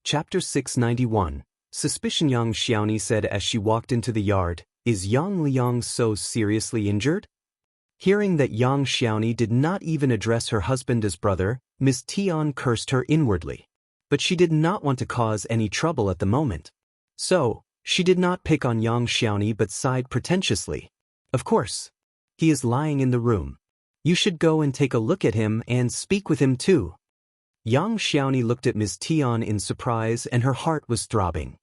Chapter 691. Suspicion. Young Xiaoni said as she walked into the yard, "Is Yang Liulang so seriously injured?" Hearing that Yang Xiaoni did not even address her husband as brother, Ms.Zhang cursed her inwardly. But she did not want to cause any trouble at the moment. So, she did not pick on Yang Xiaoni but sighed pretentiously. "Of course. He is lying in the room. You should go and take a look at him and speak with him too." Yang Xiaoni looked at Ms.Zhang in surprise and her heart was throbbing.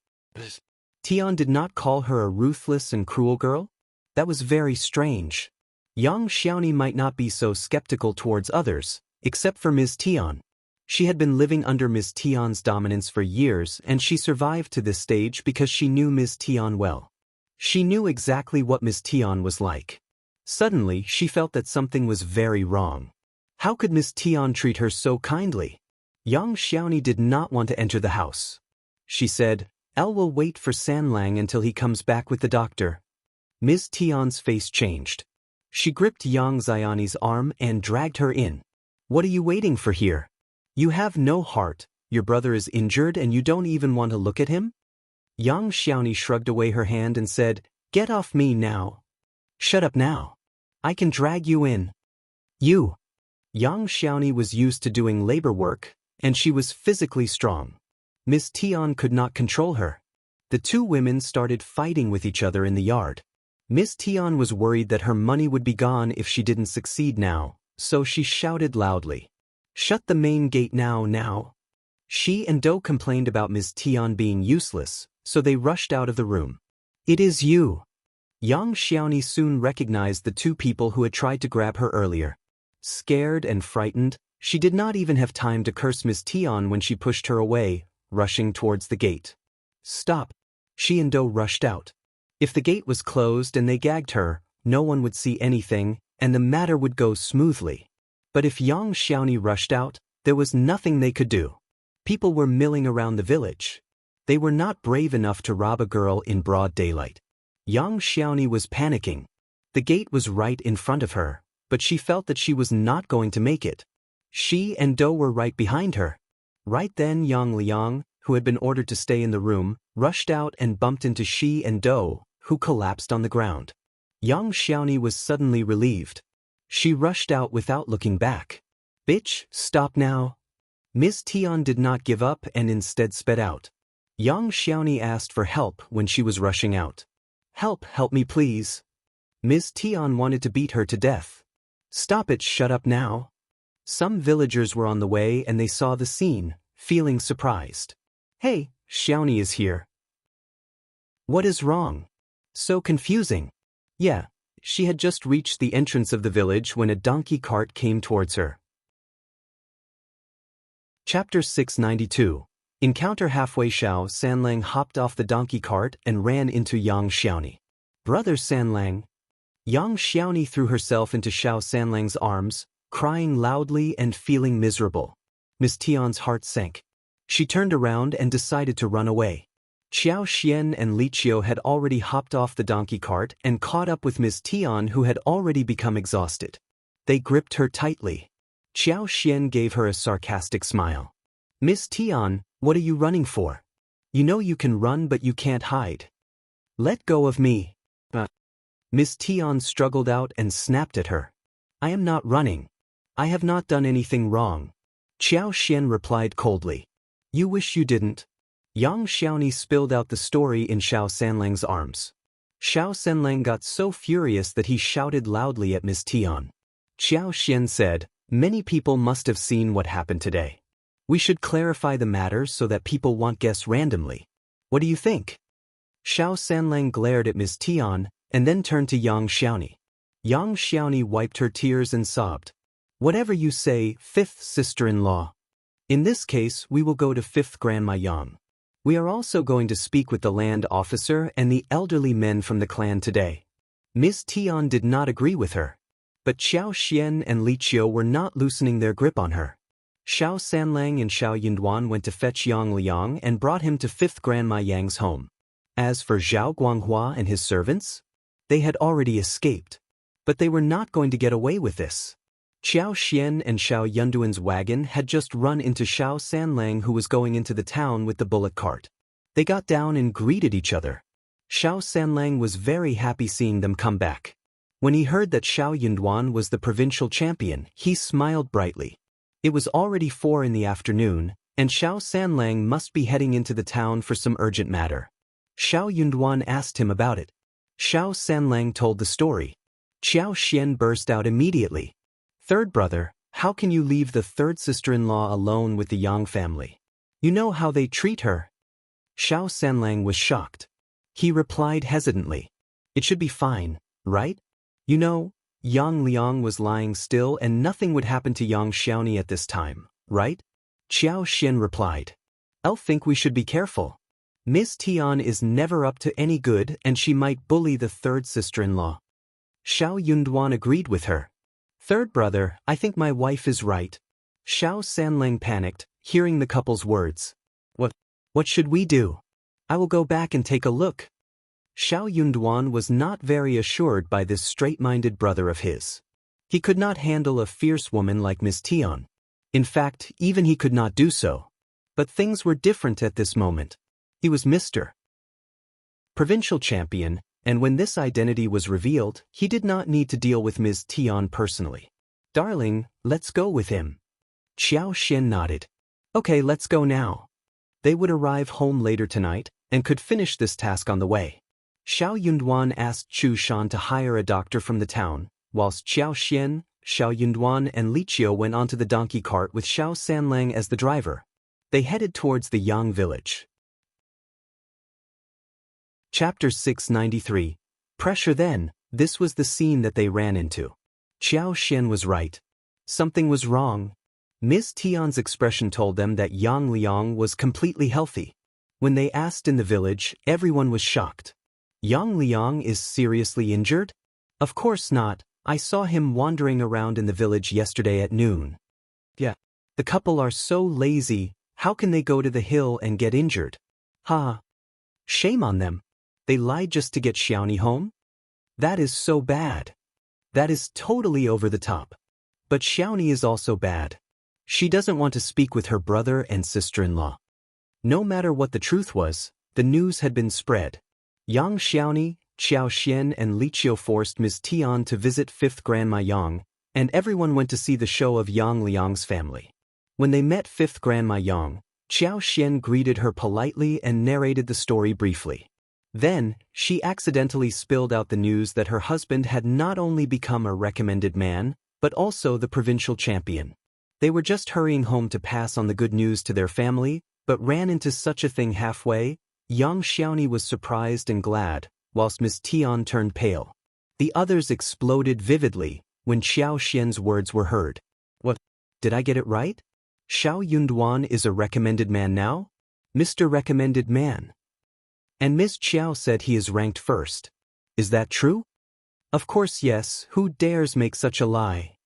Tian did not call her a ruthless and cruel girl? That was very strange. Yang Xiaoni might not be so skeptical towards others, except for Ms.Zhang. She had been living under Ms.Zhang's dominance for years and she survived to this stage because she knew Ms.Zhang well. She knew exactly what Ms.Zhang was like. Suddenly, she felt that something was very wrong. How could Ms.Zhang treat her so kindly? Yang Xiaoni did not want to enter the house. She said, "I will wait for Sanlang until he comes back with the doctor." Ms.Zhang's face changed. She gripped Yang Xiaoni's arm and dragged her in. "What are you waiting for here? You have no heart, your brother is injured and you don't even want to look at him?" Yang Xiaoni shrugged away her hand and said, "Get off me now." "Shut up now. I can drag you in." "You." Yang Xiaoni was used to doing labor work, and she was physically strong. Ms.Zhang could not control her. The two women started fighting with each other in the yard. Ms.Zhang was worried that her money would be gone if she didn't succeed now, so she shouted loudly, "Shut the main gate now. She and Dou complained about Ms.Zhang being useless, so they rushed out of the room. "It is you." Yang Xiaoni soon recognized the two people who had tried to grab her earlier. Scared and frightened, she did not even have time to curse Ms.Zhang when she pushed her away, rushing towards the gate. "Stop." She and Dou rushed out. If the gate was closed and they gagged her, no one would see anything, and the matter would go smoothly. But if Yang Xiaoni rushed out, there was nothing they could do. People were milling around the village. They were not brave enough to rob a girl in broad daylight. Yang Xiaoni was panicking. The gate was right in front of her, but she felt that she was not going to make it. She and Dou were right behind her. Right then Yang Liulang, who had been ordered to stay in the room, rushed out and bumped into she and Dou, who collapsed on the ground. Yang Xiaoni was suddenly relieved. She rushed out without looking back. "Bitch, stop now." Ms.Zhang did not give up and instead sped out. Yang Xiaoni asked for help when she was rushing out. Help me please." Ms.Zhang wanted to beat her to death. "Stop it, shut up now." Some villagers were on the way and they saw the scene, feeling surprised. "Hey, Xiaoni is here." "What is wrong? So confusing." "Yeah, she had just reached the entrance of the village when a donkey cart came towards her." Chapter 692. Encounter. Halfway, Shao Sanlang hopped off the donkey cart and ran into Yang Xiaoni. "Brother Sanlang." Yang Xiaoni threw herself into Shao Sanlang's arms, crying loudly and feeling miserable. Ms.Zhang's heart sank. She turned around and decided to run away. Qiao Xian and Qiao had already hopped off the donkey cart and caught up with Ms.Zhang, who had already become exhausted. They gripped her tightly. Qiao Xian gave her a sarcastic smile. "Ms.Zhang, what are you running for? You know you can run but you can't hide. Let go of me." Ms.Zhang struggled out and snapped at her. "I am not running. I have not done anything wrong." Qiao Xian replied coldly. "You wish you didn't." Yang Xiaoni spilled out the story in Shao Sanlang's arms. Shao Sanlang got so furious that he shouted loudly at Ms.Zhang. Qiao Xian said, "Many people must have seen what happened today. We should clarify the matter so that people won't guess randomly. What do you think?" Shao Sanlang glared at Ms.Zhang and then turned to Yang Xiaoni. Yang Xiaoni wiped her tears and sobbed. "Whatever you say, fifth sister-in-law. In this case, we will go to fifth Grandma Yang. We are also going to speak with the land officer and the elderly men from the clan today." Ms.Zhang did not agree with her. But Qiao Xian and Qiao were not loosening their grip on her. Shao Sanlang and Shao Yunduan went to fetch Yang Liulang and brought him to fifth Grandma Yang's home. As for Zhao Guanghua and his servants, they had already escaped. But they were not going to get away with this. Xiao Xian and Shao Yunduan's wagon had just run into Shao Sanlang, who was going into the town with the bullock cart. They got down and greeted each other. Shao Sanlang was very happy seeing them come back. When he heard that Shao Yunduan was the provincial champion, he smiled brightly. It was already 4 in the afternoon, and Shao Sanlang must be heading into the town for some urgent matter. Shao Yunduan asked him about it. Shao Sanlang told the story. Qiao Xian burst out immediately. "Third brother, how can you leave the third sister-in-law alone with the Yang family? You know how they treat her." Shao Sanlang was shocked. He replied hesitantly. "It should be fine, right? You know, Yang Liang was lying still and nothing would happen to Yang Xiaoni at this time, right?" Qiao Xian replied. "I'll think we should be careful. Ms.Zhang is never up to any good and she might bully the third sister-in-law." Shao Yunduan agreed with her. "Third brother, I think my wife is right." Shao Sanlang panicked, hearing the couple's words. What should we do? I will go back and take a look." Shao Yunduan was not very assured by this straight-minded brother of his. He could not handle a fierce woman like Ms.Zhang. In fact, even he could not do so. But things were different at this moment. He was Mr. Provincial Champion, and when this identity was revealed, he did not need to deal with Ms.Zhang personally. "Darling, let's go with him." Qiao Xian nodded. "Okay, let's go now." They would arrive home later tonight, and could finish this task on the way. Shao Yunduan asked Chu Shan to hire a doctor from the town, whilst Qiao Xian, Shao Yunduan and Qiao went onto the donkey cart with Shao Sanlang as the driver. They headed towards the Yang village. Chapter 693. Pressure. Then, this was the scene that they ran into. Qiao Xian was right. Something was wrong. Ms.Zhang's expression told them that Yang Liang was completely healthy. When they asked in the village, everyone was shocked. "Yang Liang is seriously injured?" "Of course not. I saw him wandering around in the village yesterday at noon." "Yeah. The couple are so lazy, how can they go to the hill and get injured?" "Ha! Shame on them. They lied just to get Xiaoni home? That is so bad. That is totally over the top. But Xiaoni is also bad. She doesn't want to speak with her brother and sister-in-law." No matter what the truth was, the news had been spread. Yang Xiaoni, Qiao Xian and Qiao forced Ms.Zhang to visit 5th Grandma Yang, and everyone went to see the show of Yang Liang's family. When they met 5th Grandma Yang, Qiao Xian greeted her politely and narrated the story briefly. Then, she accidentally spilled out the news that her husband had not only become a recommended man, but also the provincial champion. They were just hurrying home to pass on the good news to their family, but ran into such a thing halfway. Yang Xiaoni was surprised and glad, whilst Ms.Zhang turned pale. The others exploded vividly when Qiao Xian's words were heard. "What? Did I get it right? Shao Yunduan is a recommended man now? Mr. Recommended Man. And Ms. Qiao said he is ranked first. Is that true?" "Of course yes, who dares make such a lie?"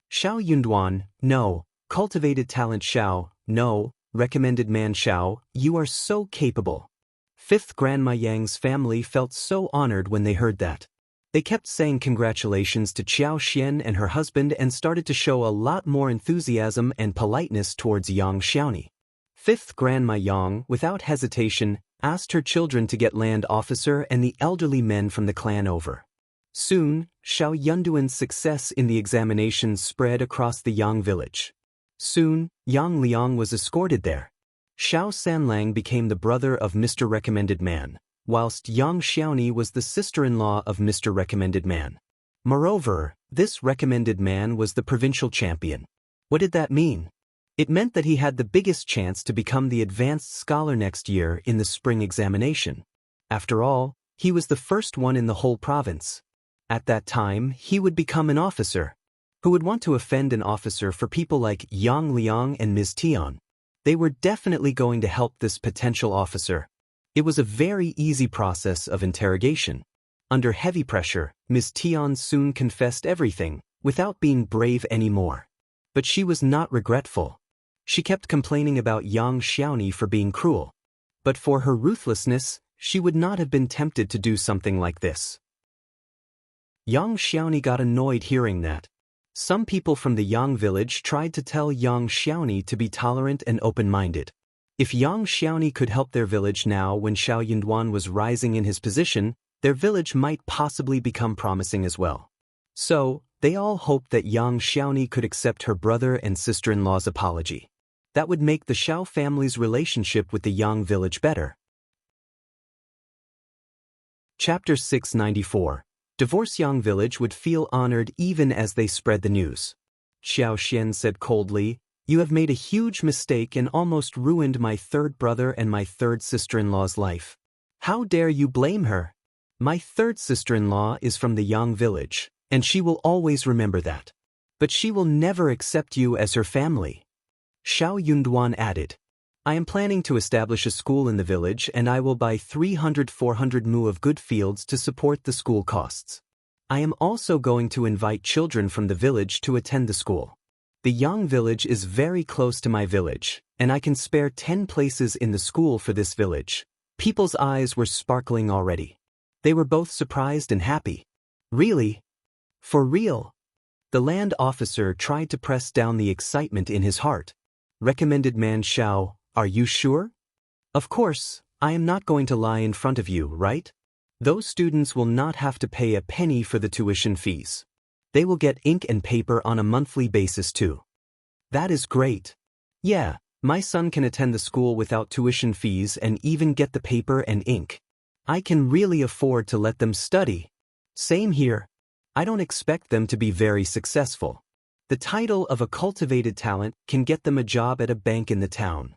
"Shao Yunduan, no. Cultivated talent Shao, no. Recommended man Shao, you are so capable." 5th Grandma Yang's family felt so honored when they heard that. They kept saying congratulations to Qiao Xian and her husband and started to show a lot more enthusiasm and politeness towards Yang Xiaoni. 5th Grandma Yang, without hesitation, asked her children to get land officer and the elderly men from the clan over. Soon, Shao Yunduan's success in the examination spread across the Yang village. Soon, Yang Liang was escorted there. Shao Sanlang became the brother of Mr. Recommended Man, whilst Yang Xiaoni was the sister-in-law of Mr. Recommended Man. Moreover, this recommended man was the provincial champion. What did that mean? It meant that he had the biggest chance to become the advanced scholar next year in the spring examination. After all, he was the first one in the whole province. At that time, he would become an officer. Who would want to offend an officer for people like Yang Liang and Ms.Zhang? They were definitely going to help this potential officer. It was a very easy process of interrogation. Under heavy pressure, Ms.Zhang soon confessed everything, without being brave anymore. But she was not regretful. She kept complaining about Yang Xiaoni for being cruel. But for her ruthlessness, she would not have been tempted to do something like this. Yang Xiaoni got annoyed hearing that. Some people from the Yang village tried to tell Yang Xiaoni to be tolerant and open-minded. If Yang Xiaoni could help their village now when Shao Yunduan was rising in his position, their village might possibly become promising as well. So, they all hoped that Yang Xiaoni could accept her brother and sister-in-law's apology. That would make the Shao family's relationship with the Yang village better. Chapter 694. Divorce. Yang village would feel honored even as they spread the news. Xiao Xian said coldly, "You have made a huge mistake and almost ruined my third brother and my third sister-in-law's life. How dare you blame her? My third sister-in-law is from the Yang village, and she will always remember that. But she will never accept you as her family." Shao Yunduan added, "I am planning to establish a school in the village and I will buy 300-400 mu of good fields to support the school costs. I am also going to invite children from the village to attend the school. The Yang village is very close to my village, and I can spare 10 places in the school for this village." People's eyes were sparkling already. They were both surprised and happy. "Really? For real?" The land officer tried to press down the excitement in his heart. Recommended man Shao, "Are you sure?" "Of course, I am not going to lie in front of you, right? Those students will not have to pay a penny for the tuition fees. They will get ink and paper on a monthly basis too." "That is great. Yeah, my son can attend the school without tuition fees and even get the paper and ink. I can really afford to let them study." "Same here. I don't expect them to be very successful. The title of a cultivated talent can get them a job at a bank in the town.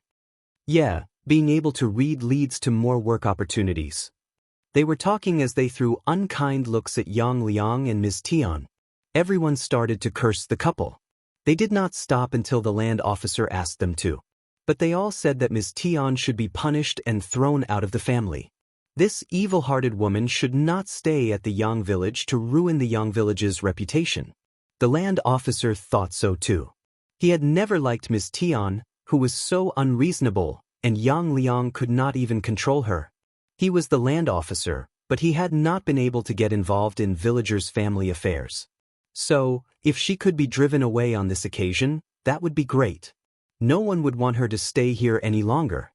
Yeah, being able to read leads to more work opportunities." They were talking as they threw unkind looks at Yang Liang and Ms.Zhang. Everyone started to curse the couple. They did not stop until the land officer asked them to. But they all said that Ms.Zhang should be punished and thrown out of the family. This evil-hearted woman should not stay at the Yang village to ruin the Yang village's reputation. The land officer thought so too. He had never liked Ms.Zhang, who was so unreasonable, and Yang Liang could not even control her. He was the land officer, but he had not been able to get involved in villagers' family affairs. So, if she could be driven away on this occasion, that would be great. No one would want her to stay here any longer.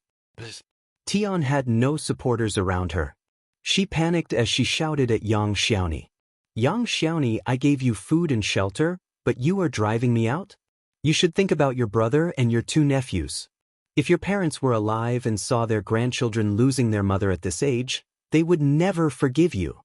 Tian had no supporters around her. She panicked as she shouted at Yang Xiaoni. "Yang Xiaoni, I gave you food and shelter, but you are driving me out? You should think about your brother and your 2 nephews. If your parents were alive and saw their grandchildren losing their mother at this age, they would never forgive you."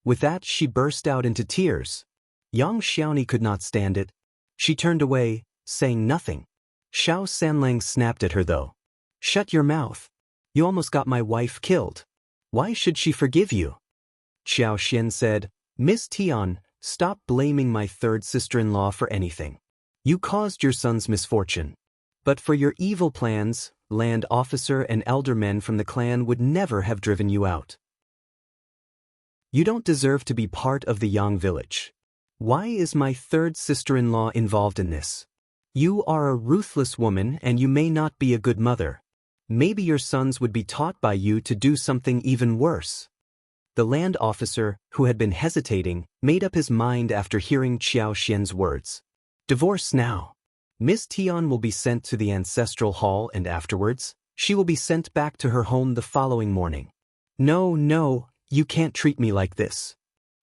With that, she burst out into tears. Yang Xiaoni could not stand it. She turned away, saying nothing. Shao Sanlang snapped at her though. "Shut your mouth. You almost got my wife killed. Why should she forgive you?" Xiao Xian said, "Ms.Zhang, stop blaming my third sister-in-law for anything. You caused your son's misfortune. But for your evil plans, land officer and elder men from the clan would never have driven you out. You don't deserve to be part of the Yang village. Why is my third sister-in-law involved in this? You are a ruthless woman and you may not be a good mother. Maybe your sons would be taught by you to do something even worse." The land officer, who had been hesitating, made up his mind after hearing Xiao Xian's words. "Divorce now. Ms.Zhang will be sent to the ancestral hall and afterwards, she will be sent back to her home the following morning." No, you can't treat me like this."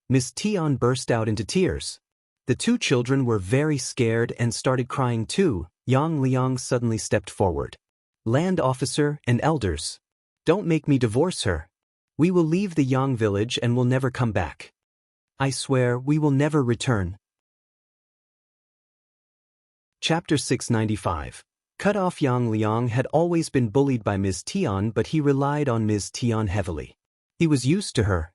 Ms.Zhang burst out into tears. The 2 children were very scared and started crying too. Yang Liang suddenly stepped forward. "Land officer and elders, don't make me divorce her. We will leave the Yang village and will never come back. I swear we will never return." Chapter 695. Cut off. Yang Liang had always been bullied by Ms.Zhang, but he relied on Ms.Zhang heavily. He was used to her.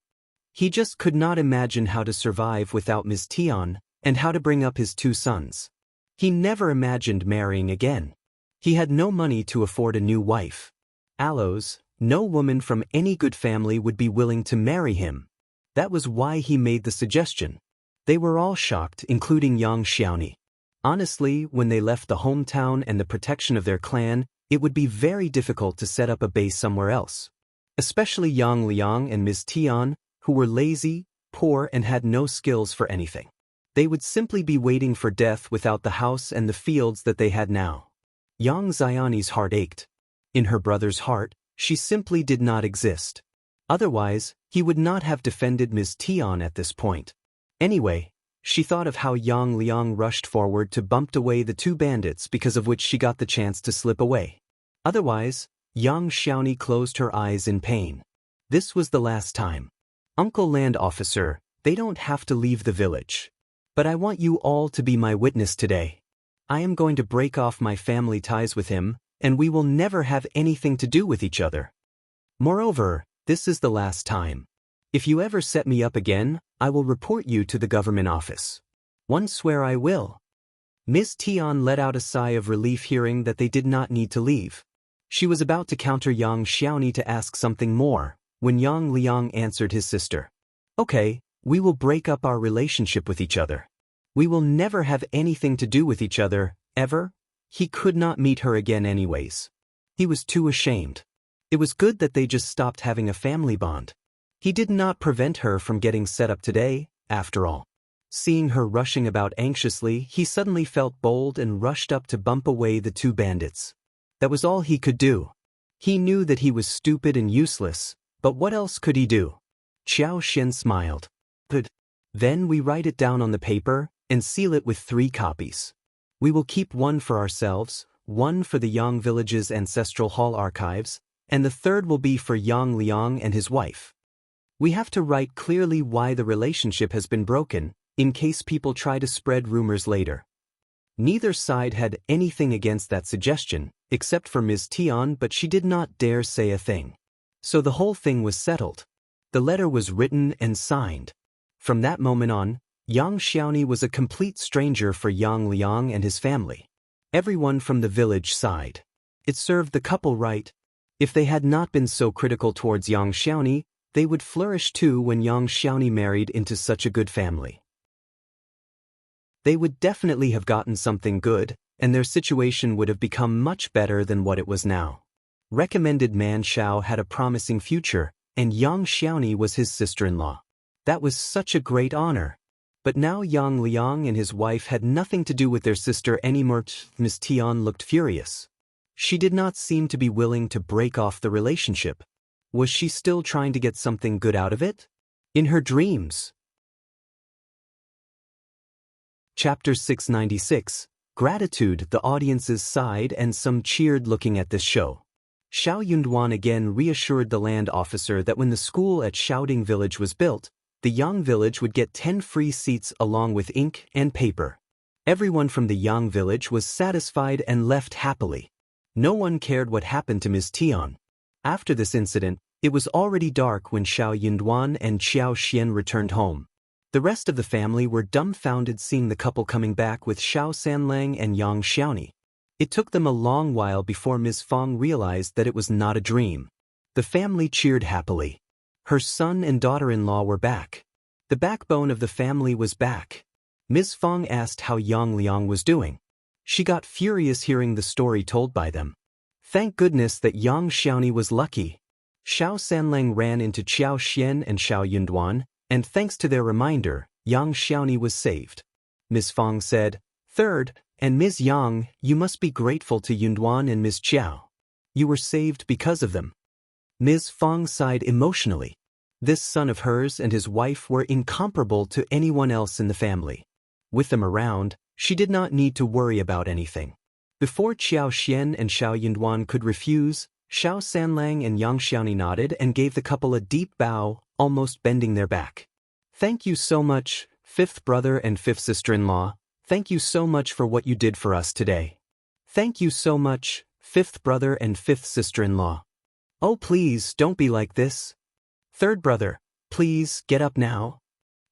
He just could not imagine how to survive without Ms.Zhang, and how to bring up his 2 sons. He never imagined marrying again. He had no money to afford a new wife. Allos, no woman from any good family would be willing to marry him. That was why he made the suggestion. They were all shocked, including Yang Xiaoni. Honestly, when they left the hometown and the protection of their clan, it would be very difficult to set up a base somewhere else. Especially Yang Liang and Ms.Zhang, who were lazy, poor and had no skills for anything. They would simply be waiting for death without the house and the fields that they had now. Xiaoni's heart ached. In her brother's heart, she simply did not exist. Otherwise, he would not have defended Ms.Zhang at this point. Anyway, she thought of how Liulang rushed forward to bump away the two bandits, because of which she got the chance to slip away. Otherwise, Xiaoni closed her eyes in pain. This was the last time. Uncle Land Officer, they don't have to leave the village. But I want you all to be my witness today. I am going to break off my family ties with him, and we will never have anything to do with each other. Moreover, this is the last time. If you ever set me up again, I will report you to the government office. One swear I will. Ms.Zhang let out a sigh of relief hearing that they did not need to leave. She was about to counter Xiaoni to ask something more, when Liulang answered his sister. Okay, we will break up our relationship with each other. We will never have anything to do with each other, ever. He could not meet her again anyways. He was too ashamed. It was good that they just stopped having a family bond. He did not prevent her from getting set up today, after all. Seeing her rushing about anxiously, he suddenly felt bold and rushed up to bump away the two bandits. That was all he could do. He knew that he was stupid and useless, but what else could he do? Xiao smiled. Good. Then we write it down on the paper and seal it with 3 copies. We will keep one for ourselves, one for the Yang village's ancestral hall archives, and the third will be for Liulang and his wife. We have to write clearly why the relationship has been broken, in case people try to spread rumors later. Neither side had anything against that suggestion, except for Ms.Zhang, but she did not dare say a thing. So the whole thing was settled. The letter was written and signed. From that moment on, Xiaoni was a complete stranger for Liulang and his family. Everyone from the village sighed. It served the couple right. If they had not been so critical towards Xiaoni, they would flourish too when Xiaoni married into such a good family. They would definitely have gotten something good, and their situation would have become much better than what it was now. Recommended man Shao had a promising future, and Xiaoni was his sister-in-law. That was such a great honor. But now Liulang and his wife had nothing to do with their sister anymore. Ms.Zhang looked furious. She did not seem to be willing to break off the relationship. Was she still trying to get something good out of it? In her dreams. Chapter 696. Gratitude. The audiences sighed and some cheered looking at this show. Shao Yunduan again reassured the land officer that when the school at Shouting Village was built, the Yang village would get 10 free seats along with ink and paper. Everyone from the Yang village was satisfied and left happily. No one cared what happened to Ms.Zhang. After this incident, it was already dark when Shao Yunduan and Xiao returned home. The rest of the family were dumbfounded seeing the couple coming back with Shao Sanlang and Xiaoni. It took them a long while before Ms. Fang realized that it was not a dream. The family cheered happily. Her son and daughter-in-law were back. The backbone of the family was back. Ms. Fang asked how Liulang was doing. She got furious hearing the story told by them. Thank goodness that Xiaoni was lucky. Shao Sanlang ran into Qiao and Shao Yunduan, and thanks to their reminder, Xiaoni was saved. Ms. Fang said, Third, and Ms.Zhang, you must be grateful to Yunduan and Ms. Qiao. You were saved because of them. Ms. Fang sighed emotionally. This son of hers and his wife were incomparable to anyone else in the family. With them around, she did not need to worry about anything. Before Qiao and Shao Yunduan could refuse, Shao Sanlang and Xiaoni nodded and gave the couple a deep bow, almost bending their back. Thank you so much, fifth brother and fifth sister-in-law. Thank you so much for what you did for us today. Thank you so much, fifth brother and fifth sister-in-law. Oh please, don't be like this. Third brother, please, get up now.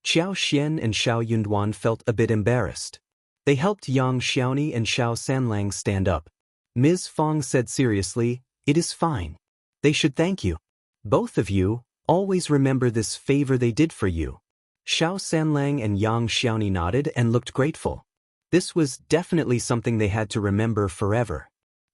Qiao and Shao Yunduan felt a bit embarrassed. They helped Xiaoni and Shao Sanlang stand up. Ms. Fang said seriously, It is fine. They should thank you. Both of you, always remember this favor they did for you. Shao Sanlang and Xiaoni nodded and looked grateful. This was definitely something they had to remember forever.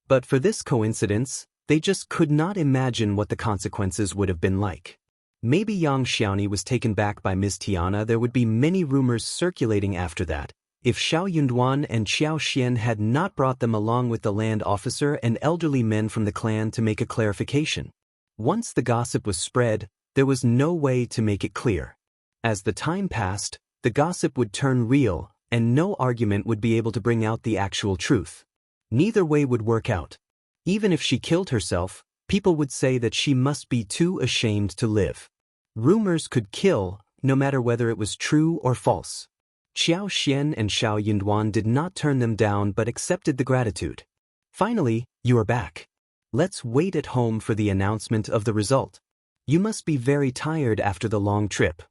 But for this coincidence, they just could not imagine what the consequences would have been like. Maybe young Xiaoni was taken back by Ms. Tiana. There would be many rumors circulating after that, if Shao Yunduan and Qiao Xian had not brought them along with the land officer and elderly men from the clan to make a clarification. Once the gossip was spread, there was no way to make it clear. As the time passed, the gossip would turn real, and no argument would be able to bring out the actual truth. Neither way would work out. Even if she killed herself, people would say that she must be too ashamed to live. Rumors could kill, no matter whether it was true or false. Qiao Xian and Shao Yunduan did not turn them down but accepted the gratitude. Finally, you are back. Let's wait at home for the announcement of the result. You must be very tired after the long trip.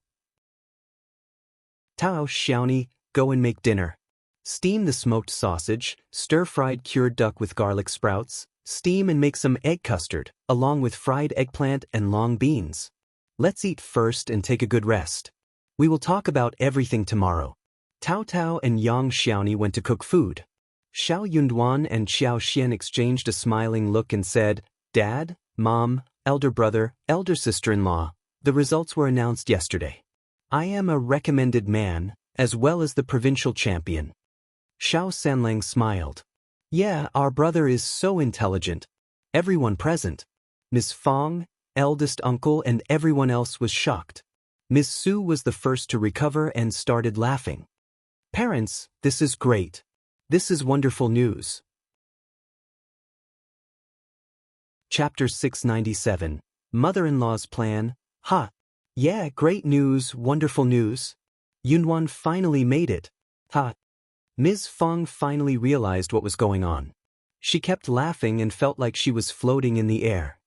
Tao, Xiaoni, go and make dinner. Steam the smoked sausage, stir-fried cured duck with garlic sprouts, steam and make some egg custard, along with fried eggplant and long beans. Let's eat first and take a good rest. We will talk about everything tomorrow. Tao Tao and Yang Xiaoni went to cook food. Shao Yunduan and Qiao Xian exchanged a smiling look and said, Dad, Mom, elder brother, elder sister-in-law, the results were announced yesterday. I am a recommended man, as well as the provincial champion. Shao Sanlang smiled. Yeah, our brother is so intelligent. Everyone present, Ms. Fang, eldest uncle and everyone else was shocked. Ms. Su was the first to recover and started laughing. Parents, this is great. This is wonderful news. Chapter 697. Mother-in-law's plan. Ha! Yeah, great news, wonderful news. Yunduan finally made it. Ha! Ms. Fang finally realized what was going on. She kept laughing and felt like she was floating in the air.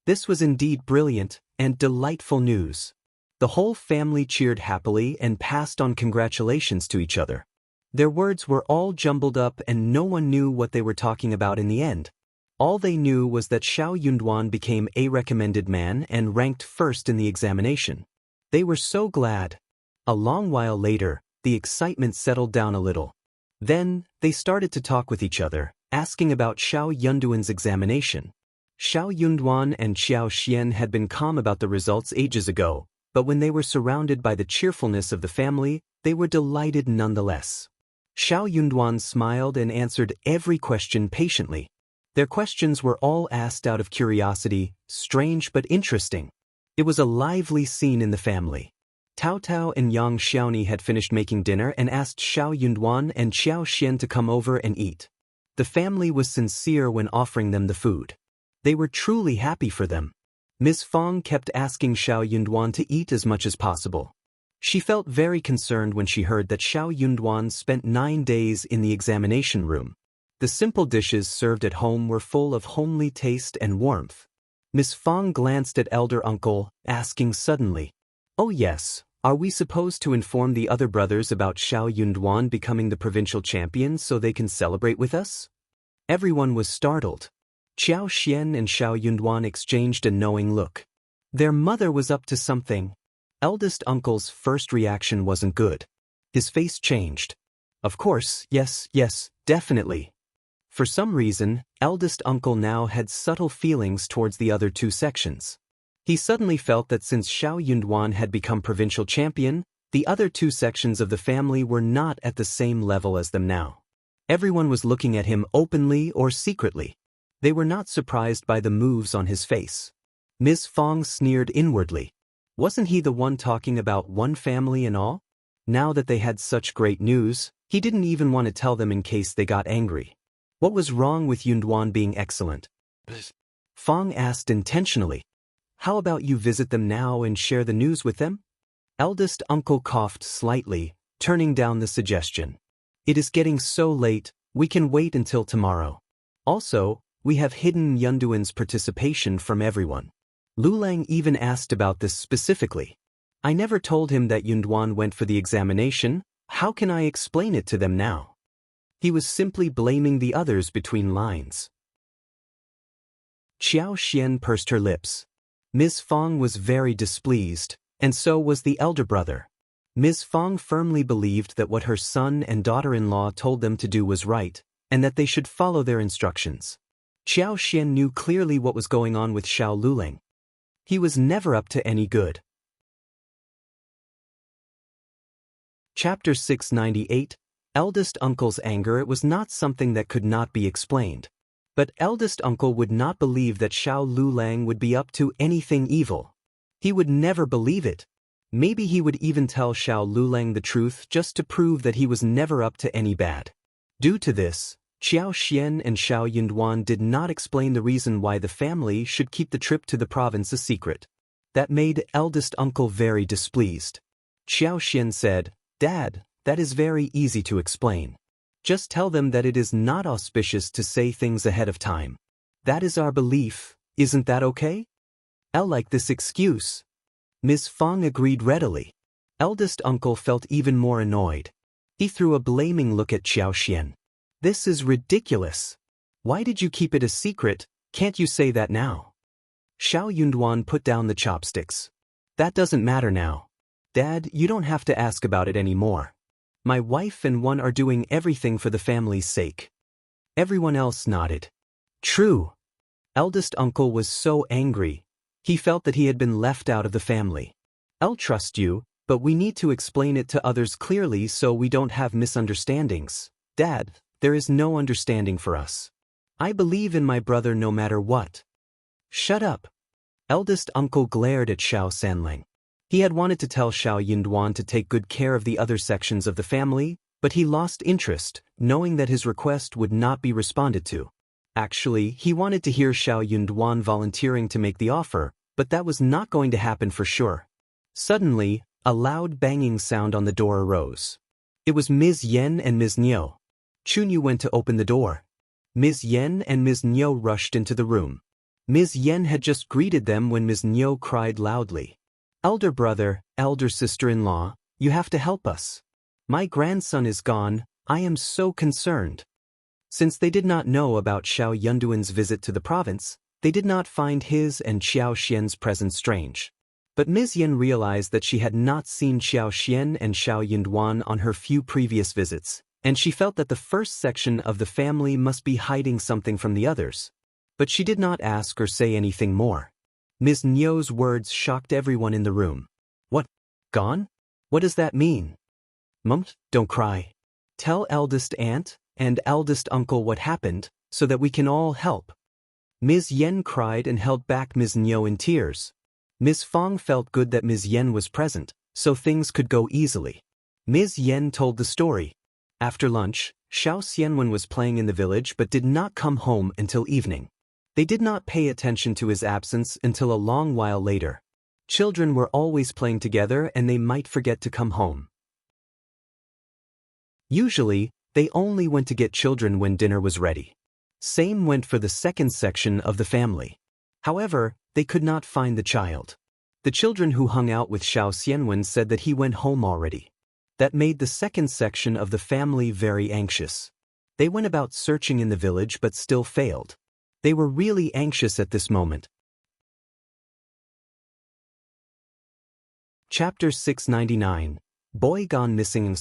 This was indeed brilliant and delightful news. The whole family cheered happily and passed on congratulations to each other. Their words were all jumbled up and no one knew what they were talking about in the end. All they knew was that Shao Yunduan became a recommended man and ranked first in the examination. They were so glad. A long while later, the excitement settled down a little. Then, they started to talk with each other, asking about Shao Yunduan's examination. Shao Yunduan and Qiao Xian had been calm about the results ages ago, but when they were surrounded by the cheerfulness of the family, they were delighted nonetheless. Shao Yunduan smiled and answered every question patiently. Their questions were all asked out of curiosity, strange but interesting. It was a lively scene in the family. Tao Tao and Yang Xiaoni had finished making dinner and asked Shao Yunduan and Qiao Xian to come over and eat. The family was sincere when offering them the food. They were truly happy for them. Ms. Fang kept asking Shao Yunduan to eat as much as possible. She felt very concerned when she heard that Shao Yunduan spent 9 days in the examination room. The simple dishes served at home were full of homely taste and warmth. Ms. Fang glanced at elder uncle, asking suddenly, "Oh yes, are we supposed to inform the other brothers about Shao Yunduan becoming the provincial champion so they can celebrate with us?" Everyone was startled. Qiao Xian and Shao Yunduan exchanged a knowing look. Their mother was up to something. Eldest uncle's first reaction wasn't good. His face changed. Of course, yes, definitely. For some reason, eldest uncle now had subtle feelings towards the other two sections. He suddenly felt that since Shao Yunduan had become provincial champion, the other two sections of the family were not at the same level as them now. Everyone was looking at him openly or secretly. They were not surprised by the moves on his face. Ms. Fang sneered inwardly. Wasn't he the one talking about one family and all? Now that they had such great news, he didn't even want to tell them in case they got angry. What was wrong with Yunduan being excellent? Fang asked intentionally. How about you visit them now and share the news with them? Eldest uncle coughed slightly, turning down the suggestion. It is getting so late, we can wait until tomorrow. Also, we have hidden Yunduan's participation from everyone. Liulang even asked about this specifically. I never told him that Yunduan went for the examination. How can I explain it to them now? He was simply blaming the others between lines. Qiao Xian pursed her lips. Ms. Fang was very displeased, and so was the elder brother. Ms. Fang firmly believed that what her son and daughter-in-law told them to do was right, and that they should follow their instructions. Qiao Xian knew clearly what was going on with Shao Liulang. He was never up to any good. Chapter 698, Eldest Uncle's Anger. It was not something that could not be explained. But Eldest Uncle would not believe that Xiao Liulang would be up to anything evil. He would never believe it. Maybe he would even tell Xiao Liulang the truth just to prove that he was never up to any bad. Due to this, Qiao Xian and Xiao Yunduan did not explain the reason why the family should keep the trip to the province a secret. That made Eldest Uncle very displeased. Qiao Xian said, "Dad, that is very easy to explain. Just tell them that it is not auspicious to say things ahead of time. That is our belief, isn't that okay?" "I'll like this excuse." Ms. Fang agreed readily. Eldest Uncle felt even more annoyed. He threw a blaming look at Qiao Xian. "This is ridiculous. Why did you keep it a secret? Can't you say that now?" Xiao Yunduan put down the chopsticks. "That doesn't matter now. Dad, you don't have to ask about it anymore. My wife and one are doing everything for the family's sake." Everyone else nodded. True. Eldest Uncle was so angry. He felt that he had been left out of the family. "I'll trust you, but we need to explain it to others clearly so we don't have misunderstandings. Dad, there is no understanding for us. I believe in my brother no matter what." "Shut up." Eldest Uncle glared at Xiao Sanling. He had wanted to tell Xiao Yunduan to take good care of the other sections of the family, but he lost interest, knowing that his request would not be responded to. Actually, he wanted to hear Xiao Yunduan volunteering to make the offer, but that was not going to happen for sure. Suddenly, a loud banging sound on the door arose. It was Ms. Yen and Ms. Niu. Chunyu went to open the door. Ms. Yen and Ms. Niu rushed into the room. Ms. Yen had just greeted them when Ms. Niu cried loudly, "Elder brother, elder sister-in-law, you have to help us. My grandson is gone, I am so concerned." Since they did not know about Xiao Yunduan's visit to the province, they did not find his and Qiao Xian's presence strange. But Ms. Yen realized that she had not seen Qiao Xian and Xiao Yunduan on her few previous visits, and she felt that the first section of the family must be hiding something from the others. But she did not ask or say anything more. Ms. Niu's words shocked everyone in the room. "What? Gone? What does that mean?" Don't cry. Tell eldest aunt and eldest uncle what happened, so that we can all help." Ms. Yen cried and held back Ms. Niu in tears. Ms. Fang felt good that Ms. Yen was present, so things could go easily. Ms. Yen told the story. After lunch, Shao Xianwen was playing in the village but did not come home until evening. They did not pay attention to his absence until a long while later. Children were always playing together and they might forget to come home. Usually, they only went to get children when dinner was ready. Same went for the second section of the family. However, they could not find the child. The children who hung out with Shao Xianwen said that he went home already. That made the second section of the family very anxious. They went about searching in the village but still failed. They were really anxious at this moment. Chapter 699, Boy Gone Missing.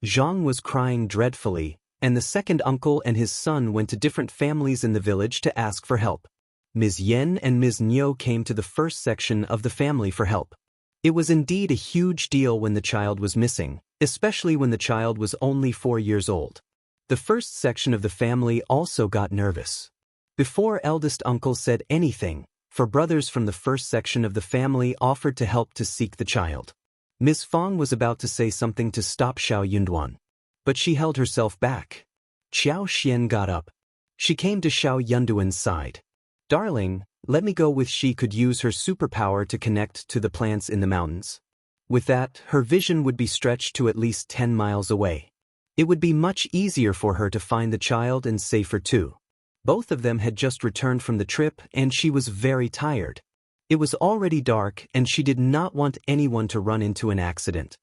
Zhang was crying dreadfully, and the second uncle and his son went to different families in the village to ask for help. Ms. Yen and Ms. Niu came to the first section of the family for help. It was indeed a huge deal when the child was missing, especially when the child was only 4 years old. The first section of the family also got nervous. Before eldest uncle said anything, 4 brothers from the first section of the family offered to help to seek the child. Ms. Fang was about to say something to stop Xiao Yunduan, but she held herself back. Qiao Xian got up. She came to Xiao Yunduan's side. "Darling, let me go with." She could use her superpower to connect to the plants in the mountains. With that, her vision would be stretched to at least 10 miles away. It would be much easier for her to find the child and safer too. Both of them had just returned from the trip and she was very tired. It was already dark and she did not want anyone to run into an accident.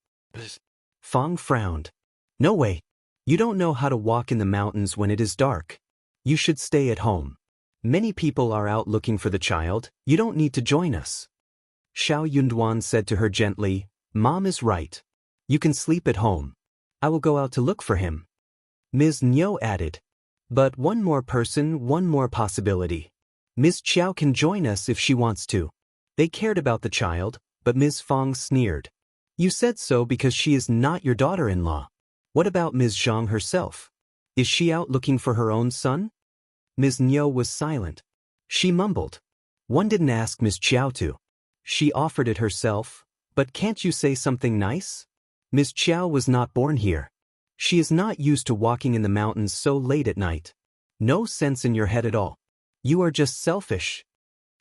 Fang frowned. "No way. You don't know how to walk in the mountains when it is dark. You should stay at home. Many people are out looking for the child, you don't need to join us." Xiao Yunduan said to her gently, "Mom is right. You can sleep at home. I will go out to look for him." Ms. Niu added, "But one more person, one more possibility. Ms. Qiao can join us if she wants to." They cared about the child, but Ms. Fang sneered. You said so because she is not your daughter-in-law. What about Ms. Zhang herself? Is she out looking for her own son? Ms. Niu was silent. She mumbled. One didn't ask Ms. Qiao to. She offered it herself, but can't you say something nice? Ms. Qiao was not born here. She is not used to walking in the mountains so late at night. No sense in your head at all. You are just selfish.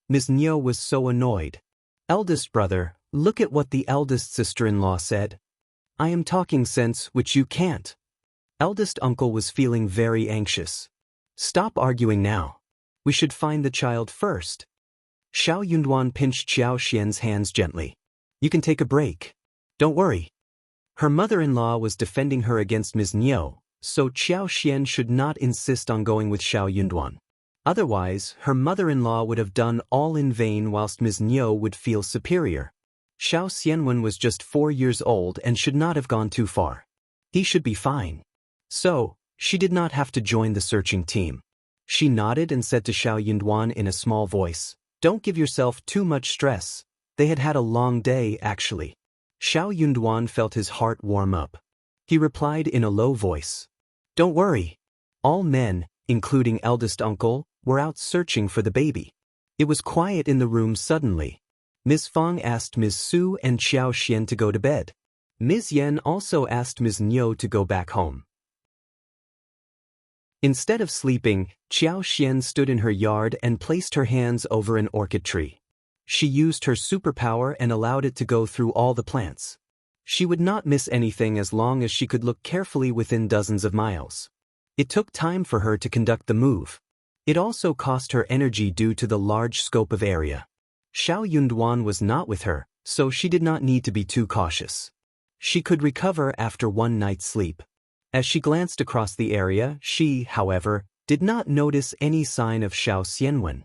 Ms. Niu was so annoyed. Eldest brother, look at what the eldest sister-in-law said. I am talking sense which you can't. Eldest uncle was feeling very anxious. Stop arguing now. We should find the child first. Shao Yunduan pinched Xiao Xian's hands gently. You can take a break. Don't worry. Her mother-in-law was defending her against Ms. Niu, so Xiao Xian should not insist on going with Shao Yunduan. Otherwise, her mother-in-law would have done all in vain whilst Ms. Niu would feel superior. Shao Xianwen was just 4 years old and should not have gone too far. He should be fine. So, she did not have to join the searching team. She nodded and said to Shao Yunduan in a small voice, Don't give yourself too much stress. They had had a long day, actually. Shao Yunduan felt his heart warm up. He replied in a low voice, Don't worry. All men, including eldest uncle, were out searching for the baby. It was quiet in the room suddenly. Ms. Fang asked Ms. Su and Xiao Xian to go to bed. Ms. Yan also asked Ms. Niu to go back home. Instead of sleeping, Xiao Xian stood in her yard and placed her hands over an orchid tree. She used her superpower and allowed it to go through all the plants. She would not miss anything as long as she could look carefully within dozens of miles. It took time for her to conduct the move. It also cost her energy due to the large scope of area. Shao Yunduan was not with her, so she did not need to be too cautious. She could recover after one night's sleep. As she glanced across the area, she, however, did not notice any sign of Shao Xianwen.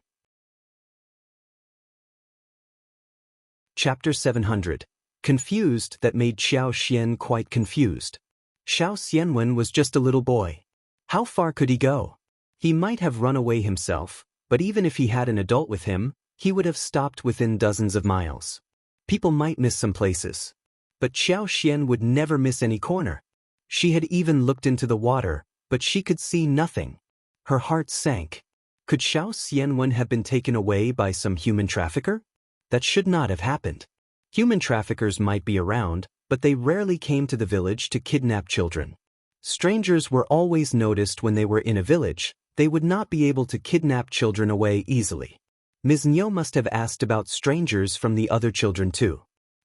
Chapter 700. Confused that made Xiao Xian quite confused. Shao Xianwen was just a little boy. How far could he go? He might have run away himself, but even if he had an adult with him, he would have stopped within dozens of miles. People might miss some places. But Xiao Xian would never miss any corner. She had even looked into the water, but she could see nothing. Her heart sank. Could Shao Xianwen have been taken away by some human trafficker? That should not have happened. Human traffickers might be around, but they rarely came to the village to kidnap children. Strangers were always noticed when they were in a village. They would not be able to kidnap children away easily. Ms. Niu must have asked about strangers from the other children too.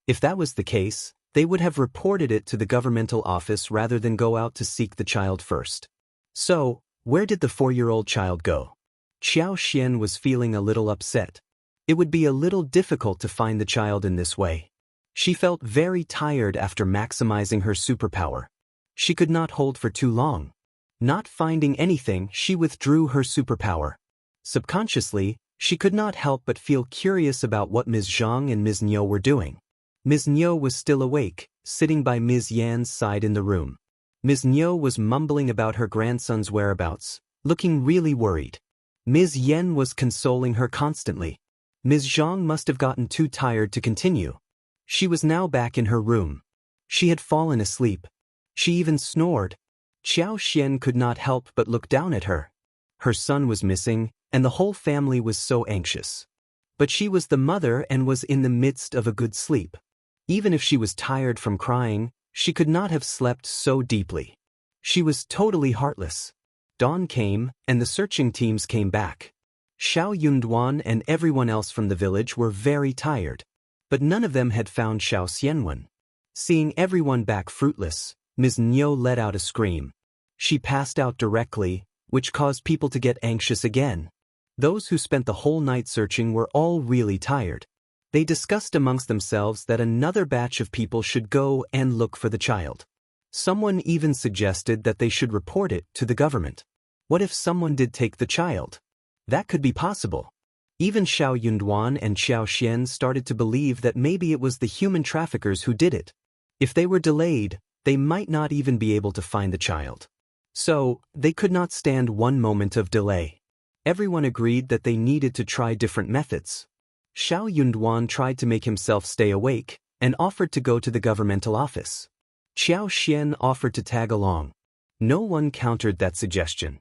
If that was the case, they would have reported it to the governmental office rather than go out to seek the child first. So, where did the 4-year-old child go? Xiao Xian was feeling a little upset. It would be a little difficult to find the child in this way. She felt very tired after maximizing her superpower. She could not hold for too long. Not finding anything, she withdrew her superpower. Subconsciously, she could not help but feel curious about what Ms.Zhang and Ms. Niu were doing. Ms. Niu was still awake, sitting by Ms. Yan's side in the room. Ms. Niu was mumbling about her grandson's whereabouts, looking really worried. Ms. Yan was consoling her constantly. Ms. Zhang must have gotten too tired to continue. She was now back in her room. She had fallen asleep. She even snored. Xiao Xian could not help but look down at her. Her son was missing, and the whole family was so anxious. But she was the mother and was in the midst of a good sleep. Even if she was tired from crying, she could not have slept so deeply. She was totally heartless. Dawn came, and the searching teams came back. Shao Yunduan and everyone else from the village were very tired. But none of them had found Shao Xianwen. Seeing everyone back fruitless, Ms. Niu let out a scream. She passed out directly, which caused people to get anxious again. Those who spent the whole night searching were all really tired. They discussed amongst themselves that another batch of people should go and look for the child. Someone even suggested that they should report it to the government. What if someone did take the child? That could be possible. Even Shao Yunduan and Xiao Xian started to believe that maybe it was the human traffickers who did it. If they were delayed, they might not even be able to find the child. So, they could not stand one moment of delay. Everyone agreed that they needed to try different methods. Shao Yunduan tried to make himself stay awake, and offered to go to the governmental office. Xiao offered to tag along. No one countered that suggestion.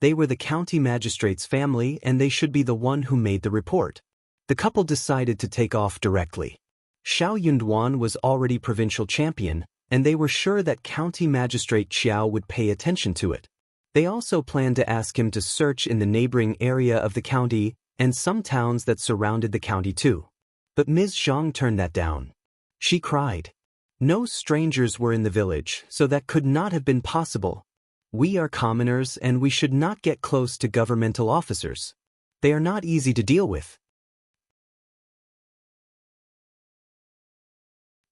They were the county magistrate's family and they should be the one who made the report. The couple decided to take off directly. Shao Yunduan was already provincial champion, and they were sure that county magistrate Qiao would pay attention to it. They also planned to ask him to search in the neighboring area of the county and some towns that surrounded the county too. But Ms.Zhang turned that down. She cried. No strangers were in the village, so that could not have been possible. We are commoners and we should not get close to governmental officers. They are not easy to deal with.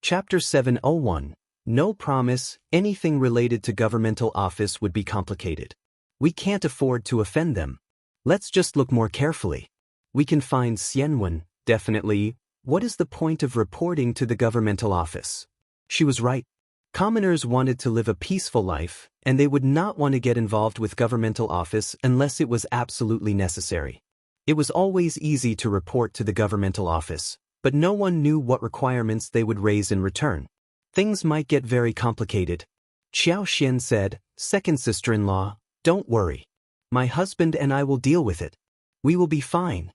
Chapter 701. No promise, anything related to governmental office would be complicated. We can't afford to offend them. Let's just look more carefully. We can find Xianwen, definitely. What is the point of reporting to the governmental office? She was right. Commoners wanted to live a peaceful life, and they would not want to get involved with governmental office unless it was absolutely necessary. It was always easy to report to the governmental office, but no one knew what requirements they would raise in return. Things might get very complicated. Xiao said, "Second sister-in-law, don't worry. My husband and I will deal with it. We will be fine."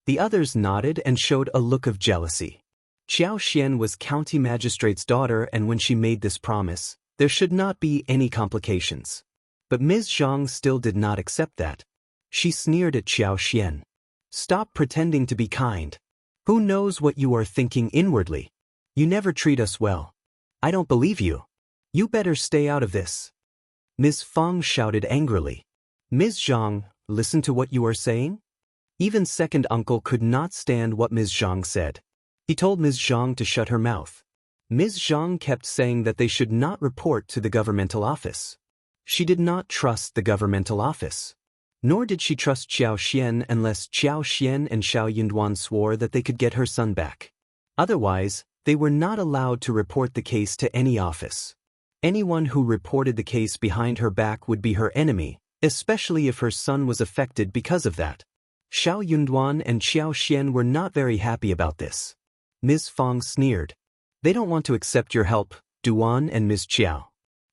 The others nodded and showed a look of jealousy. Xiao was county magistrate's daughter, and when she made this promise, there should not be any complications. But Ms.Zhang still did not accept that. She sneered at Xiao. "Stop pretending to be kind. Who knows what you are thinking inwardly? You never treat us well. I don't believe you. You better stay out of this." Ms. Fang shouted angrily. "Ms.Zhang, listen to what you are saying?" Even second uncle could not stand what Ms.Zhang said. He told Ms.Zhang to shut her mouth. Ms.Zhang kept saying that they should not report to the governmental office. She did not trust the governmental office. Nor did she trust Xiao unless Xiao and Shao Yunduan swore that they could get her son back. Otherwise, they were not allowed to report the case to any office. Anyone who reported the case behind her back would be her enemy, especially if her son was affected because of that. Shao Yunduan and Xiao were not very happy about this. Ms. Fang sneered. "They don't want to accept your help, Duan and Ms. Qiao.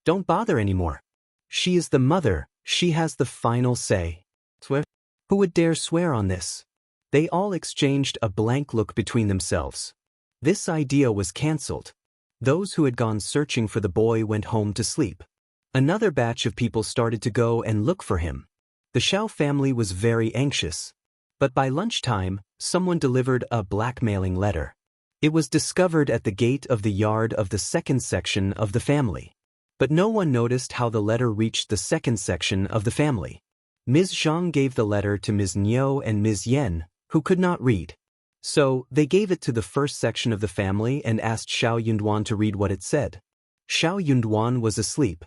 Don't bother anymore. She is the mother, she has the final say." Swear? Who would dare swear on this? They all exchanged a blank look between themselves. This idea was cancelled. Those who had gone searching for the boy went home to sleep. Another batch of people started to go and look for him. The Shao family was very anxious. But by lunchtime, someone delivered a blackmailing letter. It was discovered at the gate of the yard of the second section of the family. But no one noticed how the letter reached the second section of the family. Ms.Zhang gave the letter to Ms. Niu and Ms. Yen, who could not read. So, they gave it to the first section of the family and asked Shao Yunduan to read what it said. Shao Yunduan was asleep.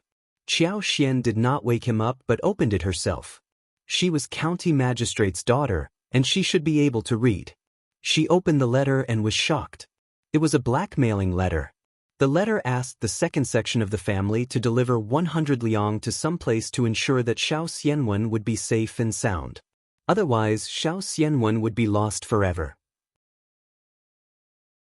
Xiao did not wake him up but opened it herself. She was county magistrate's daughter, and she should be able to read. She opened the letter and was shocked. It was a blackmailing letter. The letter asked the second section of the family to deliver 100 liang to some place to ensure that Shao Xianwen would be safe and sound. Otherwise, Shao Xianwen would be lost forever.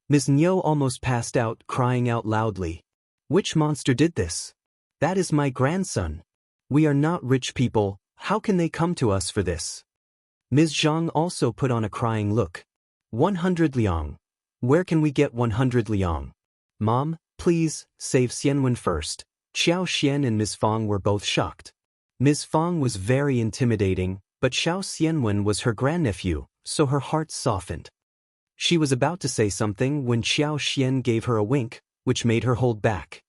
Ms. Niu almost passed out, crying out loudly. "Which monster did this? That is my grandson. We are not rich people, how can they come to us for this?" Ms. Zhang also put on a crying look. 100 liang. Where can we get 100 liang? Mom, please, save Xianwen first. Xiao and Ms. Fang were both shocked. Ms. Fang was very intimidating, but Shao Xianwen was her grandnephew, so her heart softened. She was about to say something when Xiao gave her a wink, which made her hold back.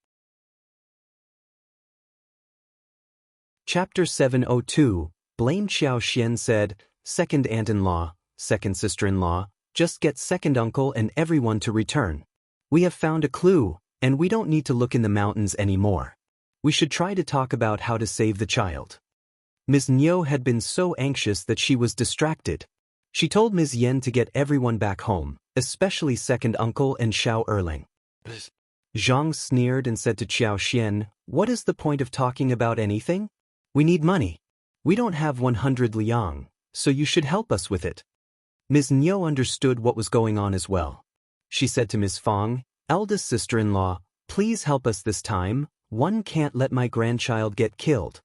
Chapter 702. Blame. Xiao said, "Second aunt-in-law, second sister-in-law, just get second uncle and everyone to return. We have found a clue, and we don't need to look in the mountains anymore. We should try to talk about how to save the child." Ms. Niu had been so anxious that she was distracted. She told Ms. Yen to get everyone back home, especially second uncle and Shao Erlang. Zhang sneered and said to Xiao, "What is the point of talking about anything? We need money. We don't have 100 liang, so you should help us with it." Ms. Niu understood what was going on as well. she said to Ms. Fang, "Eldest sister-in-law, please help us this time, one can't let my grandchild get killed."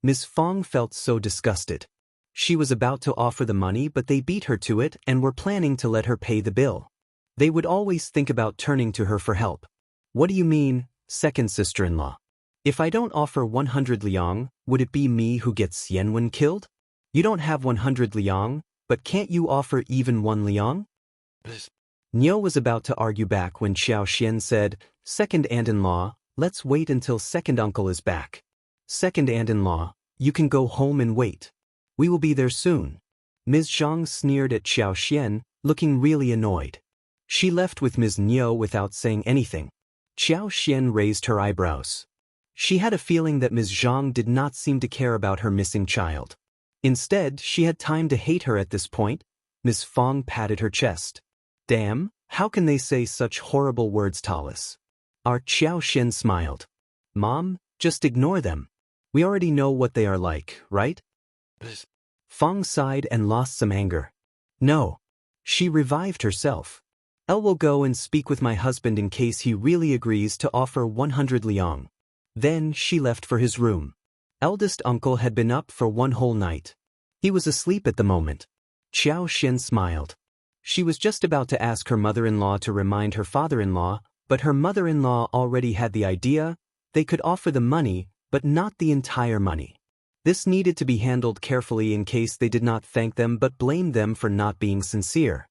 Ms. Fang felt so disgusted. She was about to offer the money but they beat her to it and were planning to let her pay the bill. They would always think about turning to her for help. "What do you mean, second sister-in-law? If I don't offer 100 liang, would it be me who gets Xianwen killed? You don't have 100 liang, but can't you offer even 1 liang?" Niu was about to argue back when Xiao Xian said, "Second aunt-in-law, let's wait until second uncle is back. Second aunt-in-law, you can go home and wait. We will be there soon." Ms.Zhang sneered at Xiao Xian, looking really annoyed. She left with Ms. Niu without saying anything. Xiao Xian raised her eyebrows. She had a feeling that Ms. Zhang did not seem to care about her missing child. Instead, she had time to hate her at this point. Ms. Fang patted her chest. "Damn, how can they say such horrible words to us?" Our Xiao Xian smiled. "Mom, just ignore them. We already know what they are like, right?" Fang sighed and lost some anger. "No." She revived herself. "I will go and speak with my husband in case he really agrees to offer 100 liang." Then she left for his room. Eldest uncle had been up for one whole night. He was asleep at the moment. Xiao Xian smiled. She was just about to ask her mother-in-law to remind her father-in-law, but her mother-in-law already had the idea. They could offer the money, but not the entire money. This needed to be handled carefully in case they did not thank them but blamed them for not being sincere.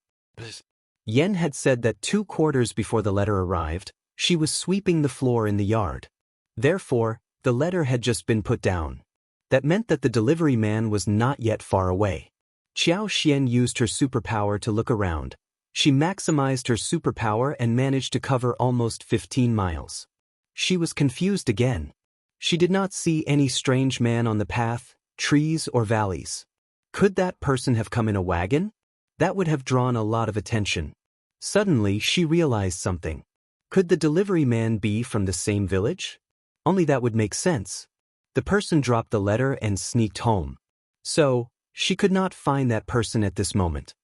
Yen had said that 2 quarters before the letter arrived, she was sweeping the floor in the yard. Therefore, the letter had just been put down. That meant that the delivery man was not yet far away. Xiao Xian used her superpower to look around. She maximized her superpower and managed to cover almost 15 miles. She was confused again. She did not see any strange man on the path, trees or valleys. Could that person have come in a wagon? That would have drawn a lot of attention. Suddenly she realized something. Could the delivery man be from the same village? Only that would make sense. The person dropped the letter and sneaked home. So, she could not find that person at this moment.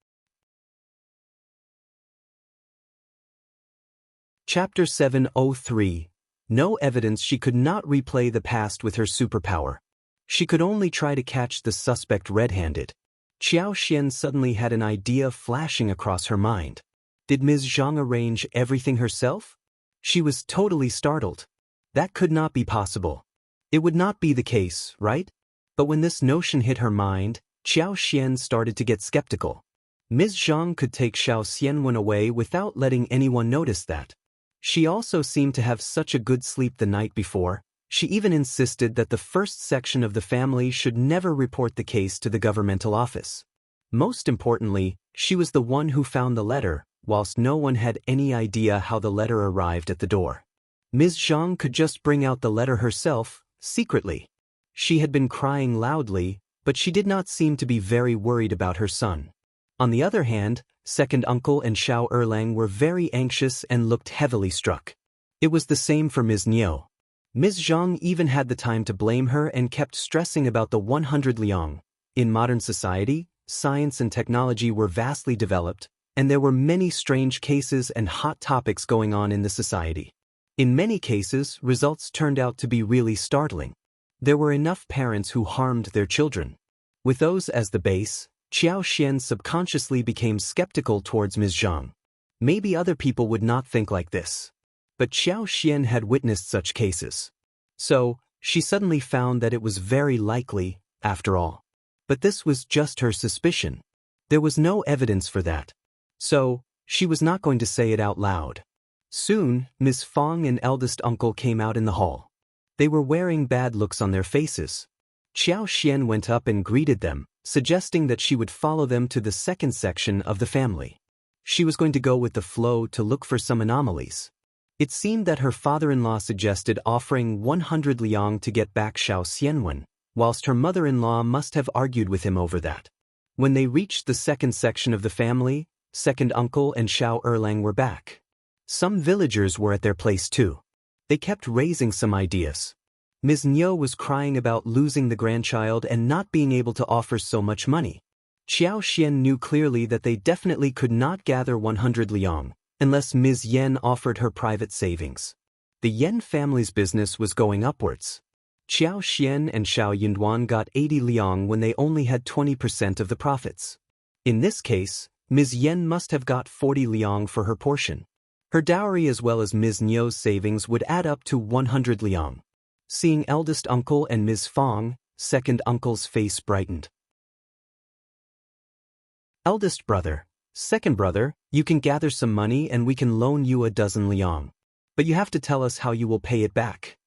Chapter 703. No evidence. She could not replay the past with her superpower. She could only try to catch the suspect red-handed. Xiao Xian suddenly had an idea flashing across her mind. Did Ms. Zhang arrange everything herself? She was totally startled. That could not be possible. It would not be the case, right? But when this notion hit her mind, Xiao Xian started to get skeptical. Ms. Zhang could take Xiao Xianwen away without letting anyone notice that. She also seemed to have such a good sleep the night before. She even insisted that the first section of the family should never report the case to the governmental office. Most importantly, she was the one who found the letter, whilst no one had any idea how the letter arrived at the door. Ms. Zhang could just bring out the letter herself, secretly. She had been crying loudly, but she did not seem to be very worried about her son. On the other hand, second uncle and Shao Erlang were very anxious and looked heavily struck. It was the same for Ms. Niu. Ms. Zhang even had the time to blame her and kept stressing about the 100 liang. In modern society, science and technology were vastly developed, and there were many strange cases and hot topics going on in the society. In many cases, results turned out to be really startling. There were enough parents who harmed their children. With those as the base, Xiao Xian subconsciously became skeptical towards Ms. Zhang. Maybe other people would not think like this. But Xiao Xian had witnessed such cases. So, she suddenly found that it was very likely, after all. But this was just her suspicion. There was no evidence for that. So, she was not going to say it out loud. Soon, Ms. Fang and eldest uncle came out in the hall. They were wearing bad looks on their faces. Xiao Xian went up and greeted them, suggesting that she would follow them to the second section of the family. She was going to go with the flow to look for some anomalies. It seemed that her father-in-law suggested offering 100 liang to get back Xiao Xianwen, whilst her mother-in-law must have argued with him over that. When they reached the second section of the family, second uncle and Shao Erlang were back. Some villagers were at their place too. They kept raising some ideas. Ms. Niu was crying about losing the grandchild and not being able to offer so much money. Xiao Xian knew clearly that they definitely could not gather 100 liang, unless Ms. Yen offered her private savings. The Yen family's business was going upwards. Qiao Xian and Shao Yunduan got 80 liang when they only had 20% of the profits. In this case, Ms. Yen must have got 40 liang for her portion. Her dowry as well as Ms. Niu's savings would add up to 100 liang. Seeing eldest uncle and Ms. Fang, second uncle's face brightened. Eldest brother, second brother, you can gather some money and we can loan you a dozen liang. But you have to tell us how you will pay it back.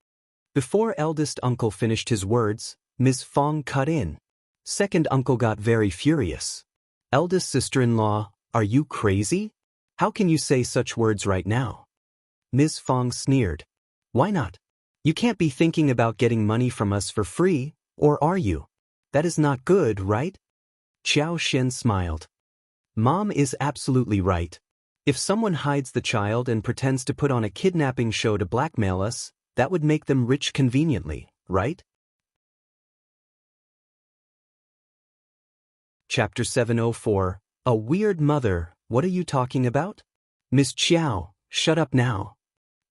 Before eldest uncle finished his words, Ms. Fang cut in. Second uncle got very furious. Eldest sister-in-law, are you crazy? How can you say such words right now? Ms. Fang sneered. Why not? You can't be thinking about getting money from us for free, or are you? That is not good, right? Qiao Shen smiled. Mom is absolutely right. If someone hides the child and pretends to put on a kidnapping show to blackmail us, that would make them rich conveniently, right? Chapter 704, A Weird Mother, What are you talking about? Miss Qiao, shut up now.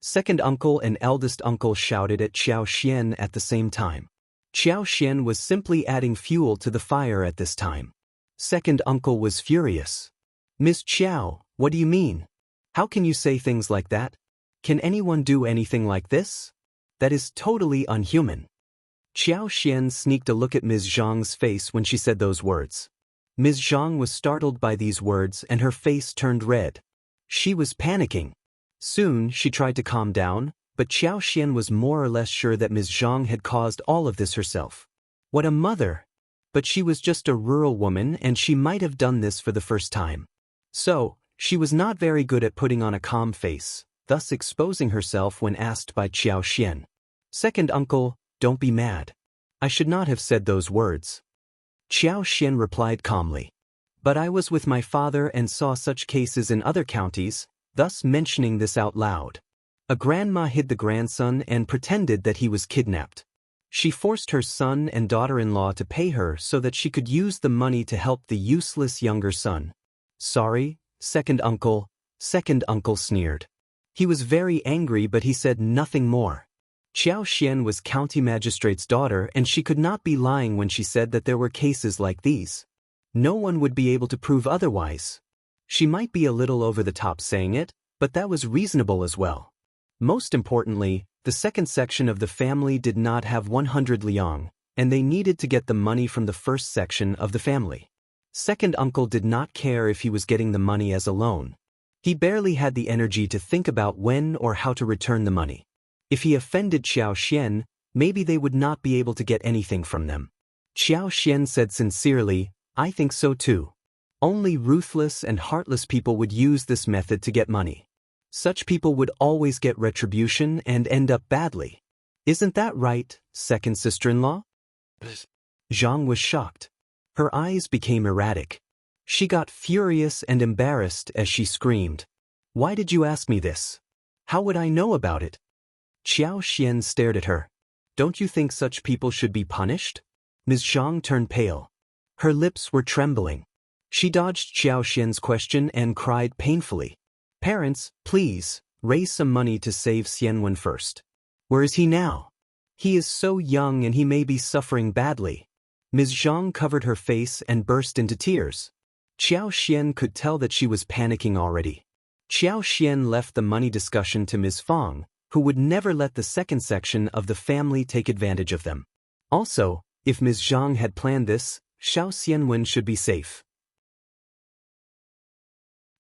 Second uncle and eldest uncle shouted at Qiao Xian at the same time. Qiao Xian was simply adding fuel to the fire at this time. Second uncle was furious. Miss Qiao, what do you mean? How can you say things like that? Can anyone do anything like this? That is totally unhuman. Qiao Xian sneaked a look at Ms.Zhang's face when she said those words. Ms.Zhang was startled by these words and her face turned red. She was panicking. Soon she tried to calm down, but Qiao Xian was more or less sure that Ms.Zhang had caused all of this herself. What a mother! But she was just a rural woman and she might have done this for the first time. So, she was not very good at putting on a calm face, thus exposing herself when asked by Qiao Xian. Second uncle, don't be mad. I should not have said those words. Qiao Xian replied calmly. But I was with my father and saw such cases in other counties, thus mentioning this out loud. A grandma hid the grandson and pretended that he was kidnapped. She forced her son and daughter-in-law to pay her so that she could use the money to help the useless younger son. Sorry, second uncle sneered. He was very angry but he said nothing more. Qiao Xian was county magistrate's daughter and she could not be lying when she said that there were cases like these. No one would be able to prove otherwise. She might be a little over the top saying it, but that was reasonable as well. Most importantly, the second section of the family did not have 100 liang, and they needed to get the money from the first section of the family. Second uncle did not care if he was getting the money as a loan. He barely had the energy to think about when or how to return the money. If he offended Qiao Xian, maybe they would not be able to get anything from them. Qiao Xian said sincerely, I think so too. Only ruthless and heartless people would use this method to get money. Such people would always get retribution and end up badly. Isn't that right, second sister-in-law? Zhang was shocked. Her eyes became erratic. She got furious and embarrassed as she screamed. Why did you ask me this? How would I know about it? Qiao Xian stared at her. Don't you think such people should be punished? Ms.Zhang turned pale. Her lips were trembling. She dodged Qiao Xian's question and cried painfully. Parents, please, raise some money to save Xianwen first. Where is he now? He is so young and he may be suffering badly. Ms. Zhang covered her face and burst into tears. Qiao Xian could tell that she was panicking already. Qiao Xian left the money discussion to Ms. Fang, who would never let the second section of the family take advantage of them. Also, if Ms. Zhang had planned this, Shao Xianwen should be safe.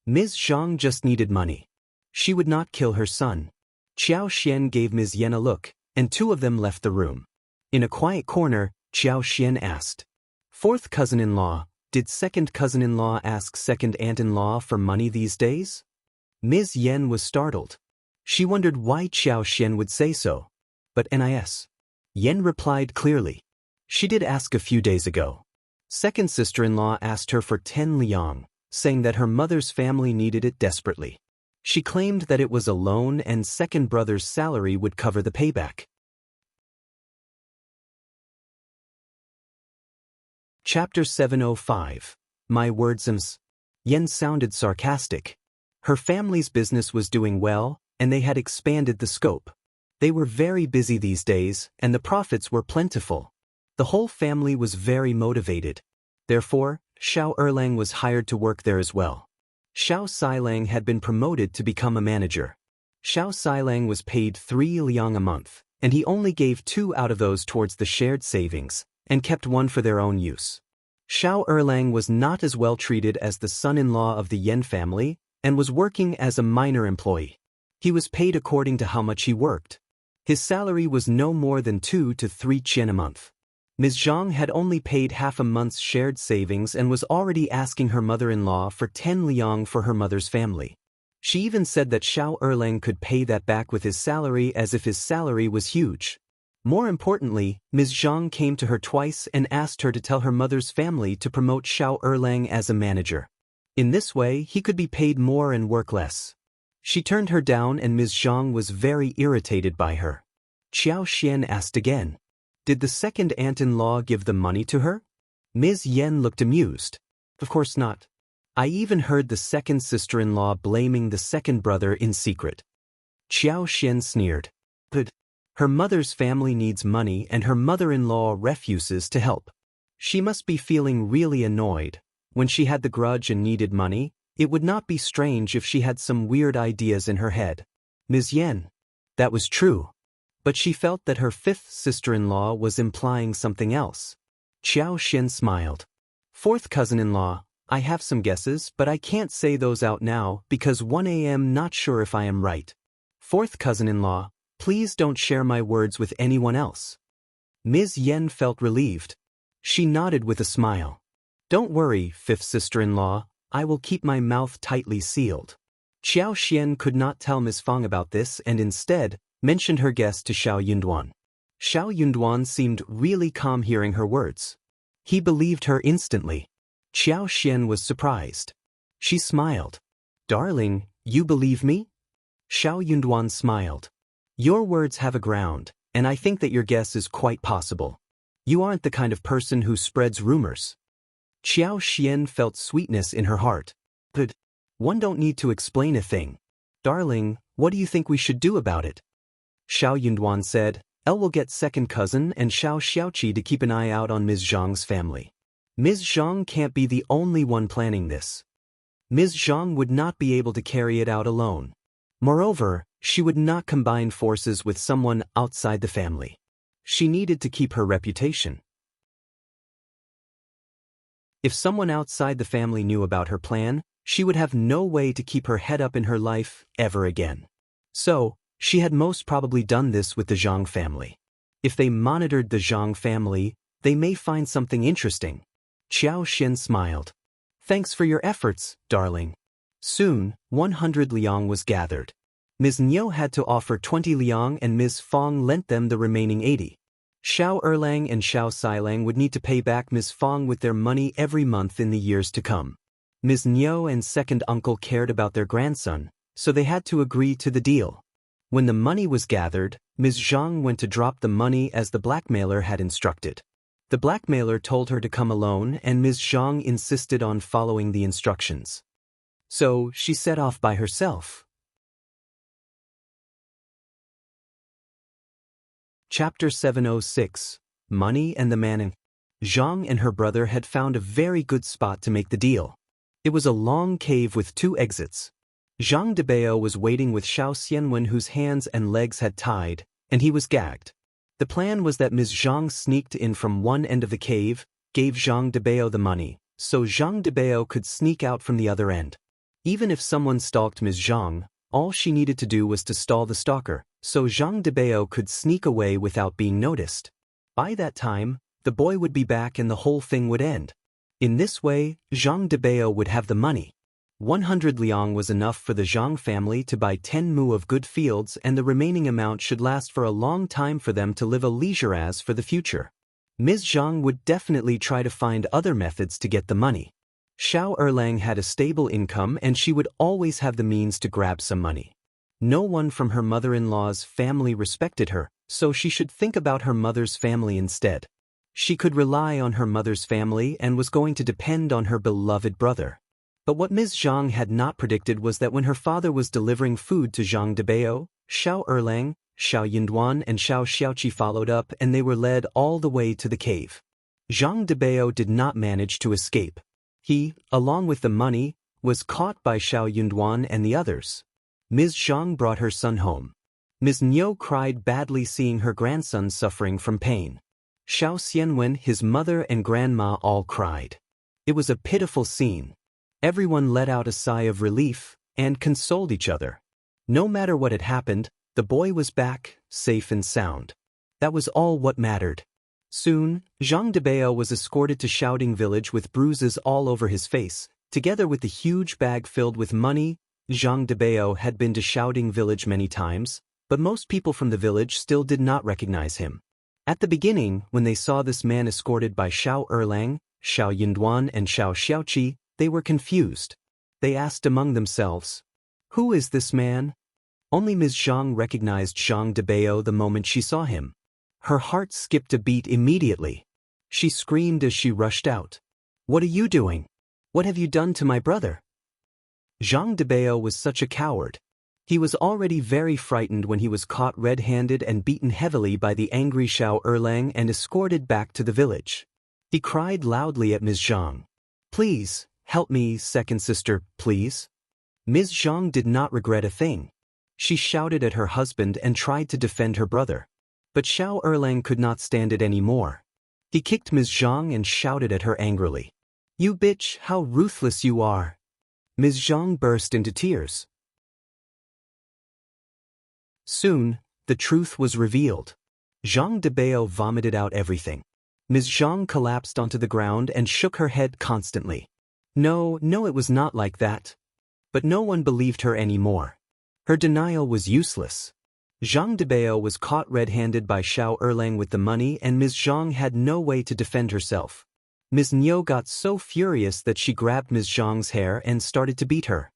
Ms. Zhang just needed money. She would not kill her son. Qiao Xian gave Ms. Yen a look, and two of them left the room. In a quiet corner, Qiao Xian asked, Fourth cousin-in-law, did second cousin-in-law ask second aunt-in-law for money these days? Ms. Yen was startled. She wondered why Qiao Xian would say so. But Nis. Yen replied clearly. She did ask a few days ago. Second sister-in-law asked her for 10 liang, saying that her mother's family needed it desperately. She claimed that it was a loan and second brother's salary would cover the payback. Chapter 705. My wordsums. Yen sounded sarcastic. Her family's business was doing well, and they had expanded the scope. They were very busy these days, and the profits were plentiful. The whole family was very motivated. Therefore, Shao Erlang was hired to work there as well. Shao Xilang had been promoted to become a manager. Shao Xilang was paid 3 liang a month, and he only gave 2 out of those towards the shared savings, and kept 1 for their own use. Shao Erlang was not as well treated as the son-in-law of the Yen family, and was working as a minor employee. He was paid according to how much he worked. His salary was no more than 2 to 3 qian a month. Ms.Zhang had only paid half a month's shared savings and was already asking her mother-in-law for 10 liang for her mother's family. She even said that Shao Erlang could pay that back with his salary as if his salary was huge. More importantly, Ms.Zhang came to her twice and asked her to tell her mother's family to promote Shao Erlang as a manager. In this way, he could be paid more and work less. She turned her down and Ms.Zhang was very irritated by her. Qiao Xian asked again. Did the second aunt-in-law give the money to her? Ms. Yen looked amused. Of course not. I even heard the second sister-in-law blaming the second brother in secret. Qiao Xian sneered. But her mother's family needs money and her mother-in-law refuses to help. She must be feeling really annoyed. When she had the grudge and needed money, it would not be strange if she had some weird ideas in her head. Ms. Yen. That was true. But she felt that her fifth sister-in-law was implying something else. Qiao Xian smiled. Fourth cousin-in-law, I have some guesses, but I can't say those out now because 1 a.m. not sure if I am right. Fourth cousin-in-law, please don't share my words with anyone else. Ms. Yen felt relieved. She nodded with a smile. Don't worry, fifth sister-in-law, I will keep my mouth tightly sealed. Qiao Xian could not tell Ms. Fang about this and instead mentioned her guess to Shao Yunduan. Shao Yunduan seemed really calm hearing her words. He believed her instantly. Qiao Xian was surprised. She smiled. Darling, you believe me? Shao Yunduan smiled. Your words have a ground, and I think that your guess is quite possible. You aren't the kind of person who spreads rumors. Qiao Xian felt sweetness in her heart. But one don't need to explain a thing. Darling, what do you think we should do about it? Shao Yunduan said, El will get second cousin and Shao Xiaoqi to keep an eye out on Ms. Zhang's family. Ms. Zhang can't be the only one planning this. Ms. Zhang would not be able to carry it out alone. Moreover, she would not combine forces with someone outside the family. She needed to keep her reputation. If someone outside the family knew about her plan, she would have no way to keep her head up in her life ever again. So, she had most probably done this with the Zhang family. If they monitored the Zhang family, they may find something interesting. Qiao Xian smiled. Thanks for your efforts, darling. Soon, 100 liang was gathered. Ms. Niu had to offer 20 liang and Ms. Fang lent them the remaining 80. Shao Erlang and Shao Xilang would need to pay back Ms. Fang with their money every month in the years to come. Ms. Niu and second uncle cared about their grandson, so they had to agree to the deal. When the money was gathered, Ms. Zhang went to drop the money as the blackmailer had instructed. The blackmailer told her to come alone and Ms. Zhang insisted on following the instructions. So she set off by herself. Chapter 706, Money and the Manning. Zhang and her brother had found a very good spot to make the deal. It was a long cave with 2 exits. Zhang Debao was waiting with Shao Xianwen whose hands and legs had tied, and he was gagged. The plan was that Ms. Zhang sneaked in from one end of the cave, gave Zhang Debao the money, so Zhang Debao could sneak out from the other end. Even if someone stalked Ms. Zhang, all she needed to do was to stall the stalker, so Zhang Debao could sneak away without being noticed. By that time, the boy would be back and the whole thing would end. In this way, Zhang Debao would have the money. 100 liang was enough for the Zhang family to buy 10 mu of good fields and the remaining amount should last for a long time for them to live a leisure as for the future. Ms. Zhang would definitely try to find other methods to get the money. Shao Erlang had a stable income and she would always have the means to grab some money. No one from her mother-in-law's family respected her, so she should think about her mother's family instead. She could rely on her mother's family and was going to depend on her beloved brother. But what Ms. Zhang had not predicted was that when her father was delivering food to Zhang Debao, Shao Erlang, Shao Yunduan and Shao Xiaoqi followed up and they were led all the way to the cave. Zhang Debao did not manage to escape. He, along with the money, was caught by Shao Yunduan and the others. Ms. Zhang brought her son home. Ms. Niu cried badly seeing her grandson suffering from pain. Shao Xianwen, his mother and grandma all cried. It was a pitiful scene. Everyone let out a sigh of relief and consoled each other. No matter what had happened, the boy was back, safe and sound. That was all what mattered. Soon, Zhang Debao was escorted to Shouting Village with bruises all over his face. Together with the huge bag filled with money, Zhang Debao had been to Shouting Village many times, but most people from the village still did not recognize him. At the beginning, when they saw this man escorted by Shao Erlang, Shao Yunduan and Shao Xiaoqi, they were confused. They asked among themselves, "Who is this man?" Only Ms. Zhang recognized Zhang Debao the moment she saw him. Her heart skipped a beat immediately. She screamed as she rushed out. "What are you doing? What have you done to my brother?" Zhang Debao was such a coward. He was already very frightened when he was caught red-handed and beaten heavily by the angry Shao Erlang and escorted back to the village. He cried loudly at Ms. Zhang. "Please, help me, second sister, please." Ms. Zhang did not regret a thing. She shouted at her husband and tried to defend her brother. But Shao Erlang could not stand it anymore. He kicked Ms. Zhang and shouted at her angrily. "You bitch, how ruthless you are." Ms. Zhang burst into tears. Soon, the truth was revealed. Zhang Debao vomited out everything. Ms. Zhang collapsed onto the ground and shook her head constantly. No, it was not like that. But no one believed her anymore. Her denial was useless. Zhang Debao was caught red-handed by Shao Erlang with the money and Ms. Zhang had no way to defend herself. Ms. Niu got so furious that she grabbed Ms. Zhang's hair and started to beat her.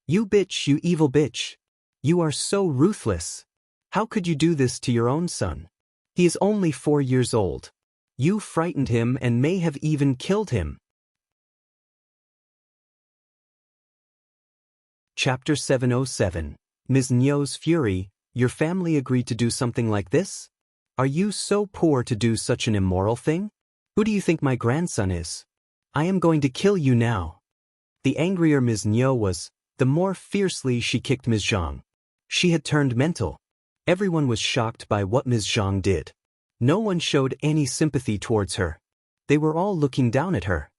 "You bitch, you evil bitch. You are so ruthless. How could you do this to your own son? He is only 4 years old. You frightened him and may have even killed him." Chapter 707. Ms. Niu's Fury. Your family agreed to do something like this? Are you so poor to do such an immoral thing? Who do you think my grandson is? I am going to kill you now. The angrier Ms. Niu was, the more fiercely she kicked Ms. Zhang. She had turned mental. Everyone was shocked by what Ms. Zhang did. No one showed any sympathy towards her. They were all looking down at her.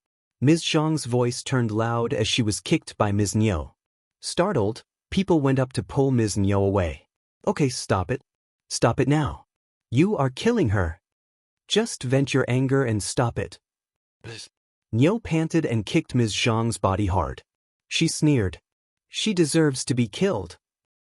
Ms. Zhang's voice turned loud as she was kicked by Ms. Niu. Startled, people went up to pull Ms. Niu away. "Okay, stop it. Stop it now. You are killing her. Just vent your anger and stop it." Niu panted and kicked Ms. Zhang's body hard. She sneered. "She deserves to be killed."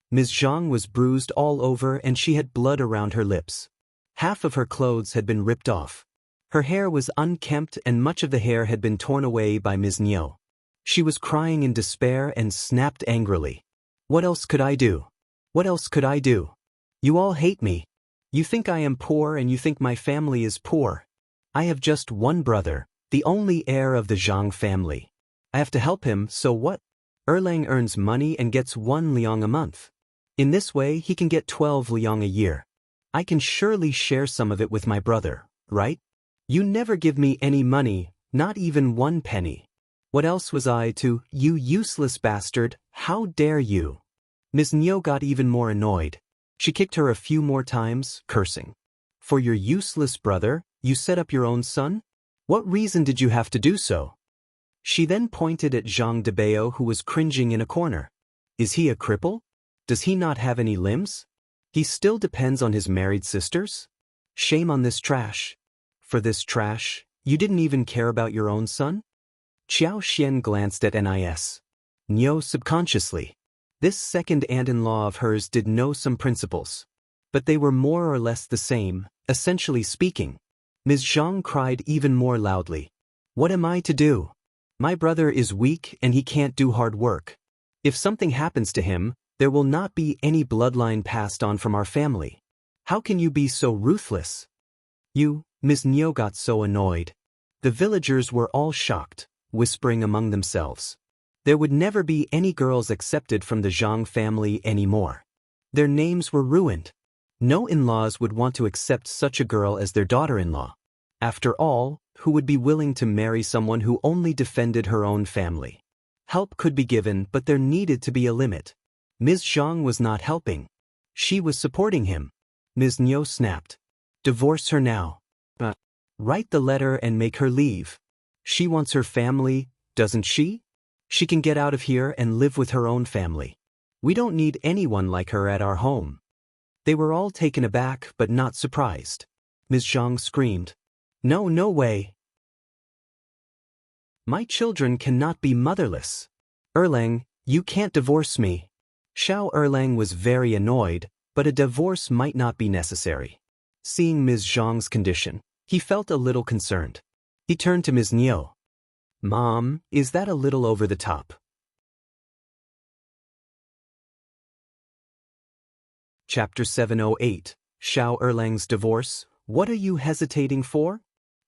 Ms. Zhang was bruised all over and she had blood around her lips. Half of her clothes had been ripped off. Her hair was unkempt and much of the hair had been torn away by Ms. Niu. She was crying in despair and snapped angrily. "What else could I do? What else could I do? You all hate me. You think I am poor and you think my family is poor. I have just one brother, the only heir of the Zhang family. I have to help him, so what? Erlang earns money and gets 1 liang a month. In this way he can get 12 liang a year. I can surely share some of it with my brother, right? You never give me any money, not even 1 penny. What else was I to, you useless bastard, how dare you?" Ms. Niu got even more annoyed. She kicked her a few more times, cursing. "For your useless brother, you set up your own son? What reason did you have to do so?" She then pointed at Zhang Debao who was cringing in a corner. "Is he a cripple? Does he not have any limbs? He still depends on his married sisters? Shame on this trash. For this trash, you didn't even care about your own son?" Qiao Xian glanced at Nis. Niu subconsciously. This second aunt-in-law of hers did know some principles. But they were more or less the same, essentially speaking. Ms. Zhang cried even more loudly. "What am I to do? My brother is weak and he can't do hard work. If something happens to him, there will not be any bloodline passed on from our family. How can you be so ruthless?" Ms. Niu got so annoyed. The villagers were all shocked, whispering among themselves. There would never be any girls accepted from the Zhang family anymore. Their names were ruined. No in-laws would want to accept such a girl as their daughter-in-law. After all, who would be willing to marry someone who only defended her own family? Help could be given, but there needed to be a limit. Ms.Zhang was not helping. She was supporting him. Ms. Niu snapped. Divorce her now. Write the letter and make her leave. She wants her family, doesn't she? She can get out of here and live with her own family. We don't need anyone like her at our home. They were all taken aback but not surprised. Ms. Zhang screamed. No, no way. My children cannot be motherless. Erlang, you can't divorce me. Shao Erlang was very annoyed, but a divorce might not be necessary. Seeing Ms. Zhang's condition, he felt a little concerned. He turned to Ms. Niu. Mom, is that a little over the top? Chapter 708, Shao Erlang's divorce. What are you hesitating for?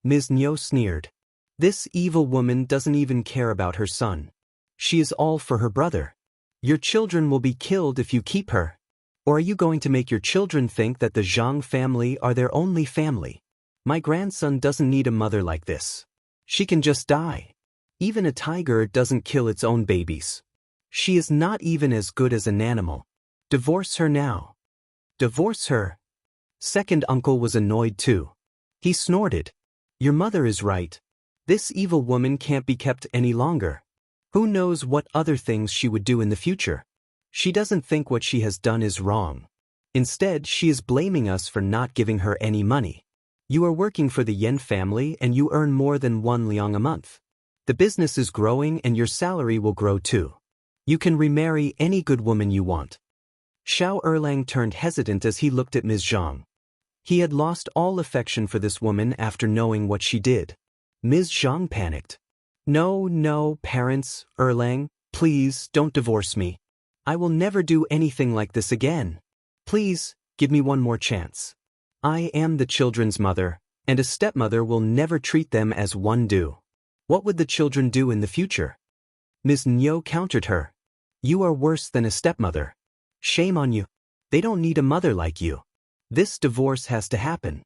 Ms. Niu sneered. This evil woman doesn't even care about her son. She is all for her brother. Your children will be killed if you keep her. Or are you going to make your children think that the Zhang family are their only family? My grandson doesn't need a mother like this. She can just die. Even a tiger doesn't kill its own babies. She is not even as good as an animal. Divorce her now. Divorce her. Second uncle was annoyed too. He snorted. Your mother is right. This evil woman can't be kept any longer. Who knows what other things she would do in the future? She doesn't think what she has done is wrong. Instead, she is blaming us for not giving her any money. You are working for the Yan family and you earn more than 1 liang a month. The business is growing and your salary will grow too. You can remarry any good woman you want. Shao Erlang turned hesitant as he looked at Ms. Zhang. He had lost all affection for this woman after knowing what she did. Ms. Zhang panicked. No, no, parents, Erlang, please don't divorce me. I will never do anything like this again. Please, give me one more chance. I am the children's mother, and a stepmother will never treat them as one do. What would the children do in the future? Ms. Niu countered her. You are worse than a stepmother. Shame on you. They don't need a mother like you. This divorce has to happen.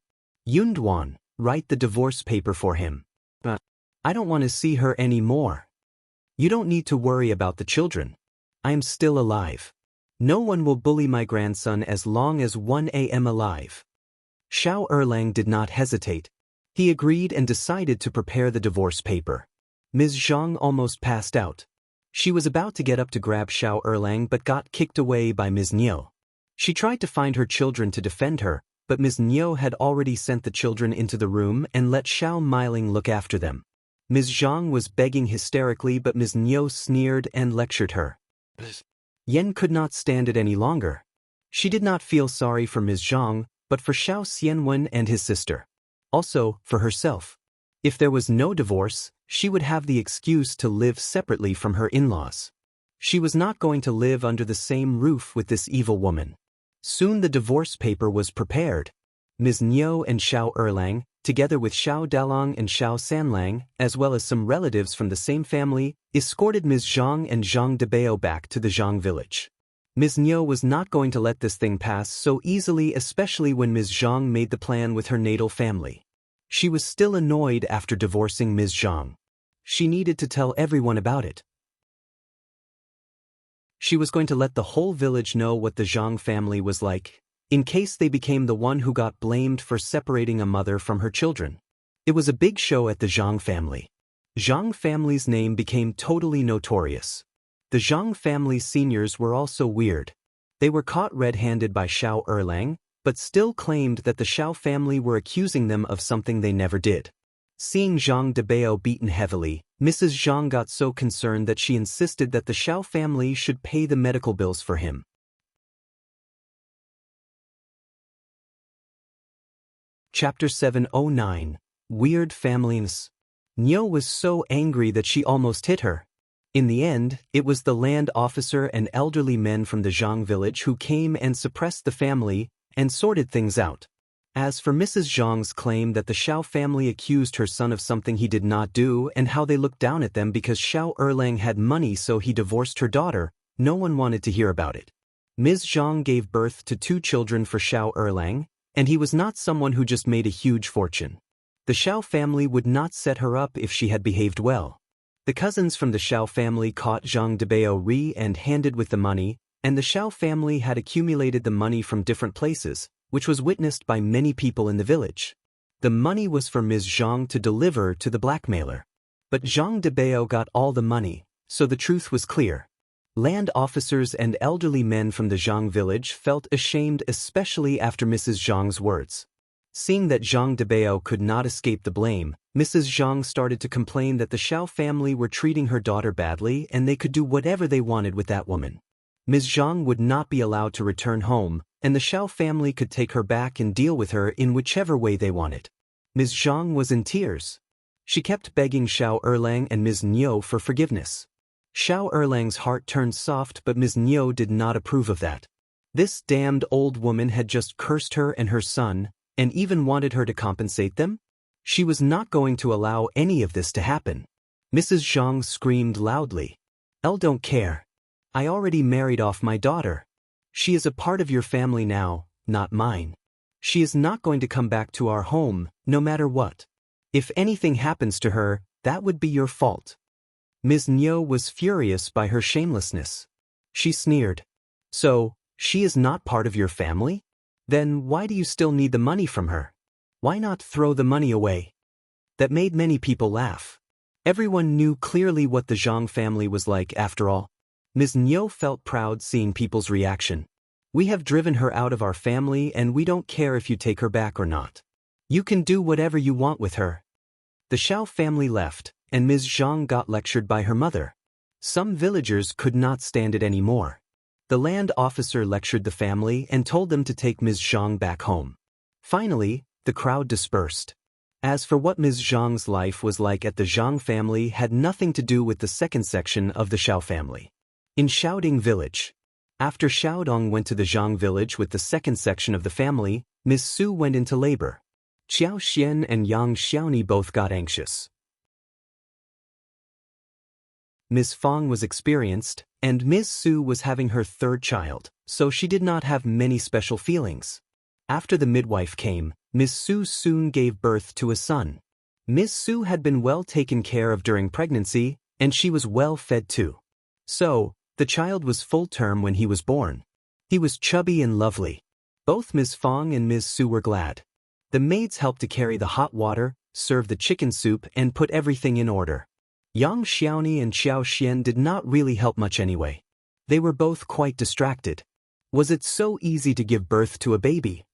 Yunduan, write the divorce paper for him. But I don't want to see her anymore. You don't need to worry about the children. I am still alive. No one will bully my grandson as long as 1 a.m. alive. Shao Erlang did not hesitate. He agreed and decided to prepare the divorce paper. Ms. Zhang almost passed out. She was about to get up to grab Shao Erlang but got kicked away by Ms. Niu. She tried to find her children to defend her, but Ms. Niu had already sent the children into the room and let Shao Miling look after them. Ms. Zhang was begging hysterically but Ms. Niu sneered and lectured her. Yen could not stand it any longer. She did not feel sorry for Ms. Zhang, but for Shao Xianwen and his sister. Also, for herself. If there was no divorce, she would have the excuse to live separately from her in-laws. She was not going to live under the same roof with this evil woman. Soon the divorce paper was prepared. Ms. Niu and Shao Erlang, together with Shao Daolang and Shao Sanlang, as well as some relatives from the same family, escorted Ms. Zhang and Zhang Debao back to the Zhang village. Ms. Niu was not going to let this thing pass so easily, especially when Ms. Zhang made the plan with her natal family. She was still annoyed after divorcing Ms. Zhang. She needed to tell everyone about it. She was going to let the whole village know what the Zhang family was like, in case they became the one who got blamed for separating a mother from her children. It was a big show at the Zhang family. Zhang family's name became totally notorious. The Zhang family's seniors were also weird. They were caught red-handed by Shao Erlang, but still claimed that the Shao family were accusing them of something they never did. Seeing Zhang Debao beaten heavily, Mrs. Zhang got so concerned that she insisted that the Shao family should pay the medical bills for him. Chapter 709, Weird Families. Niu was so angry that she almost hit her. In the end, it was the land officer and elderly men from the Zhang village who came and suppressed the family and sorted things out. As for Mrs. Zhang's claim that the Shao family accused her son of something he did not do and how they looked down at them because Shao Erlang had money so he divorced her daughter, no one wanted to hear about it. Ms. Zhang gave birth to 2 children for Shao Erlang, and he was not someone who just made a huge fortune. The Shao family would not set her up if she had behaved well. The cousins from the Shao family caught Zhang Debao red-handed with the money, and the Shao family had accumulated the money from different places, which was witnessed by many people in the village. The money was for Ms. Zhang to deliver to the blackmailer. But Zhang Debao got all the money, so the truth was clear. Land officers and elderly men from the Zhang village felt ashamed, especially after Mrs. Zhang's words. Seeing that Zhang Debao could not escape the blame, Mrs. Zhang started to complain that the Shao family were treating her daughter badly and they could do whatever they wanted with that woman. Ms. Zhang would not be allowed to return home, and the Shao family could take her back and deal with her in whichever way they wanted. Ms. Zhang was in tears. She kept begging Shao Erlang and Ms. Niu for forgiveness. Shao Erlang's heart turned soft, but Ms. Niu did not approve of that. This damned old woman had just cursed her and her son, and even wanted her to compensate them? She was not going to allow any of this to happen. Mrs. Zhang screamed loudly. Don't care. I already married off my daughter. She is a part of your family now, not mine. She is not going to come back to our home, no matter what. If anything happens to her, that would be your fault. Ms. Niu was furious by her shamelessness. She sneered. So, she is not part of your family? Then why do you still need the money from her? Why not throw the money away? That made many people laugh. Everyone knew clearly what the Zhang family was like after all. Ms. Niu felt proud seeing people's reaction. We have driven her out of our family and we don't care if you take her back or not. You can do whatever you want with her. The Shao family left, and Ms. Zhang got lectured by her mother. Some villagers could not stand it anymore. The land officer lectured the family and told them to take Ms. Zhang back home. Finally, the crowd dispersed. As for what Ms. Zhang's life was like at the Zhang family had nothing to do with the second section of the Shao family. In Xiaoding village. After Xiaodong went to the Zhang village with the second section of the family, Ms. Su went into labor. Qiao Xian and Yang Xiaoni both got anxious. Ms. Fang was experienced, and Ms. Su was having her 3rd child, so she did not have many special feelings. After the midwife came, Ms. Su soon gave birth to a son. Ms. Su had been well taken care of during pregnancy, and she was well fed too. So, the child was full term when he was born. He was chubby and lovely. Both Ms. Fang and Ms. Su were glad. The maids helped to carry the hot water, serve the chicken soup, and put everything in order. Yang Xiaoni and Xiao Xian did not really help much anyway. They were both quite distracted. Was it so easy to give birth to a baby?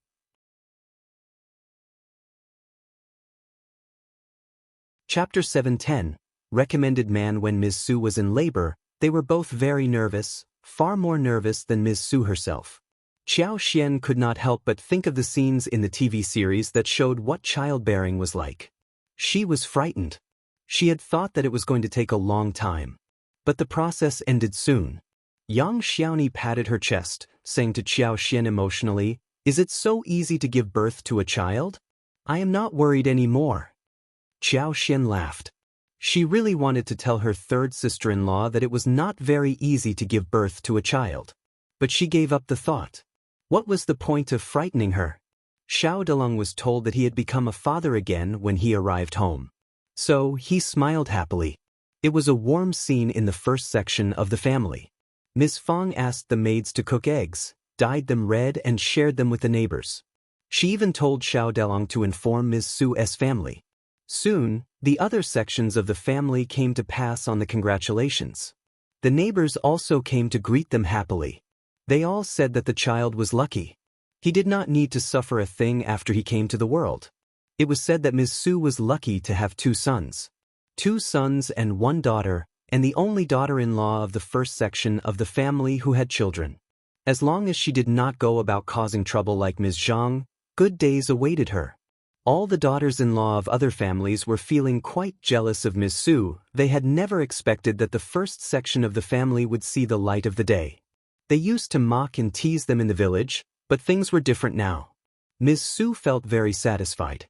Chapter 7:10. Recommended man. When Ms. Su was in labor, they were both very nervous, far more nervous than Ms. Su herself. Xiao Xian could not help but think of the scenes in the TV series that showed what childbearing was like. She was frightened. She had thought that it was going to take a long time. But the process ended soon. Yang Xiaoni patted her chest, saying to Xiao Xian emotionally, "Is it so easy to give birth to a child? I am not worried anymore." Xiao Xian laughed. She really wanted to tell her 3rd sister-in-law that it was not very easy to give birth to a child. But she gave up the thought. What was the point of frightening her? Shao Delong was told that he had become a father again when he arrived home. So, he smiled happily. It was a warm scene in the first section of the family. Ms. Fang asked the maids to cook eggs, dyed them red and shared them with the neighbors. She even told Shao Delong to inform Ms. Su's family. Soon, the other sections of the family came to pass on the congratulations. The neighbors also came to greet them happily. They all said that the child was lucky. He did not need to suffer a thing after he came to the world. It was said that Ms. Su was lucky to have 2 sons. 2 sons and 1 daughter, and the only daughter-in-law of the first section of the family who had children. As long as she did not go about causing trouble like Ms. Zhang, good days awaited her. All the daughters-in-law of other families were feeling quite jealous of Ms. Su. They had never expected that the first section of the family would see the light of the day. They used to mock and tease them in the village, but things were different now. Ms. Su felt very satisfied.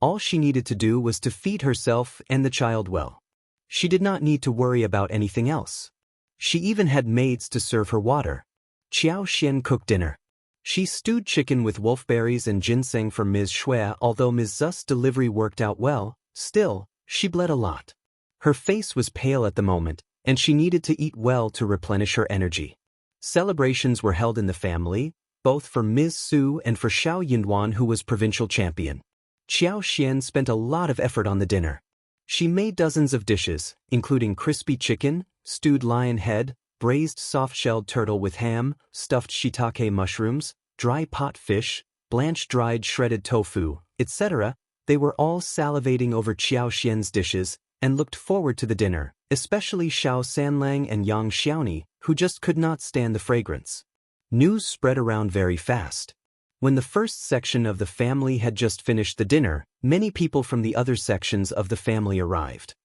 All she needed to do was to feed herself and the child well. She did not need to worry about anything else. She even had maids to serve her water. Qiao Xian cooked dinner. She stewed chicken with wolfberries and ginseng for Ms. Shui. Although Ms. Zhang's delivery worked out well, still, she bled a lot. Her face was pale at the moment, and she needed to eat well to replenish her energy. Celebrations were held in the family, both for Ms. Su and for Shao Yunduan, who was provincial champion. Qiao Xian spent a lot of effort on the dinner. She made dozens of dishes, including crispy chicken, stewed lion head, braised soft-shelled turtle with ham, stuffed shiitake mushrooms, dry pot fish, blanched dried shredded tofu, etc. They were all salivating over Qiao Xian's dishes and looked forward to the dinner, especially Shao Sanlang and Yang Xiaoni, who just could not stand the fragrance. News spread around very fast. When the first section of the family had just finished the dinner, many people from the other sections of the family arrived.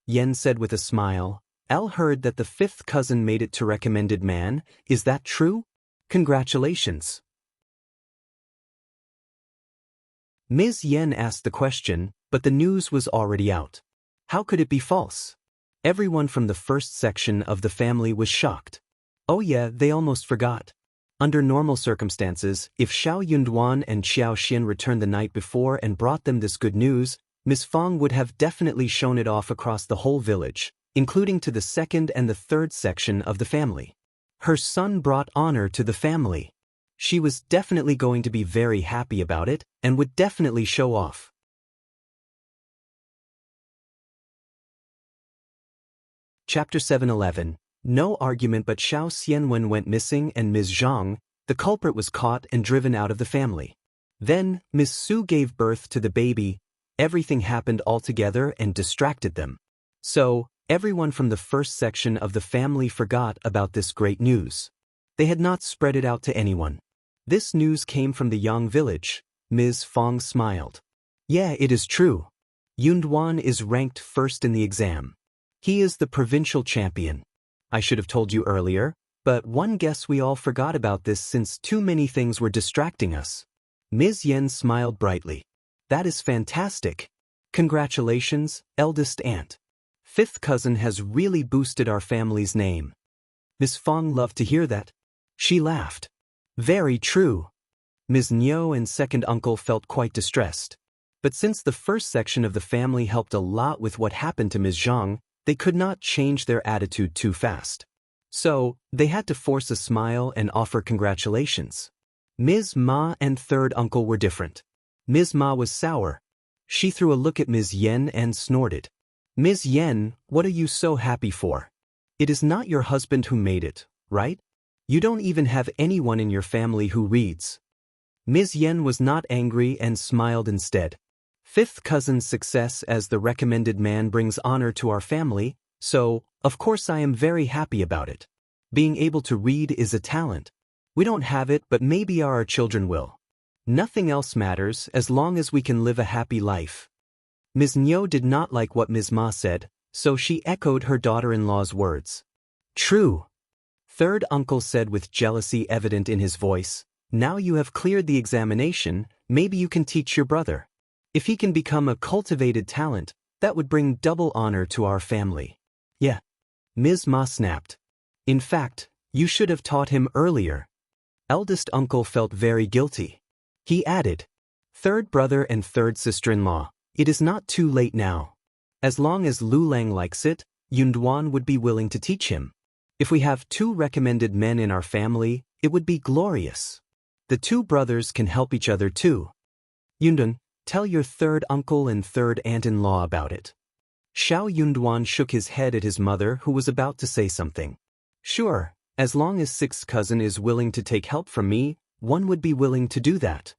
Yen said with a smile, "El heard that the fifth cousin made it to recommended man, is that true? Congratulations." Ms. Yen asked the question, but the news was already out. How could it be false? Everyone from the first section of the family was shocked. Oh yeah, they almost forgot. Under normal circumstances, if Shao Yunduan and Qiao Xian returned the night before and brought them this good news, Ms. Fang would have definitely shown it off across the whole village, including to the second and the third section of the family. Her son brought honor to the family. She was definitely going to be very happy about it and would definitely show off. Chapter 7:11. No argument, but Shao Xianwen went missing and Ms.Zhang, the culprit, was caught and driven out of the family. Then, Ms. Su gave birth to the baby. Everything happened all together and distracted them. So, everyone from the first section of the family forgot about this great news. They had not spread it out to anyone. This news came from the Yang village. Ms. Fang smiled. Yeah, it is true. Yunduan is ranked first in the exam. He is the provincial champion. I should have told you earlier, but one guess we all forgot about this since too many things were distracting us. Ms. Yen smiled brightly. That is fantastic. Congratulations, eldest aunt. Fifth cousin has really boosted our family's name. Ms. Fang loved to hear that. She laughed. Very true. Ms. Niu and second uncle felt quite distressed. But since the first section of the family helped a lot with what happened to Ms. Zhang, they could not change their attitude too fast. So, they had to force a smile and offer congratulations. Ms. Ma and third uncle were different. Ms. Ma was sour. She threw a look at Ms. Yen and snorted. Ms. Yen, what are you so happy for? It is not your husband who made it, right? You don't even have anyone in your family who reads. Ms. Yen was not angry and smiled instead. Fifth cousin's success as the recommended man brings honor to our family, so, of course I am very happy about it. Being able to read is a talent. We don't have it, but maybe our children will. Nothing else matters as long as we can live a happy life. Ms. Niu did not like what Ms. Ma said, so she echoed her daughter-in-law's words. True. Third uncle said with jealousy evident in his voice, now you have cleared the examination, maybe you can teach your brother. If he can become a cultivated talent, that would bring double honor to our family. Yeah. Ms. Ma snapped. In fact, you should have taught him earlier. Eldest uncle felt very guilty. He added, third brother and third sister-in-law, it is not too late now. As long as Liulang likes it, Yunduan would be willing to teach him. If we have two recommended men in our family, it would be glorious. The two brothers can help each other too. Yunduan, tell your third uncle and third aunt-in-law about it. Shao Yunduan shook his head at his mother, who was about to say something. Sure, as long as sixth cousin is willing to take help from me, one would be willing to do that.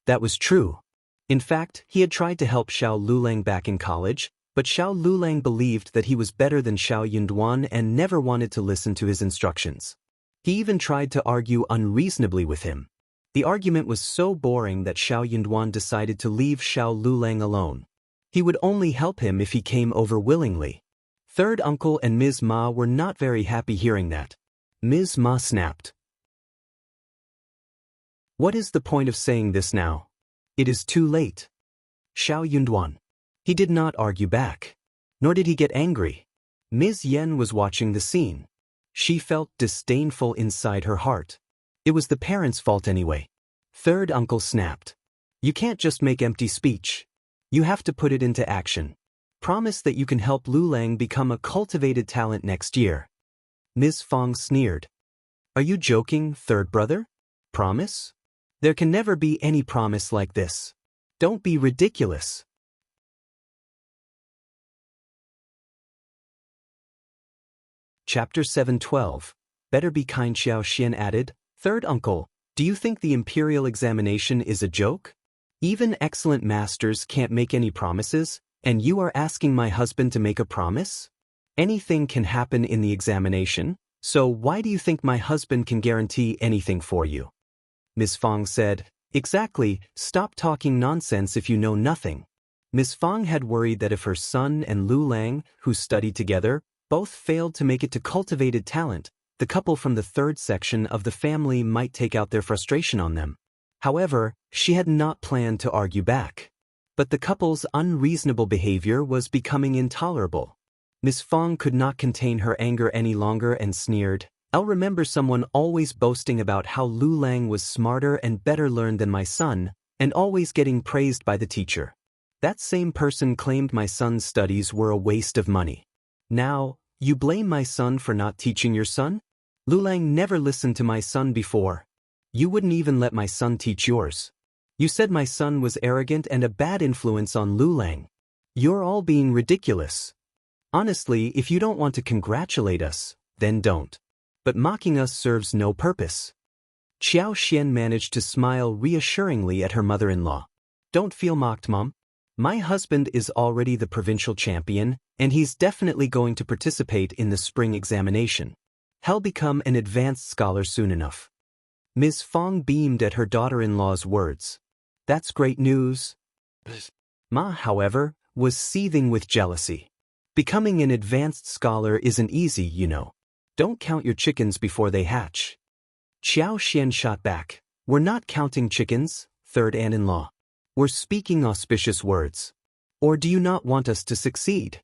That was true. In fact, he had tried to help Shao Liulang back in college, but Shao Liulang believed that he was better than Shao Yunduan and never wanted to listen to his instructions. He even tried to argue unreasonably with him. The argument was so boring that Shao Yunduan decided to leave Shao Liulang alone. He would only help him if he came over willingly. Third uncle and Ms. Ma were not very happy hearing that. Ms. Ma snapped. What is the point of saying this now? It is too late. Shao Yunduan. He did not argue back. Nor did he get angry. Ms. Yen was watching the scene. She felt disdainful inside her heart. It was the parents' fault anyway. Third uncle snapped. You can't just make empty speech. You have to put it into action. Promise that you can help Liulang become a cultivated talent next year. Ms. Fang sneered. Are you joking, third brother? Promise? There can never be any promise like this. Don't be ridiculous. Chapter 7:12. Better be kind. Xiao Xian added. Third uncle, do you think the imperial examination is a joke? Even excellent masters can't make any promises, and you are asking my husband to make a promise? Anything can happen in the examination, so why do you think my husband can guarantee anything for you? Ms. Fang said, exactly, stop talking nonsense if you know nothing. Ms. Fang had worried that if her son and Liulang, who studied together, both failed to make it to cultivated talent, the couple from the third section of the family might take out their frustration on them. However, she had not planned to argue back. But the couple's unreasonable behavior was becoming intolerable. Ms. Fang could not contain her anger any longer and sneered, I'll remember someone always boasting about how Liulang was smarter and better learned than my son, and always getting praised by the teacher. That same person claimed my son's studies were a waste of money. Now, you blame my son for not teaching your son? Liulang never listened to my son before. You wouldn't even let my son teach yours. You said my son was arrogant and a bad influence on Liulang. You're all being ridiculous. Honestly, if you don't want to congratulate us, then don't. But mocking us serves no purpose. Qiao Xian managed to smile reassuringly at her mother-in-law. Don't feel mocked, Mom. My husband is already the provincial champion, and he's definitely going to participate in the spring examination. He'll become an advanced scholar soon enough. Ms. Fang beamed at her daughter-in-law's words. That's great news. Ma, however, was seething with jealousy. Becoming an advanced scholar isn't easy, you know. Don't count your chickens before they hatch. Qiao Xian shot back. We're not counting chickens, third aunt-in-law. We're speaking auspicious words. Or do you not want us to succeed?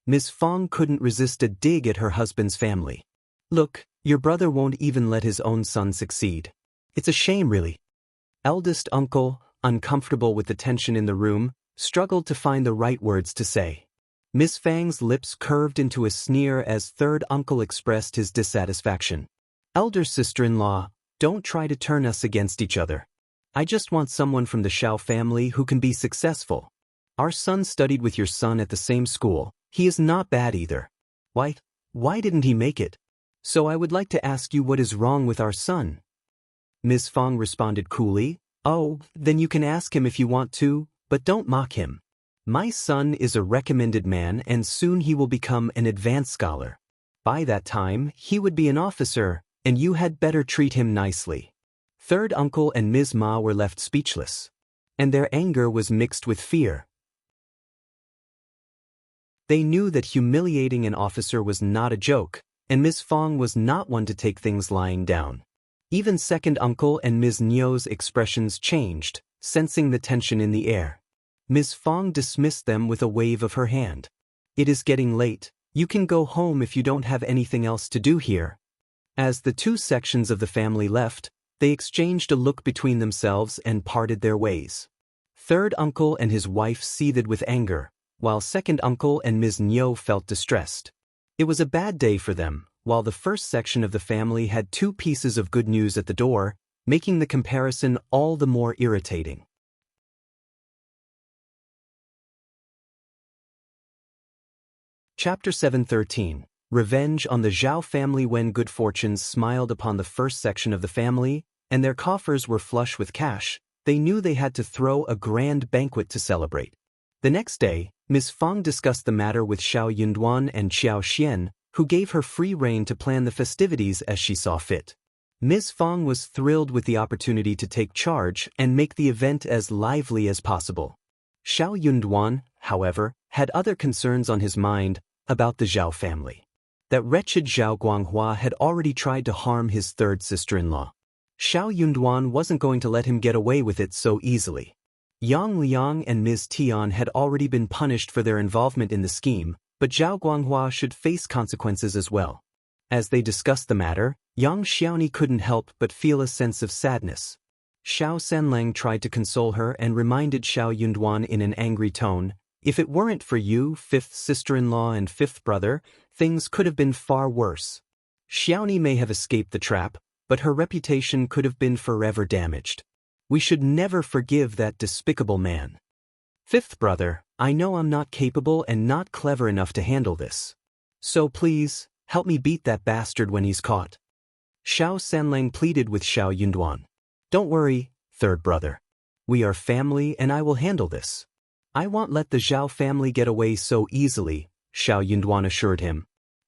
Ms. Fang couldn't resist a dig at her husband's family. Look, your brother won't even let his own son succeed. It's a shame, really. Eldest uncle, uncomfortable with the tension in the room, struggled to find the right words to say. Miss Fang's lips curved into a sneer as third uncle expressed his dissatisfaction. Elder sister-in-law, don't try to turn us against each other. I just want someone from the Shao family who can be successful. Our son studied with your son at the same school. He is not bad either. Why didn't he make it? So I would like to ask you what is wrong with our son. Ms. Fang responded coolly, Oh, then you can ask him if you want to, but don't mock him. My son is a recommended man and soon he will become an advanced scholar. By that time, he would be an officer, and you had better treat him nicely. Third uncle and Ms. Ma were left speechless. And their anger was mixed with fear. They knew that humiliating an officer was not a joke, and Ms. Fang was not one to take things lying down. Even second uncle and Ms. Nio's expressions changed, sensing the tension in the air. Ms. Fang dismissed them with a wave of her hand. It is getting late. You can go home if you don't have anything else to do here. As the two sections of the family left, they exchanged a look between themselves and parted their ways. Third uncle and his wife seethed with anger, while second uncle and Ms. Nio felt distressed. It was a bad day for them, while the first section of the family had two pieces of good news at the door, making the comparison all the more irritating. Chapter 7:13. Revenge on the Zhao family. When good fortunes smiled upon the first section of the family, and their coffers were flush with cash, they knew they had to throw a grand banquet to celebrate. The next day, Ms. Fang discussed the matter with Shao Yunduan and Qiao Xian, who gave her free rein to plan the festivities as she saw fit. Ms. Fang was thrilled with the opportunity to take charge and make the event as lively as possible. Shao Yunduan, however, had other concerns on his mind about the Zhao family. That wretched Zhao Guanghua had already tried to harm his third sister-in-law. Xiao Yunduan wasn't going to let him get away with it so easily. Yang Liang and Ms.Zhang had already been punished for their involvement in the scheme, but Zhao Guanghua should face consequences as well. As they discussed the matter, young Xiaoni couldn't help but feel a sense of sadness. Shao Sanlang tried to console her and reminded Xiao Yunduan in an angry tone, "If it weren't for you, fifth sister-in-law and fifth brother, things could have been far worse. Xiaoni may have escaped the trap, but her reputation could have been forever damaged. We should never forgive that despicable man. Fifth brother, I know I'm not capable and not clever enough to handle this. So please, help me beat that bastard when he's caught." Shao Sanlang pleaded with Xiao Yunduan. "Don't worry, third brother. We are family and I will handle this. I won't let the Zhao family get away so easily," Xiao Yunduan assured him.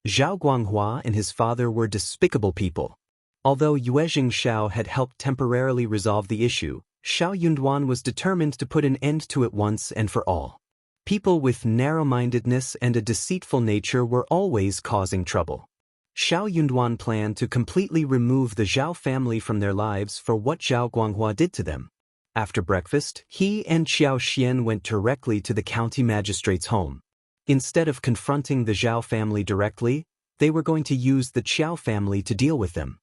Zhao Guanghua and his father were despicable people. Although Yuezhing Shao had helped temporarily resolve the issue, Xiao Yunduan was determined to put an end to it once and for all. People with narrow-mindedness and a deceitful nature were always causing trouble. Xiao Yunduan planned to completely remove the Zhao family from their lives for what Zhao Guanghua did to them. After breakfast, he and Qiao Xian went directly to the county magistrate's home. Instead of confronting the Zhao family directly, they were going to use the Qiao family to deal with them.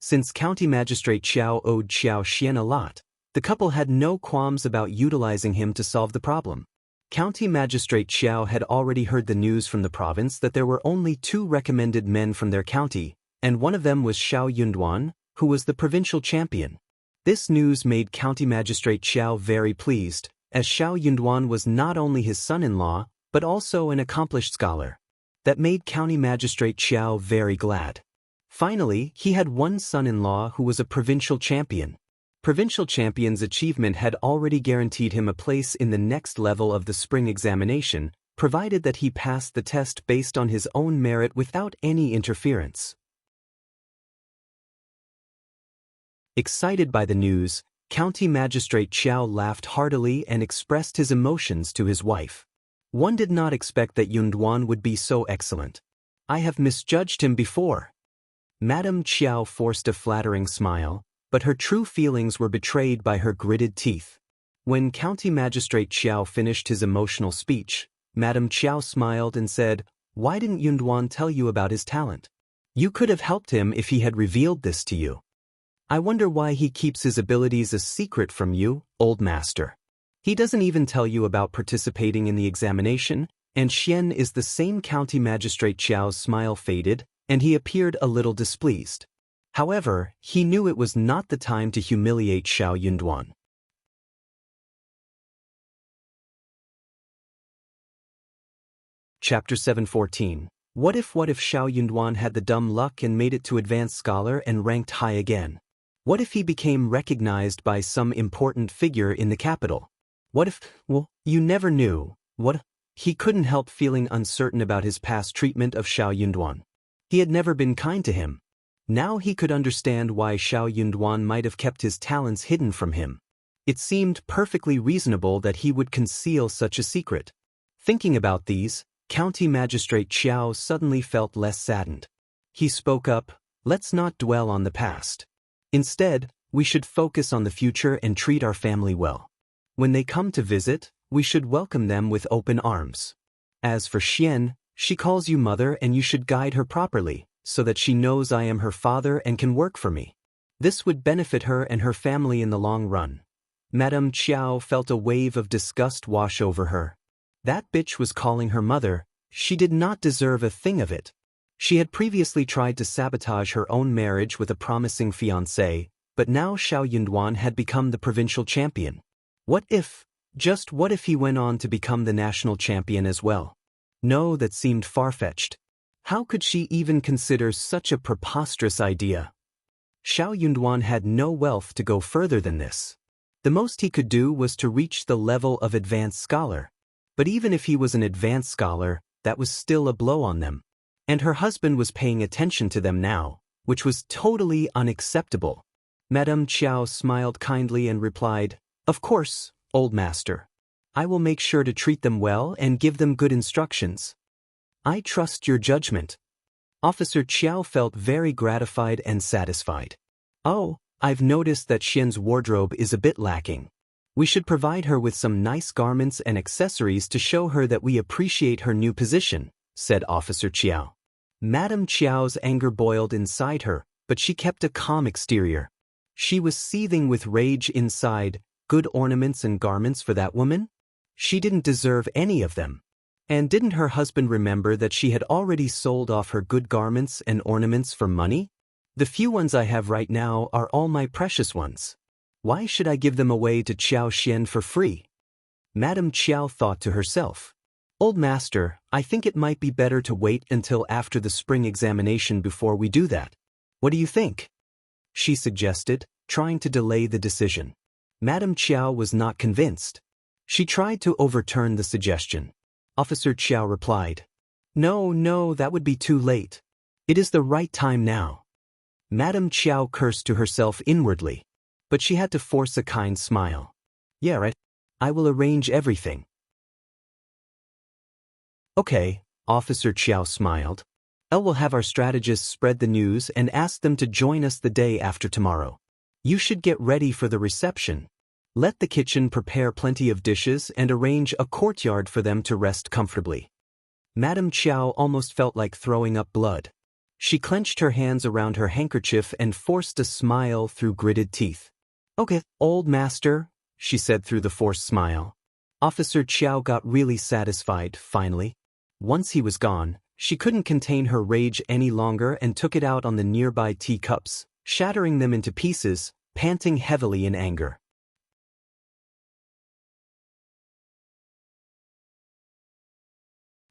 Since County Magistrate Qiao owed Qiao Xian a lot, the couple had no qualms about utilizing him to solve the problem. County Magistrate Qiao had already heard the news from the province that there were only 2 recommended men from their county, and one of them was Xiao Yunduan, who was the provincial champion. This news made County Magistrate Qiao very pleased, as Xiao Yunduan was not only his son-in-law, but also an accomplished scholar. That made County Magistrate Qiao very glad. Finally, he had one son-in-law who was a provincial champion. Provincial champion's achievement had already guaranteed him a place in the next level of the spring examination, provided that he passed the test based on his own merit without any interference. Excited by the news, County Magistrate Qiao laughed heartily and expressed his emotions to his wife. One did not expect that Yunduan would be so excellent. I have misjudged him before. Madame Qiao forced a flattering smile, but her true feelings were betrayed by her gritted teeth. When County Magistrate Qiao finished his emotional speech, Madame Qiao smiled and said, "Why didn't Yunduan tell you about his talent? You could have helped him if he had revealed this to you. I wonder why he keeps his abilities a secret from you, old master. He doesn't even tell you about participating in the examination," and Xian is the same County Magistrate Qiao's smile faded, and he appeared a little displeased. However, he knew it was not the time to humiliate Xiao Yunduan. Chapter 714. What if Xiao Yunduan had the dumb luck and made it to Advanced Scholar and ranked high again? What if he became recognized by some important figure in the capital? What if, well, you never knew. What? He couldn't help feeling uncertain about his past treatment of Xiao Yunduan. He had never been kind to him. Now he could understand why Xiao Yunduan might have kept his talents hidden from him. It seemed perfectly reasonable that he would conceal such a secret. Thinking about these, County Magistrate Qiao suddenly felt less saddened. He spoke up, "Let's not dwell on the past. Instead, we should focus on the future and treat our family well. When they come to visit, we should welcome them with open arms. As for Xian, she calls you mother and you should guide her properly, so that she knows I am her father and can work for me. This would benefit her and her family in the long run." Madame Qiao felt a wave of disgust wash over her. That bitch was calling her mother. She did not deserve a thing of it. She had previously tried to sabotage her own marriage with a promising fiancé, but now Xiao Yunduan had become the provincial champion. Just what if he went on to become the national champion as well? No, that seemed far-fetched. How could she even consider such a preposterous idea? Xiao Yunduan had no wealth to go further than this. The most he could do was to reach the level of advanced scholar. But even if he was an advanced scholar, that was still a blow on them. And her husband was paying attention to them now, which was totally unacceptable. Madame Qiao smiled kindly and replied, "Of course, old master. I will make sure to treat them well and give them good instructions. I trust your judgment." Officer Qiao felt very gratified and satisfied. "Oh, I've noticed that Xian's wardrobe is a bit lacking. We should provide her with some nice garments and accessories to show her that we appreciate her new position, said Officer Qiao. Madame Qiao's anger boiled inside her, but she kept a calm exterior. She was seething with rage inside. Good ornaments and garments for that woman? She didn't deserve any of them. And didn't her husband remember that she had already sold off her good garments and ornaments for money? The few ones I have right now are all my precious ones. Why should I give them away to Qiao Xian for free? Madame Qiao thought to herself. Old master, I think it might be better to wait until after the spring examination before we do that. What do you think? She suggested, trying to delay the decision. Madame Qiao was not convinced. She tried to overturn the suggestion. Officer Qiao replied, No, that would be too late. It is the right time now. Madame Qiao cursed to herself inwardly, but she had to force a kind smile. Yeah, right. I will arrange everything. Okay, Officer Qiao smiled. Will have our strategists spread the news and ask them to join us the day after tomorrow. You should get ready for the reception. Let the kitchen prepare plenty of dishes and arrange a courtyard for them to rest comfortably. Madame Qiao almost felt like throwing up blood. She clenched her hands around her handkerchief and forced a smile through gritted teeth. Okay, old master, she said through the forced smile. Officer Qiao got really satisfied, finally. Once he was gone, she couldn't contain her rage any longer and took it out on the nearby teacups, shattering them into pieces, panting heavily in anger.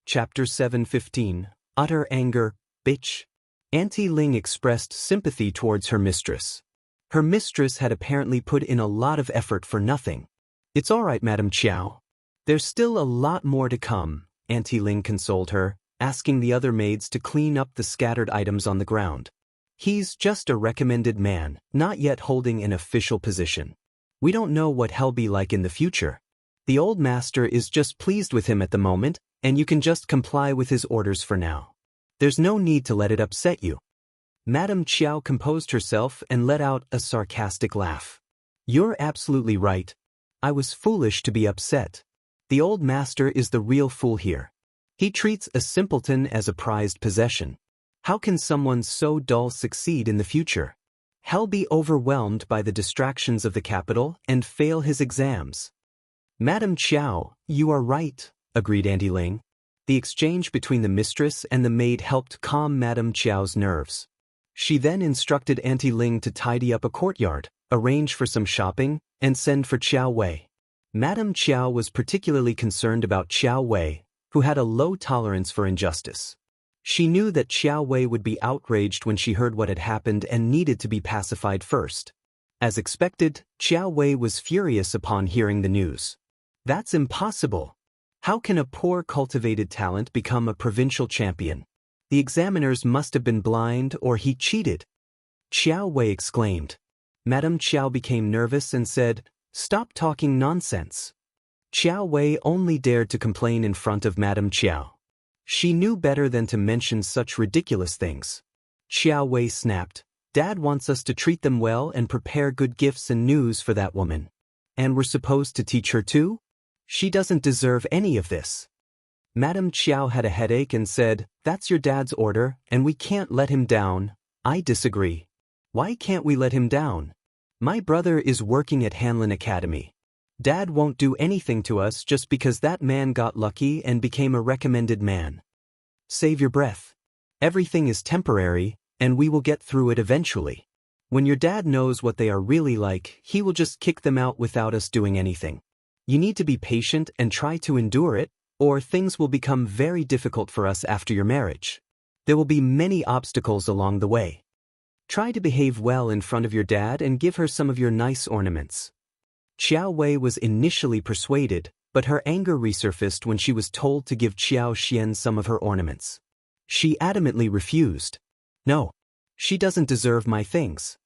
Chapter 7:15. Utter anger, bitch. Auntie Ling expressed sympathy towards her mistress. Her mistress had apparently put in a lot of effort for nothing. It's all right, Madame Qiao. There's still a lot more to come, Auntie Ling consoled her, asking the other maids to clean up the scattered items on the ground. He's just a recommended man, not yet holding an official position. We don't know what he'll be like in the future. The old master is just pleased with him at the moment, and you can just comply with his orders for now. There's no need to let it upset you. Madame Qiao composed herself and let out a sarcastic laugh. You're absolutely right. I was foolish to be upset. The old master is the real fool here. He treats a simpleton as a prized possession. How can someone so dull succeed in the future? He'll be overwhelmed by the distractions of the capital and fail his exams. Madame Qiao, you are right, agreed Auntie Ling. The exchange between the mistress and the maid helped calm Madame Qiao's nerves. She then instructed Auntie Ling to tidy up a courtyard, arrange for some shopping, and send for Qiao Wei. Madame Qiao was particularly concerned about Qiao Wei, who had a low tolerance for injustice. She knew that Qiao Wei would be outraged when she heard what had happened and needed to be pacified first. As expected, Qiao Wei was furious upon hearing the news. That's impossible. How can a poor cultivated talent become a provincial champion? The examiners must have been blind or he cheated. Qiao Wei exclaimed. Madame Qiao became nervous and said, Stop talking nonsense. Qiao Wei only dared to complain in front of Madame Qiao. She knew better than to mention such ridiculous things. Qiao Wei snapped, Dad wants us to treat them well and prepare good gifts and news for that woman. And we're supposed to teach her too? She doesn't deserve any of this. Madame Qiao had a headache and said, That's your dad's order, and we can't let him down. I disagree. Why can't we let him down? My brother is working at Hanlin Academy. Dad won't do anything to us just because that man got lucky and became a recommended man. Save your breath. Everything is temporary, and we will get through it eventually. When your dad knows what they are really like, he will just kick them out without us doing anything. You need to be patient and try to endure it, or things will become very difficult for us after your marriage. There will be many obstacles along the way. Try to behave well in front of your dad and give her some of your nice ornaments. Qiao Wei was initially persuaded, but her anger resurfaced when she was told to give Qiao Xian some of her ornaments. She adamantly refused. No, she doesn't deserve my things.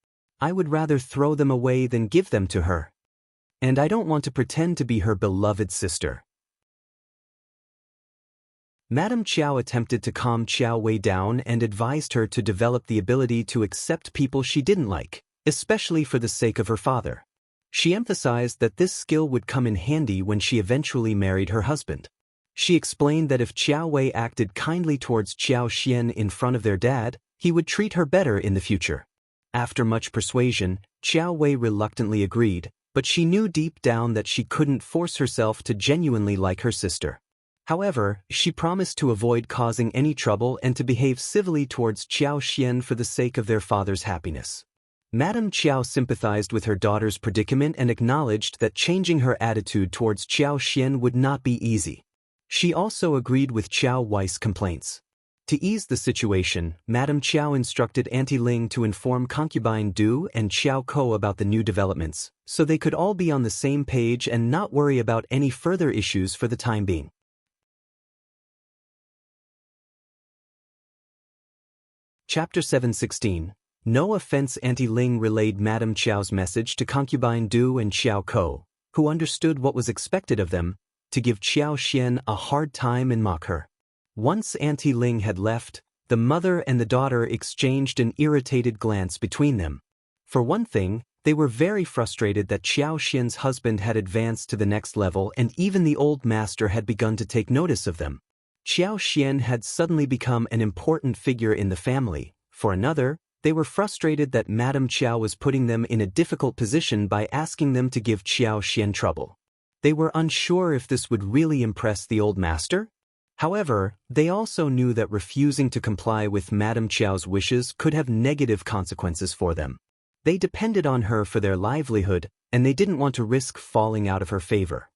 I would rather throw them away than give them to her. And I don't want to pretend to be her beloved sister. Madame Qiao attempted to calm Qiao Wei down and advised her to develop the ability to accept people she didn't like, especially for the sake of her father. She emphasized that this skill would come in handy when she eventually married her husband. She explained that if Qiao Wei acted kindly towards Qiao Xian in front of their dad, he would treat her better in the future. After much persuasion, Qiao Wei reluctantly agreed, but she knew deep down that she couldn't force herself to genuinely like her sister. However, she promised to avoid causing any trouble and to behave civilly towards Qiao Xian for the sake of their father's happiness. Madame Qiao sympathized with her daughter's predicament and acknowledged that changing her attitude towards Qiao Xian would not be easy. She also agreed with Qiao Wei's complaints. To ease the situation, Madame Qiao instructed Auntie Ling to inform concubine Du and Xiao Ko about the new developments, so they could all be on the same page and not worry about any further issues for the time being. Chapter 7:16. No offense. Auntie Ling relayed Madame Qiao's message to concubine Du and Xiao Ko, who understood what was expected of them, to give Qiao Xian a hard time and mock her. Once Auntie Ling had left, the mother and the daughter exchanged an irritated glance between them. For one thing, they were very frustrated that Qiao Xian's husband had advanced to the next level and even the old master had begun to take notice of them. Qiao Xian had suddenly become an important figure in the family. For another, they were frustrated that Madame Qiao was putting them in a difficult position by asking them to give Qiao Xian trouble. They were unsure if this would really impress the old master. However, they also knew that refusing to comply with Madame Qiao's wishes could have negative consequences for them. They depended on her for their livelihood, and they didn't want to risk falling out of her favor.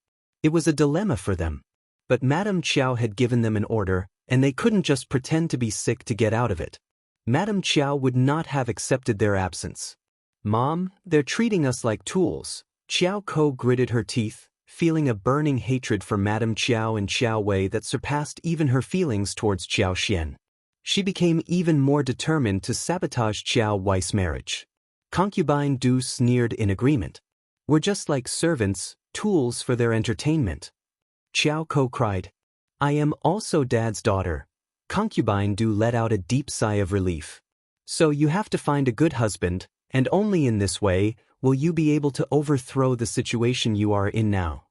It was a dilemma for them. But Madame Qiao had given them an order, and they couldn't just pretend to be sick to get out of it. Madame Qiao would not have accepted their absence. "Mom, they're treating us like tools." Qiao Ko gritted her teeth, feeling a burning hatred for Madame Qiao and Qiao Wei that surpassed even her feelings towards Qiao Xian. She became even more determined to sabotage Qiao Wei's marriage. Concubine Du sneered in agreement. "We're just like servants, tools for their entertainment." Qiao Ko cried. "I am also Dad's daughter." Concubine Du let out a deep sigh of relief. "So you have to find a good husband, and only in this way will you be able to overthrow the situation you are in now."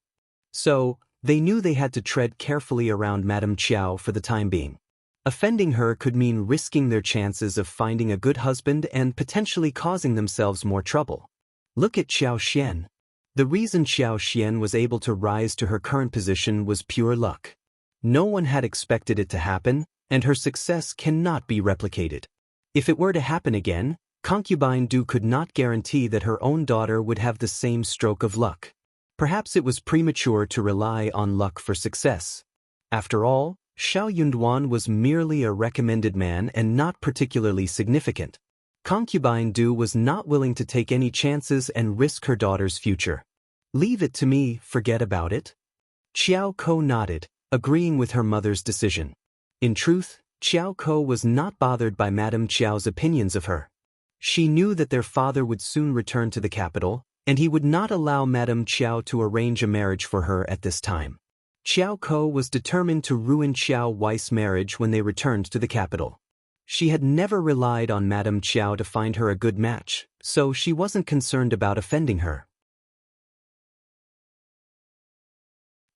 So, they knew they had to tread carefully around Madame Qiao for the time being. Offending her could mean risking their chances of finding a good husband and potentially causing themselves more trouble. Look at Qiao Xian. The reason Qiao Xian was able to rise to her current position was pure luck. No one had expected it to happen, and her success cannot be replicated. If it were to happen again, concubine Du could not guarantee that her own daughter would have the same stroke of luck. Perhaps it was premature to rely on luck for success. After all, Shao Yunduan was merely a recommended man and not particularly significant. Concubine Du was not willing to take any chances and risk her daughter's future. "Leave it to me, forget about it." Qiao Ko nodded, agreeing with her mother's decision. In truth, Qiao Ko was not bothered by Madame Qiao's opinions of her. She knew that their father would soon return to the capital, and he would not allow Madame Qiao to arrange a marriage for her at this time. Qiao Ko was determined to ruin Qiao Wei's marriage when they returned to the capital. She had never relied on Madame Qiao to find her a good match, so she wasn't concerned about offending her.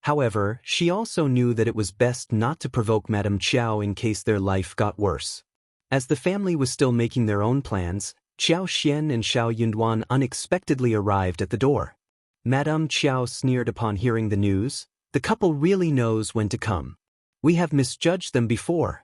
However, she also knew that it was best not to provoke Madame Qiao in case their life got worse. As the family was still making their own plans, Qiao Xian and Shao Yunduan unexpectedly arrived at the door. Madame Qiao sneered upon hearing the news. "The couple really knows when to come. We have misjudged them before."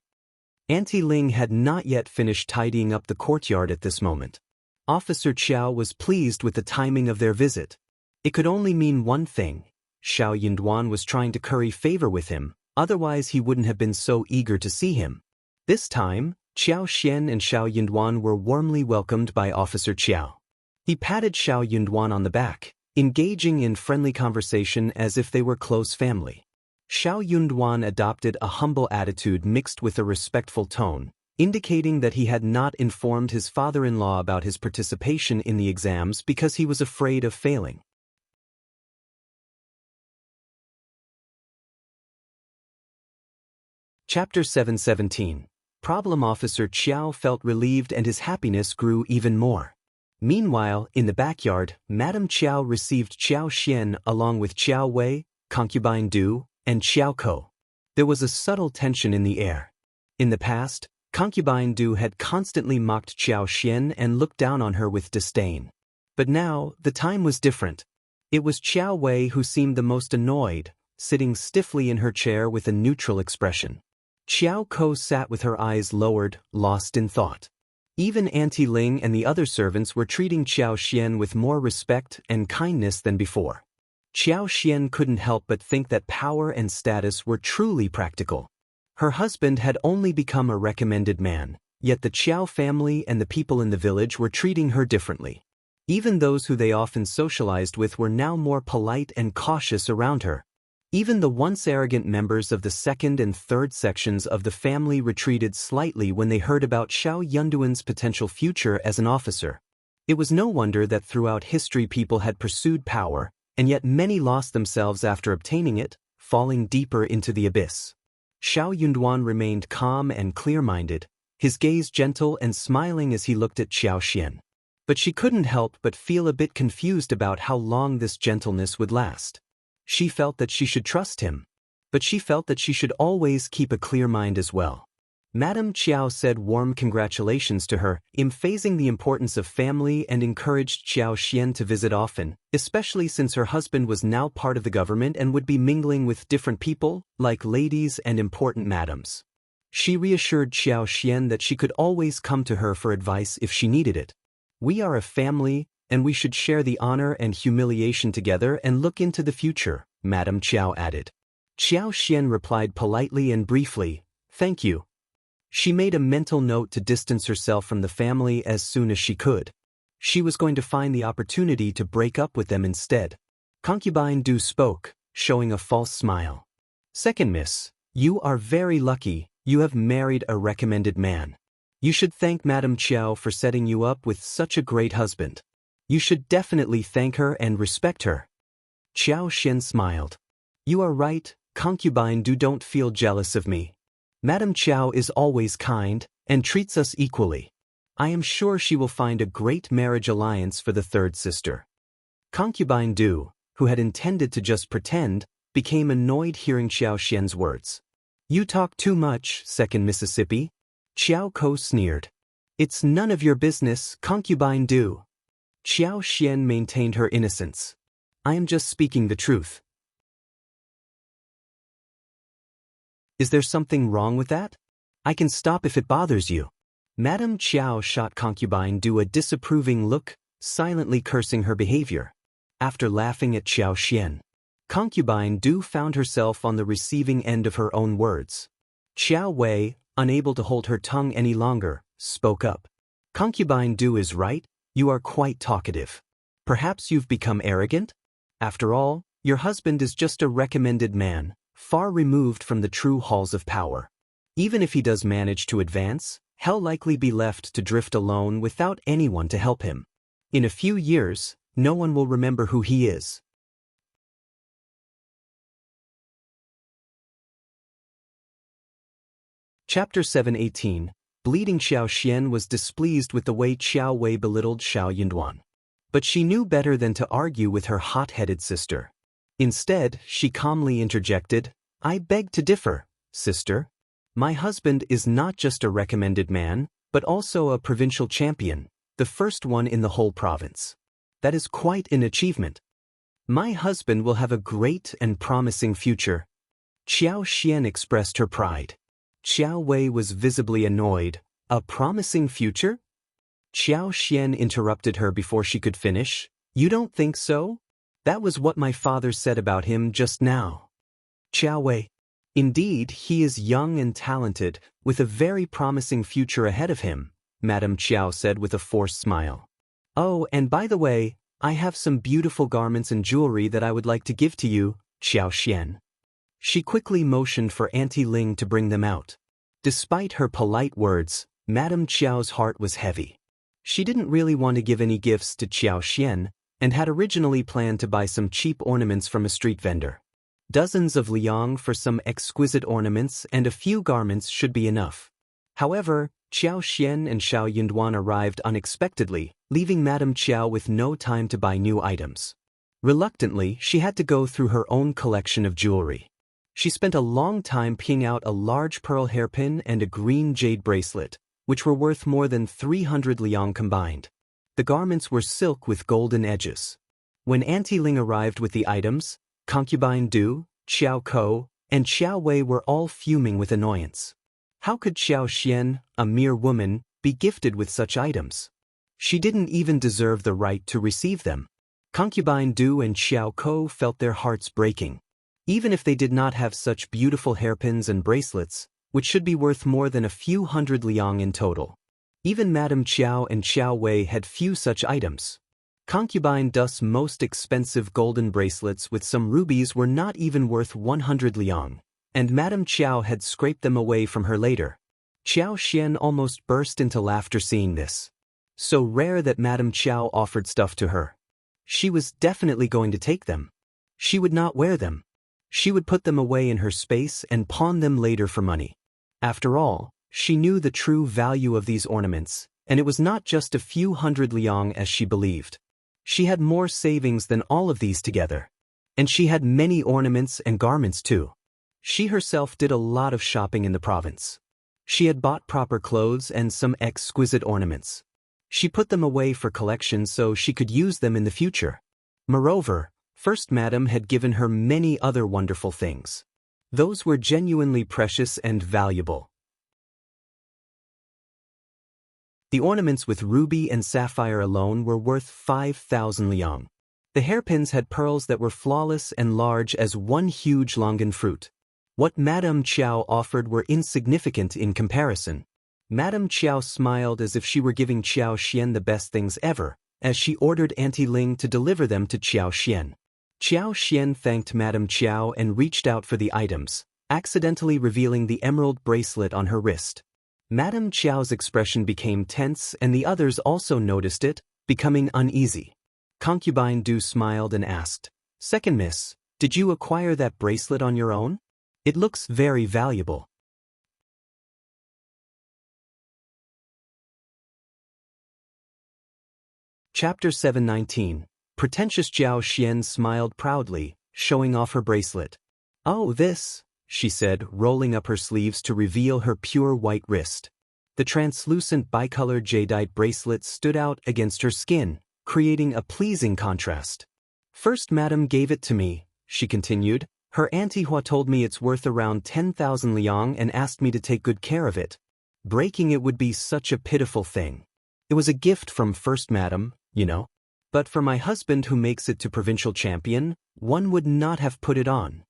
Auntie Ling had not yet finished tidying up the courtyard at this moment. Officer Qiao was pleased with the timing of their visit. It could only mean one thing. Shao Yunduan was trying to curry favor with him, otherwise he wouldn't have been so eager to see him. This time, Qiao Xian and Shao Yunduan were warmly welcomed by Officer Qiao. He patted Shao Yunduan on the back, engaging in friendly conversation as if they were close family. Shao Yunduan adopted a humble attitude mixed with a respectful tone, indicating that he had not informed his father-in-law about his participation in the exams because he was afraid of failing. Chapter 7:17. Problem Officer Qiao felt relieved and his happiness grew even more. Meanwhile, in the backyard, Madame Qiao received Qiao Xian along with Qiao Wei, concubine Du, and Qiao Ko. There was a subtle tension in the air. In the past, concubine Du had constantly mocked Qiao Xian and looked down on her with disdain. But now, the time was different. It was Qiao Wei who seemed the most annoyed, sitting stiffly in her chair with a neutral expression. Qiao Ko sat with her eyes lowered, lost in thought. Even Auntie Ling and the other servants were treating Qiao Xian with more respect and kindness than before. Qiao Xian couldn't help but think that power and status were truly practical. Her husband had only become a recommended man, yet the Qiao family and the people in the village were treating her differently. Even those who they often socialized with were now more polite and cautious around her. Even the once arrogant members of the second and third sections of the family retreated slightly when they heard about Shao Yunduan's potential future as an officer. It was no wonder that throughout history people had pursued power, and yet many lost themselves after obtaining it, falling deeper into the abyss. Shao Yunduan remained calm and clear-minded, his gaze gentle and smiling as he looked at Qiao Xian. But she couldn't help but feel a bit confused about how long this gentleness would last. She felt that she should trust him, but she felt that she should always keep a clear mind as well. Madame Qiao said warm congratulations to her, emphasizing the importance of family, and encouraged Qiao Xian to visit often, especially since her husband was now part of the government and would be mingling with different people, like ladies and important madams. She reassured Qiao Xian that she could always come to her for advice if she needed it. We are a family, and we should share the honor and humiliation together and look into the future, Madame Qiao added. Qiao Xian replied politely and briefly, "Thank you." She made a mental note to distance herself from the family as soon as she could. She was going to find the opportunity to break up with them instead. Concubine Du spoke, showing a false smile. "Second miss, you are very lucky, you have married a recommended man. You should thank Madame Qiao for setting you up with such a great husband. You should definitely thank her and respect her." Qiao Xian smiled. "You are right, concubine Du, don't feel jealous of me. Madame Qiao is always kind, and treats us equally. I am sure she will find a great marriage alliance for the third sister." Concubine Du, who had intended to just pretend, became annoyed hearing Qiao Xian's words. "You talk too much, second Mississippi." Qiao Ko sneered. "It's none of your business, concubine Du." Qiao Xian maintained her innocence. "I am just speaking the truth." "Is there something wrong with that? I can stop if it bothers you." Madame Qiao shot concubine Du a disapproving look, silently cursing her behavior. After laughing at Qiao Xian, concubine Du found herself on the receiving end of her own words. Qiao Wei, unable to hold her tongue any longer, spoke up. "Concubine Du is right. You are quite talkative. Perhaps you've become arrogant? After all, your husband is just a recommended man, far removed from the true halls of power. Even if he does manage to advance, he'll likely be left to drift alone without anyone to help him. In a few years, no one will remember who he is." Chapter 7:18. Bleeding Xiao Xian was displeased with the way Qiao Wei belittled Shao Yunduan. But she knew better than to argue with her hot-headed sister. Instead, she calmly interjected, "I beg to differ, sister. My husband is not just a recommended man, but also a provincial champion, the first one in the whole province. That is quite an achievement. My husband will have a great and promising future." Qiao Xian expressed her pride. Qiao Wei was visibly annoyed. "A promising future?" Qiao Xian interrupted her before she could finish. "You don't think so? That was what my father said about him just now." Qiao Wei. "Indeed, he is young and talented, with a very promising future ahead of him," Madame Qiao said with a forced smile. "Oh, and by the way, I have some beautiful garments and jewelry that I would like to give to you, Qiao Xian." She quickly motioned for Auntie Ling to bring them out. Despite her polite words, Madame Qiao's heart was heavy. She didn't really want to give any gifts to Qiao Xian, and had originally planned to buy some cheap ornaments from a street vendor. Dozens of liulang for some exquisite ornaments and a few garments should be enough. However, Qiao Xian and Shao Yunduan arrived unexpectedly, leaving Madame Qiao with no time to buy new items. Reluctantly, she had to go through her own collection of jewelry. She spent a long time picking out a large pearl hairpin and a green jade bracelet, which were worth more than 300 liang combined. The garments were silk with golden edges. When Auntie Ling arrived with the items, Concubine Du, Xiao Ko, and Xiao Wei were all fuming with annoyance. How could Xiao Xian, a mere woman, be gifted with such items? She didn't even deserve the right to receive them. Concubine Du and Xiao Ko felt their hearts breaking. Even if they did not have such beautiful hairpins and bracelets, which should be worth more than a few hundred liang in total. Even Madame Qiao and Xiao Wei had few such items. Concubine Du's most expensive golden bracelets with some rubies were not even worth 100 liang, and Madame Qiao had scraped them away from her later. Xiao Xian almost burst into laughter seeing this. So rare that Madame Qiao offered stuff to her. She was definitely going to take them. She would not wear them. She would put them away in her space and pawn them later for money. After all, she knew the true value of these ornaments, and it was not just a few hundred liang as she believed. She had more savings than all of these together. And she had many ornaments and garments too. She herself did a lot of shopping in the province. She had bought proper clothes and some exquisite ornaments. She put them away for collection so she could use them in the future. Moreover, First Madam had given her many other wonderful things. Those were genuinely precious and valuable. The ornaments with ruby and sapphire alone were worth 5,000 liang. The hairpins had pearls that were flawless and large as one huge longan fruit. What Madame Qiao offered were insignificant in comparison. Madame Qiao smiled as if she were giving Qiao Xian the best things ever, as she ordered Auntie Ling to deliver them to Qiao Xian. Qiao Xian thanked Madame Qiao and reached out for the items, accidentally revealing the emerald bracelet on her wrist. Madame Qiao's expression became tense and the others also noticed it, becoming uneasy. Concubine Du smiled and asked, "Second miss, did you acquire that bracelet on your own? It looks very valuable." Chapter 719. Pretentious Zhao Xian smiled proudly, showing off her bracelet. "Oh, this," she said, rolling up her sleeves to reveal her pure white wrist. The translucent bicolored jadeite bracelet stood out against her skin, creating a pleasing contrast. "First Madam gave it to me," she continued. "Her Auntie Hua told me it's worth around 10,000 liang and asked me to take good care of it. Breaking it would be such a pitiful thing. It was a gift from First Madam, you know. But for my husband who makes it to provincial champion, one would not have put it on."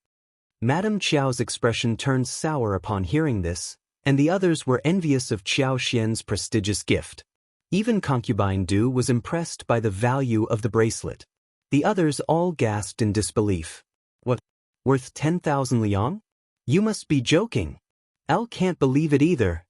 Madame Qiao's expression turned sour upon hearing this, and the others were envious of Qiao Xian's prestigious gift. Even Concubine Du was impressed by the value of the bracelet. The others all gasped in disbelief. "What? Worth 10,000 liang? You must be joking. Elle can't believe it either."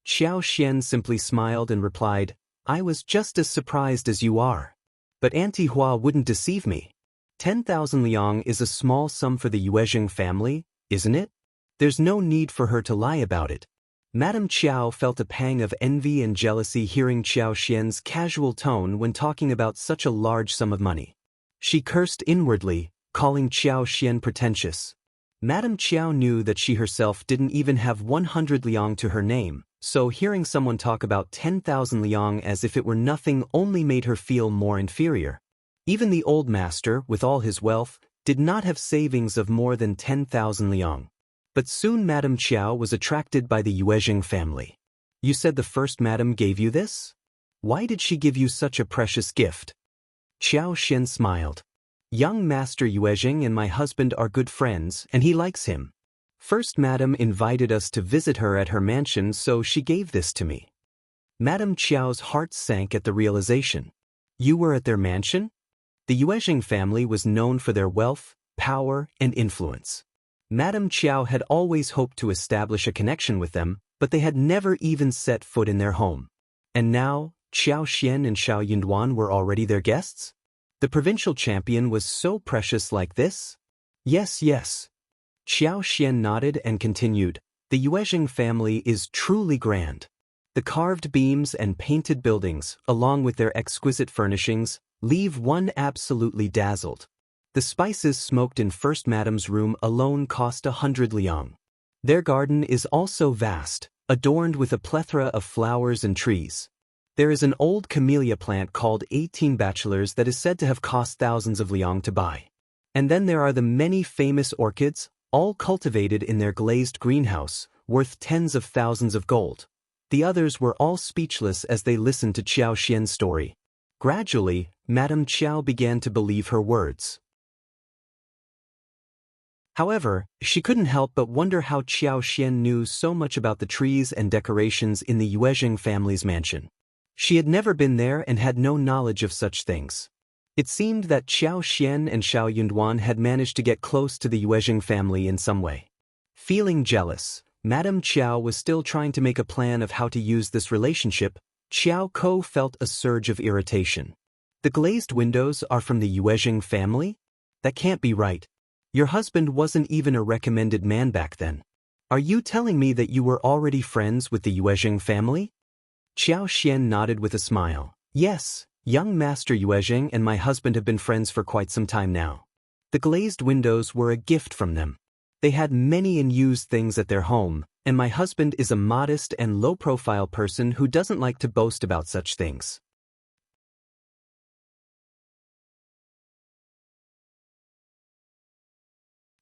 Qiao Xian simply smiled and replied, "I was just as surprised as you are. But Auntie Hua wouldn't deceive me. 10,000 liang is a small sum for the Zhang family, isn't it? There's no need for her to lie about it." Madame Qiao felt a pang of envy and jealousy hearing Qiao Xian's casual tone when talking about such a large sum of money. She cursed inwardly, calling Qiao Xian pretentious. Madame Qiao knew that she herself didn't even have 100 liang to her name, so hearing someone talk about 10,000 liang as if it were nothing only made her feel more inferior. Even the old master, with all his wealth, did not have savings of more than 10,000 liang. But soon Madame Qiao was attracted by the Zhang family. "You said the First Madam gave you this? Why did she give you such a precious gift?" Qiao Xian smiled. "Young Master Zhang and my husband are good friends, and he likes him. First Madam invited us to visit her at her mansion, so she gave this to me." Madame Qiao's heart sank at the realization. "You were at their mansion?" The Zhang family was known for their wealth, power, and influence. Madame Qiao had always hoped to establish a connection with them, but they had never even set foot in their home. And now, Qiao Xian and Shao Yunduan were already their guests? The provincial champion was so precious like this? Yes, yes. Qiao Xian nodded and continued, The Yuezheng family is truly grand. The carved beams and painted buildings, along with their exquisite furnishings, leave one absolutely dazzled. The spices smoked in First Madam's room alone cost 100 liang. Their garden is also vast, adorned with a plethora of flowers and trees. There is an old camellia plant called 18 Bachelors that is said to have cost thousands of liang to buy. And then there are the many famous orchids, all cultivated in their glazed greenhouse, worth tens of thousands of gold. The others were all speechless as they listened to Qiao Xian's story. Gradually, Madame Qiao began to believe her words. However, she couldn't help but wonder how Qiao Xian knew so much about the trees and decorations in the Yuezheng family's mansion. She had never been there and had no knowledge of such things. It seemed that Qiao Xian and Shao Yunduan had managed to get close to the Yuezheng family in some way. Feeling jealous, Madame Qiao was still trying to make a plan of how to use this relationship. Qiao Ko felt a surge of irritation. The glazed windows are from the Yuezheng family? That can't be right. Your husband wasn't even a recommended man back then. Are you telling me that you were already friends with the Yuezheng family? Qiao Xian nodded with a smile. Yes, young Master Yuezheng and my husband have been friends for quite some time now. The glazed windows were a gift from them. They had many unused things at their home, and my husband is a modest and low-profile person who doesn't like to boast about such things.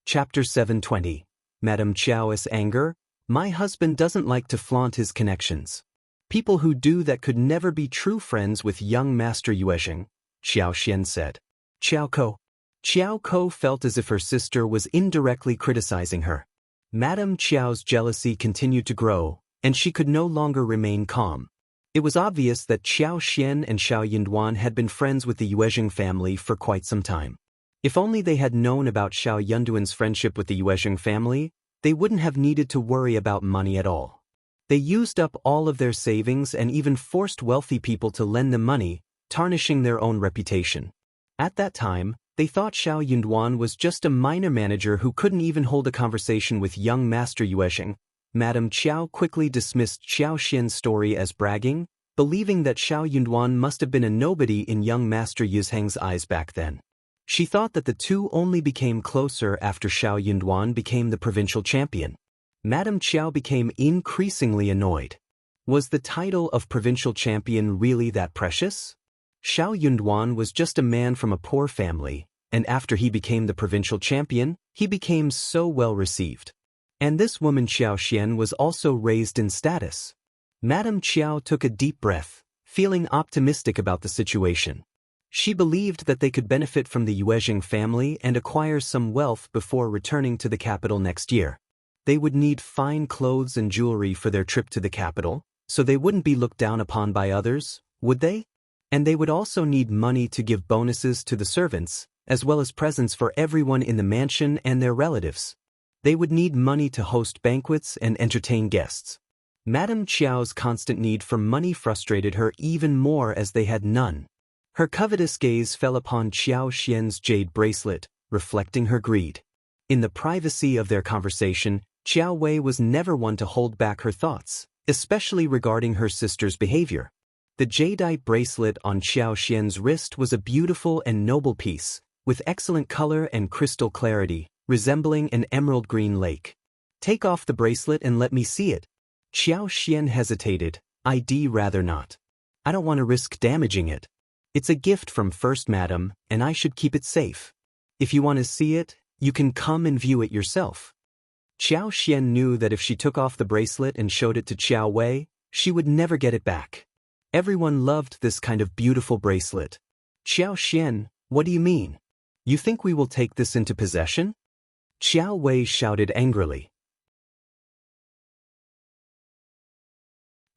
Chapter 720. Madame Qiao's anger. My husband doesn't like to flaunt his connections. People who do that could never be true friends with young Master Yuezheng, Qiao Xian said. Qiao Ko felt as if her sister was indirectly criticizing her. Madame Qiao's jealousy continued to grow, and she could no longer remain calm. It was obvious that Qiao Xian and Shao Yunduan had been friends with the Yuezheng family for quite some time. If only they had known about Shao Yunduan's friendship with the Yuezheng family, they wouldn't have needed to worry about money at all. They used up all of their savings and even forced wealthy people to lend them money, tarnishing their own reputation. At that time, they thought Shao Yunduan was just a minor manager who couldn't even hold a conversation with young Master Yuezheng. Madame Qiao quickly dismissed Qiao Xian's story as bragging, believing that Shao Yunduan must have been a nobody in young Master Yuezheng's eyes back then. She thought that the two only became closer after Shao Yunduan became the provincial champion. Madame Qiao became increasingly annoyed. Was the title of provincial champion really that precious? Shao Yunduan was just a man from a poor family, and after he became the provincial champion, he became so well received. And this woman Qiao Xian was also raised in status. Madame Qiao took a deep breath, feeling optimistic about the situation. She believed that they could benefit from the Yuezheng family and acquire some wealth before returning to the capital next year. They would need fine clothes and jewelry for their trip to the capital, so they wouldn't be looked down upon by others, would they? And they would also need money to give bonuses to the servants, as well as presents for everyone in the mansion and their relatives. They would need money to host banquets and entertain guests. Madame Qiao's constant need for money frustrated her even more as they had none. Her covetous gaze fell upon Qiao Xian's jade bracelet, reflecting her greed. In the privacy of their conversation, Qiao Wei was never one to hold back her thoughts, especially regarding her sister's behavior. The jadeite bracelet on Qiao Xian's wrist was a beautiful and noble piece, with excellent color and crystal clarity, resembling an emerald green lake. Take off the bracelet and let me see it. Qiao Xian hesitated. I'd rather not. I don't want to risk damaging it. It's a gift from First Madam, and I should keep it safe. If you want to see it, you can come and view it yourself. Qiao Xian knew that if she took off the bracelet and showed it to Qiao Wei, she would never get it back. Everyone loved this kind of beautiful bracelet. Qiao Xian, what do you mean? You think we will take this into possession? Qiao Wei shouted angrily.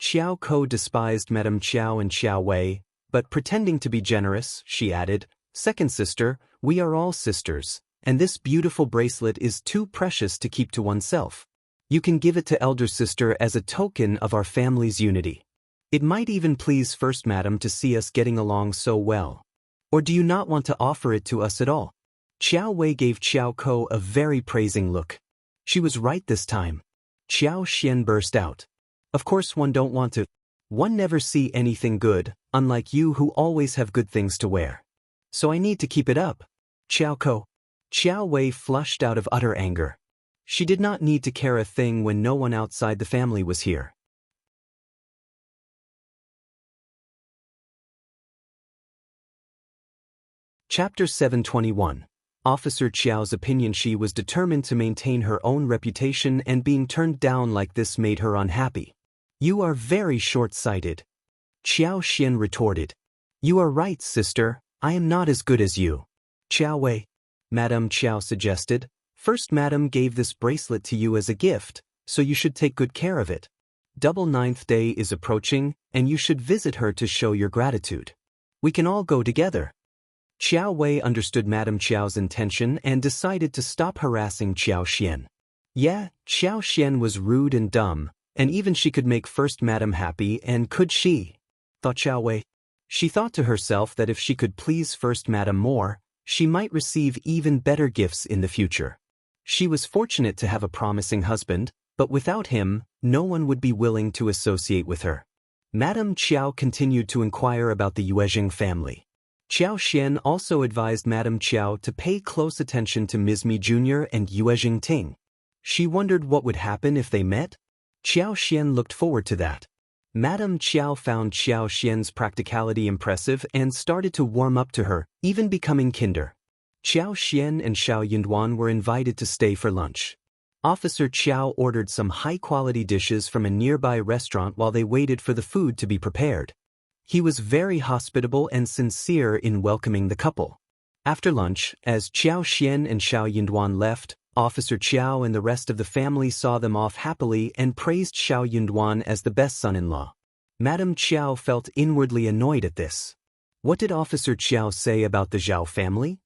Qiao Ko despised Madame Qiao and Qiao Wei, but pretending to be generous, she added, "Second sister, we are all sisters, and this beautiful bracelet is too precious to keep to oneself. You can give it to elder sister as a token of our family's unity. It might even please First Madam to see us getting along so well. Or do you not want to offer it to us at all?" Qiao Wei gave Qiao Ko a very praising look. She was right this time. Xian burst out. Of course one don't want to. One never see anything good, unlike you who always have good things to wear. So I need to keep it up. Qiao Wei flushed out of utter anger. She did not need to care a thing when no one outside the family was here. Chapter 721. Officer Qiao's opinion. She was determined to maintain her own reputation, and being turned down like this made her unhappy. You are very short-sighted. Xian retorted. You are right, sister, I am not as good as you. Qiao Wei. Madame Qiao suggested. First, Madame gave this bracelet to you as a gift, so you should take good care of it. Double 9th day is approaching, and you should visit her to show your gratitude. We can all go together. Qiao Wei understood Madame Qiao's intention and decided to stop harassing Xian. Yeah, Xian was rude and dumb, and even she could make First Madame happy, and could she? Thought Qiao Wei. She thought to herself that if she could please First Madame more, she might receive even better gifts in the future. She was fortunate to have a promising husband, but without him, no one would be willing to associate with her. Madame Qiao continued to inquire about the Yuzheng family. Xian also advised Madame Qiao to pay close attention to Ms.Mi Jr. and Yuzheng Ting. She wondered what would happen if they met. Xian looked forward to that. Madame Qiao found Xian's practicality impressive and started to warm up to her, even becoming kinder. Xian and Shao Yunduan were invited to stay for lunch. Officer Qiao ordered some high-quality dishes from a nearby restaurant while they waited for the food to be prepared. He was very hospitable and sincere in welcoming the couple. After lunch, as Xian and Shao Yunduan left, Officer Qiao and the rest of the family saw them off happily and praised Shao Yunduan as the best son-in-law. Madame Qiao felt inwardly annoyed at this. What did Officer Qiao say about the Zhao family?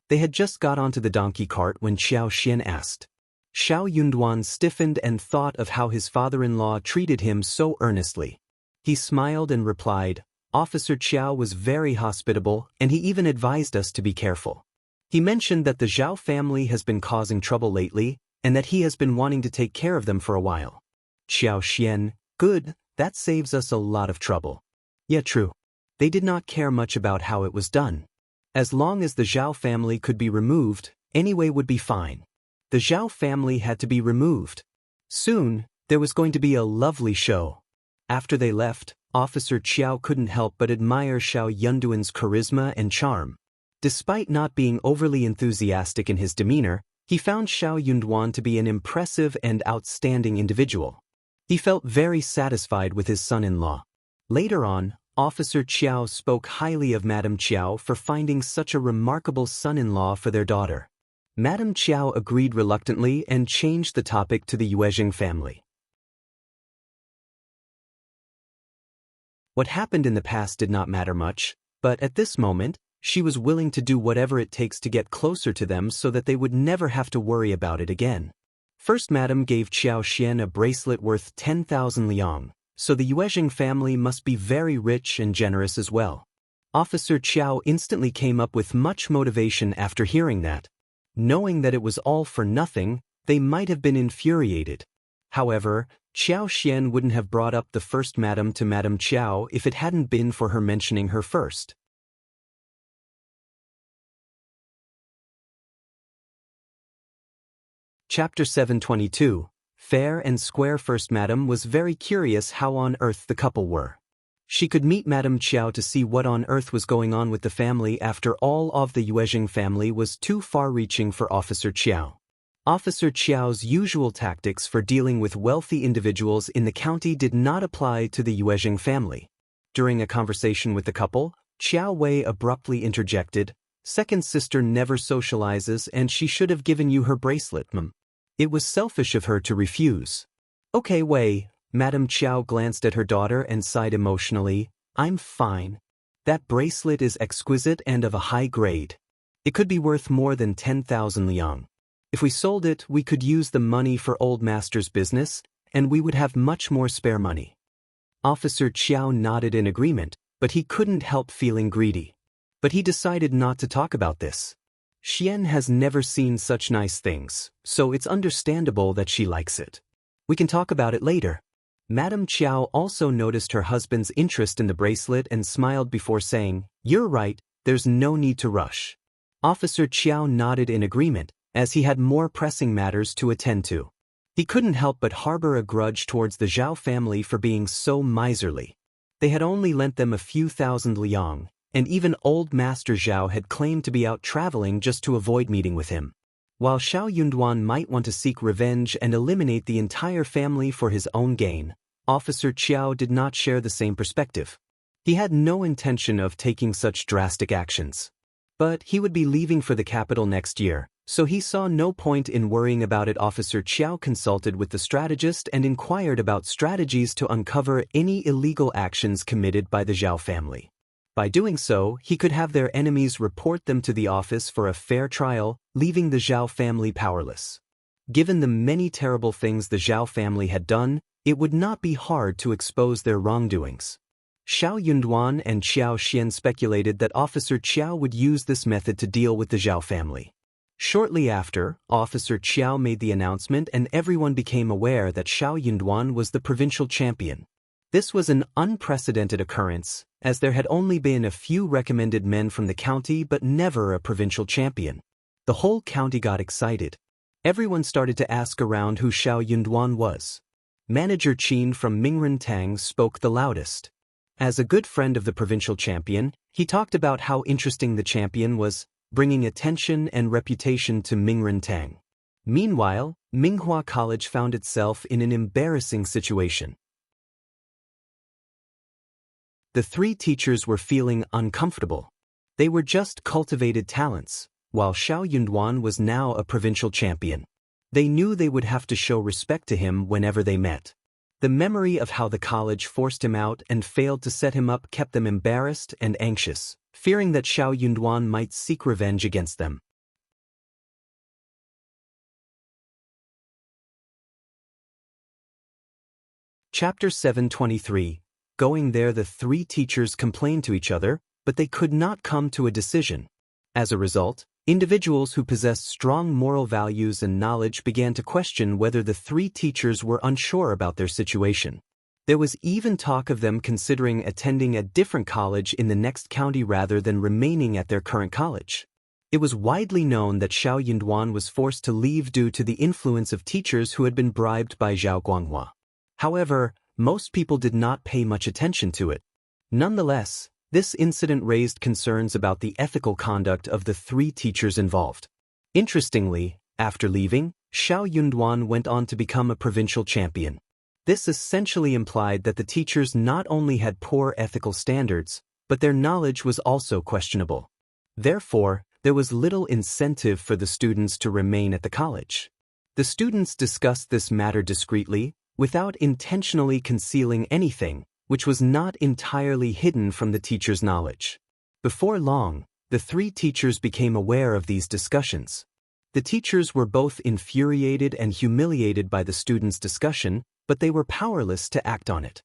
They had just got onto the donkey cart when Xian asked. Shao Yunduan stiffened and thought of how his father-in-law treated him so earnestly. He smiled and replied, Officer Qiao was very hospitable, and he even advised us to be careful. He mentioned that the Zhao family has been causing trouble lately, and that he has been wanting to take care of them for a while. Xian, good, that saves us a lot of trouble. Yeah, true. They did not care much about how it was done. As long as the Zhao family could be removed, anyway would be fine. The Zhao family had to be removed. Soon, there was going to be a lovely show. After they left, Officer Qiao couldn't help but admire Shao Yunduan's charisma and charm. Despite not being overly enthusiastic in his demeanor, he found Shao Yunduan to be an impressive and outstanding individual. He felt very satisfied with his son-in-law. Later on, Officer Qiao spoke highly of Madame Qiao for finding such a remarkable son-in-law for their daughter. Madame Qiao agreed reluctantly and changed the topic to the Yuzheng family. What happened in the past did not matter much, but at this moment, she was willing to do whatever it takes to get closer to them so that they would never have to worry about it again. First, Madame gave Xian a bracelet worth 10,000 liang, so the Yuzheng family must be very rich and generous as well. Officer Qiao instantly came up with much motivation after hearing that. Knowing that it was all for nothing, they might have been infuriated. However, Xian wouldn't have brought up the first Madame to Madame Qiao if it hadn't been for her mentioning her first. Chapter 722. Fair and square. First Madame was very curious how on earth the couple were. She could meet Madame Qiao to see what on earth was going on with the family. After all, of the Yuzheng family was too far-reaching for Officer Qiao. Officer Qiao's usual tactics for dealing with wealthy individuals in the county did not apply to the Yuzheng family. During a conversation with the couple, Qiao Wei abruptly interjected, "Second sister never socializes and she should have given you her bracelet, ma'am." It was selfish of her to refuse. Okay, Wei. Madame Qiao glanced at her daughter and sighed emotionally. I'm fine. That bracelet is exquisite and of a high grade. It could be worth more than 10,000 liang. If we sold it, we could use the money for old master's business, and we would have much more spare money. Officer Qiao nodded in agreement, but he couldn't help feeling greedy. But he decided not to talk about this. Xian has never seen such nice things, so it's understandable that she likes it. We can talk about it later. Madame Qiao also noticed her husband's interest in the bracelet and smiled before saying, "You're right, there's no need to rush." Officer Qiao nodded in agreement, as he had more pressing matters to attend to. He couldn't help but harbor a grudge towards the Zhao family for being so miserly. They had only lent them a few thousand liang, and even old Master Zhao had claimed to be out traveling just to avoid meeting with him. While Shao Yunduan might want to seek revenge and eliminate the entire family for his own gain, Officer Qiao did not share the same perspective. He had no intention of taking such drastic actions. But he would be leaving for the capital next year, so he saw no point in worrying about it. Officer Qiao consulted with the strategist and inquired about strategies to uncover any illegal actions committed by the Zhao family. By doing so, he could have their enemies report them to the office for a fair trial, leaving the Zhao family powerless. Given the many terrible things the Zhao family had done, it would not be hard to expose their wrongdoings. Shao Yunduan and Qiao Xian speculated that Officer Qiao would use this method to deal with the Zhao family. Shortly after, Officer Qiao made the announcement and everyone became aware that Shao Yunduan was the provincial champion. This was an unprecedented occurrence, as there had only been a few recommended men from the county but never a provincial champion. The whole county got excited. Everyone started to ask around who Shao Yunduan was. Manager Qin from Mingrentang spoke the loudest. As a good friend of the provincial champion, he talked about how interesting the champion was, bringing attention and reputation to Mingrentang. Meanwhile, Minghua College found itself in an embarrassing situation. The three teachers were feeling uncomfortable. They were just cultivated talents, while Shao Yunduan was now a provincial champion. They knew they would have to show respect to him whenever they met. The memory of how the college forced him out and failed to set him up kept them embarrassed and anxious, fearing that Shao Yunduan might seek revenge against them. Chapter 723. Going there, the three teachers complained to each other, but they could not come to a decision. As a result, individuals who possessed strong moral values and knowledge began to question whether the three teachers were unsure about their situation. There was even talk of them considering attending a different college in the next county rather than remaining at their current college. It was widely known that Shao Yunduan was forced to leave due to the influence of teachers who had been bribed by Zhao Guanghua. However, most people did not pay much attention to it. Nonetheless, this incident raised concerns about the ethical conduct of the three teachers involved. Interestingly, after leaving, Shao Yunduan went on to become a provincial champion. This essentially implied that the teachers not only had poor ethical standards, but their knowledge was also questionable. Therefore, there was little incentive for the students to remain at the college. The students discussed this matter discreetly, without intentionally concealing anything, which was not entirely hidden from the teachers' knowledge. Before long, the three teachers became aware of these discussions. The teachers were both infuriated and humiliated by the students' discussion, but they were powerless to act on it.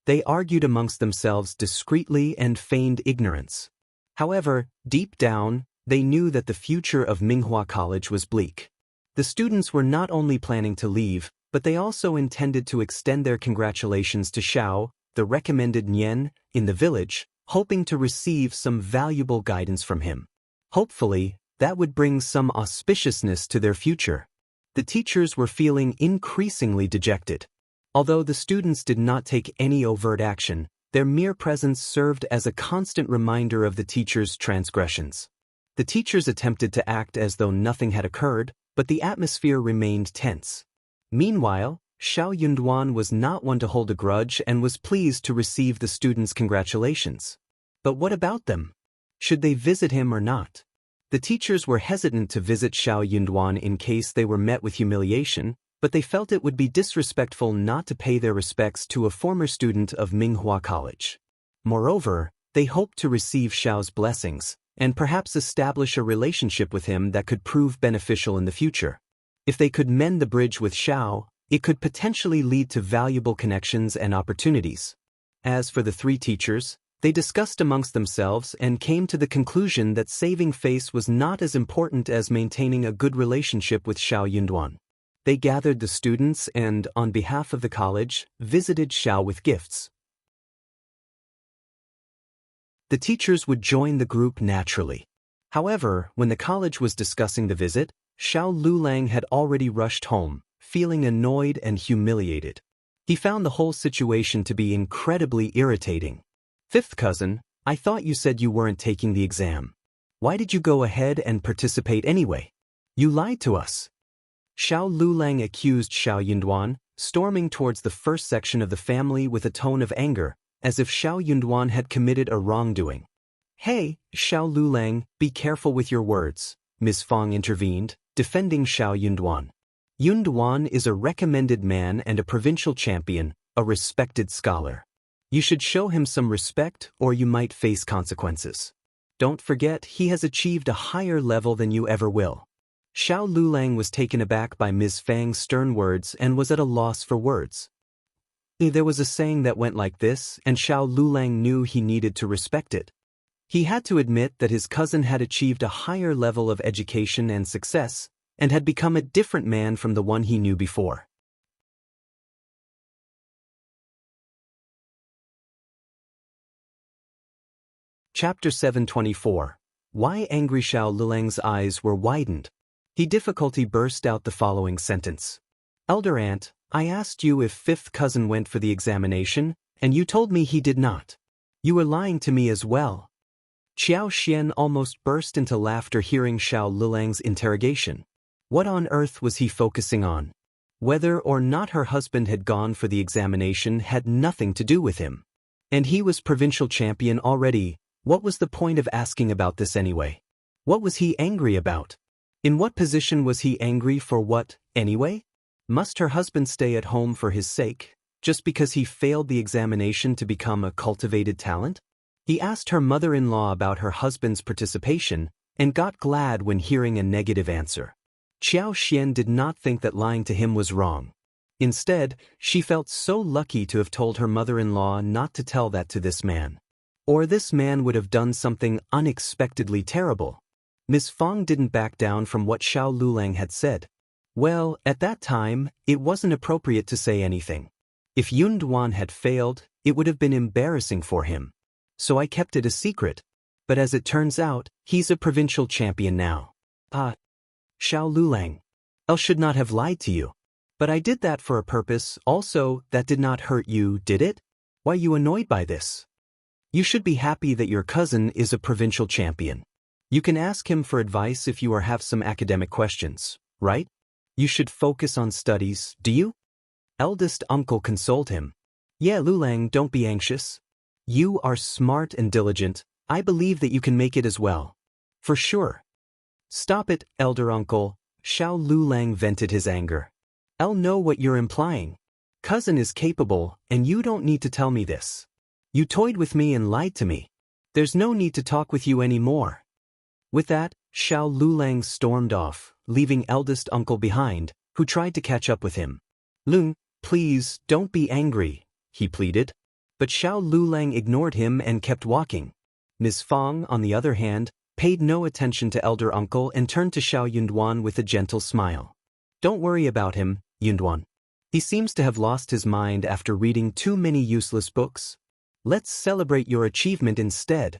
They argued amongst themselves discreetly and feigned ignorance. However, deep down, they knew that the future of Minghua College was bleak. The students were not only planning to leave, but they also intended to extend their congratulations to Shao, the recommended Nian, in the village, hoping to receive some valuable guidance from him. Hopefully, that would bring some auspiciousness to their future. The teachers were feeling increasingly dejected. Although the students did not take any overt action, their mere presence served as a constant reminder of the teachers' transgressions. The teachers attempted to act as though nothing had occurred, but the atmosphere remained tense. Meanwhile, Shao Yunduan was not one to hold a grudge and was pleased to receive the students' congratulations. But what about them? Should they visit him or not? The teachers were hesitant to visit Shao Yunduan in case they were met with humiliation, but they felt it would be disrespectful not to pay their respects to a former student of Minghua College. Moreover, they hoped to receive Shao's blessings, and perhaps establish a relationship with him that could prove beneficial in the future. If they could mend the bridge with Shao, it could potentially lead to valuable connections and opportunities. As for the three teachers, they discussed amongst themselves and came to the conclusion that saving face was not as important as maintaining a good relationship with Shao Yunduan. They gathered the students and, on behalf of the college, visited Shao with gifts. The teachers would join the group naturally. However, when the college was discussing the visit, Liulang had already rushed home, feeling annoyed and humiliated. He found the whole situation to be incredibly irritating. Fifth cousin, I thought you said you weren't taking the exam. Why did you go ahead and participate anyway? You lied to us. Liulang accused Yunduan, storming towards the first section of the family with a tone of anger, as if Yunduan had committed a wrongdoing. Hey, Liulang, be careful with your words, Ms. Fang intervened, defending Yunduan. Yunduan is a recommended man and a provincial champion, a respected scholar. You should show him some respect or you might face consequences. Don't forget he has achieved a higher level than you ever will. Liulang was taken aback by Ms. Fang's stern words and was at a loss for words. There was a saying that went like this, and Liulang knew he needed to respect it. He had to admit that his cousin had achieved a higher level of education and success, and had become a different man from the one he knew before. Chapter 724. Why angry Liulang's eyes were widened. He difficulty burst out the following sentence. Elder aunt, I asked you if fifth cousin went for the examination, and you told me he did not. You were lying to me as well. Xiao almost burst into laughter hearing Liulang's interrogation. What on earth was he focusing on? Whether or not her husband had gone for the examination had nothing to do with him. And he was provincial champion already. What was the point of asking about this anyway? What was he angry about? In what position was he angry for what, anyway? Must her husband stay at home for his sake, just because he failed the examination to become a cultivated talent? He asked her mother-in-law about her husband's participation, and got glad when hearing a negative answer. Qiao did not think that lying to him was wrong. Instead, she felt so lucky to have told her mother-in-law not to tell that to this man. Or this man would have done something unexpectedly terrible. Ms. Fang didn't back down from what Liulang had said. Well, at that time, it wasn't appropriate to say anything. If Yunduan had failed, it would have been embarrassing for him. So I kept it a secret. But as it turns out, he's a provincial champion now. Liulang. I should not have lied to you. But I did that for a purpose. Also, that did not hurt you, did it? Why are you annoyed by this? You should be happy that your cousin is a provincial champion. You can ask him for advice if you have some academic questions, right? You should focus on studies, do you? Eldest uncle consoled him. Yeah, Liulang, don't be anxious. You are smart and diligent. I believe that you can make it as well. For sure. Stop it, elder uncle. Liulang vented his anger. I'll know what you're implying. Cousin is capable, and you don't need to tell me this. You toyed with me and lied to me. There's no need to talk with you anymore. With that, Liulang stormed off, leaving eldest uncle behind, who tried to catch up with him. Lung, please, don't be angry, he pleaded. But Liulang ignored him and kept walking. Ms. Fang, on the other hand, paid no attention to elder uncle and turned to Yunduan with a gentle smile. Don't worry about him, Yunduan. He seems to have lost his mind after reading too many useless books. Let's celebrate your achievement instead.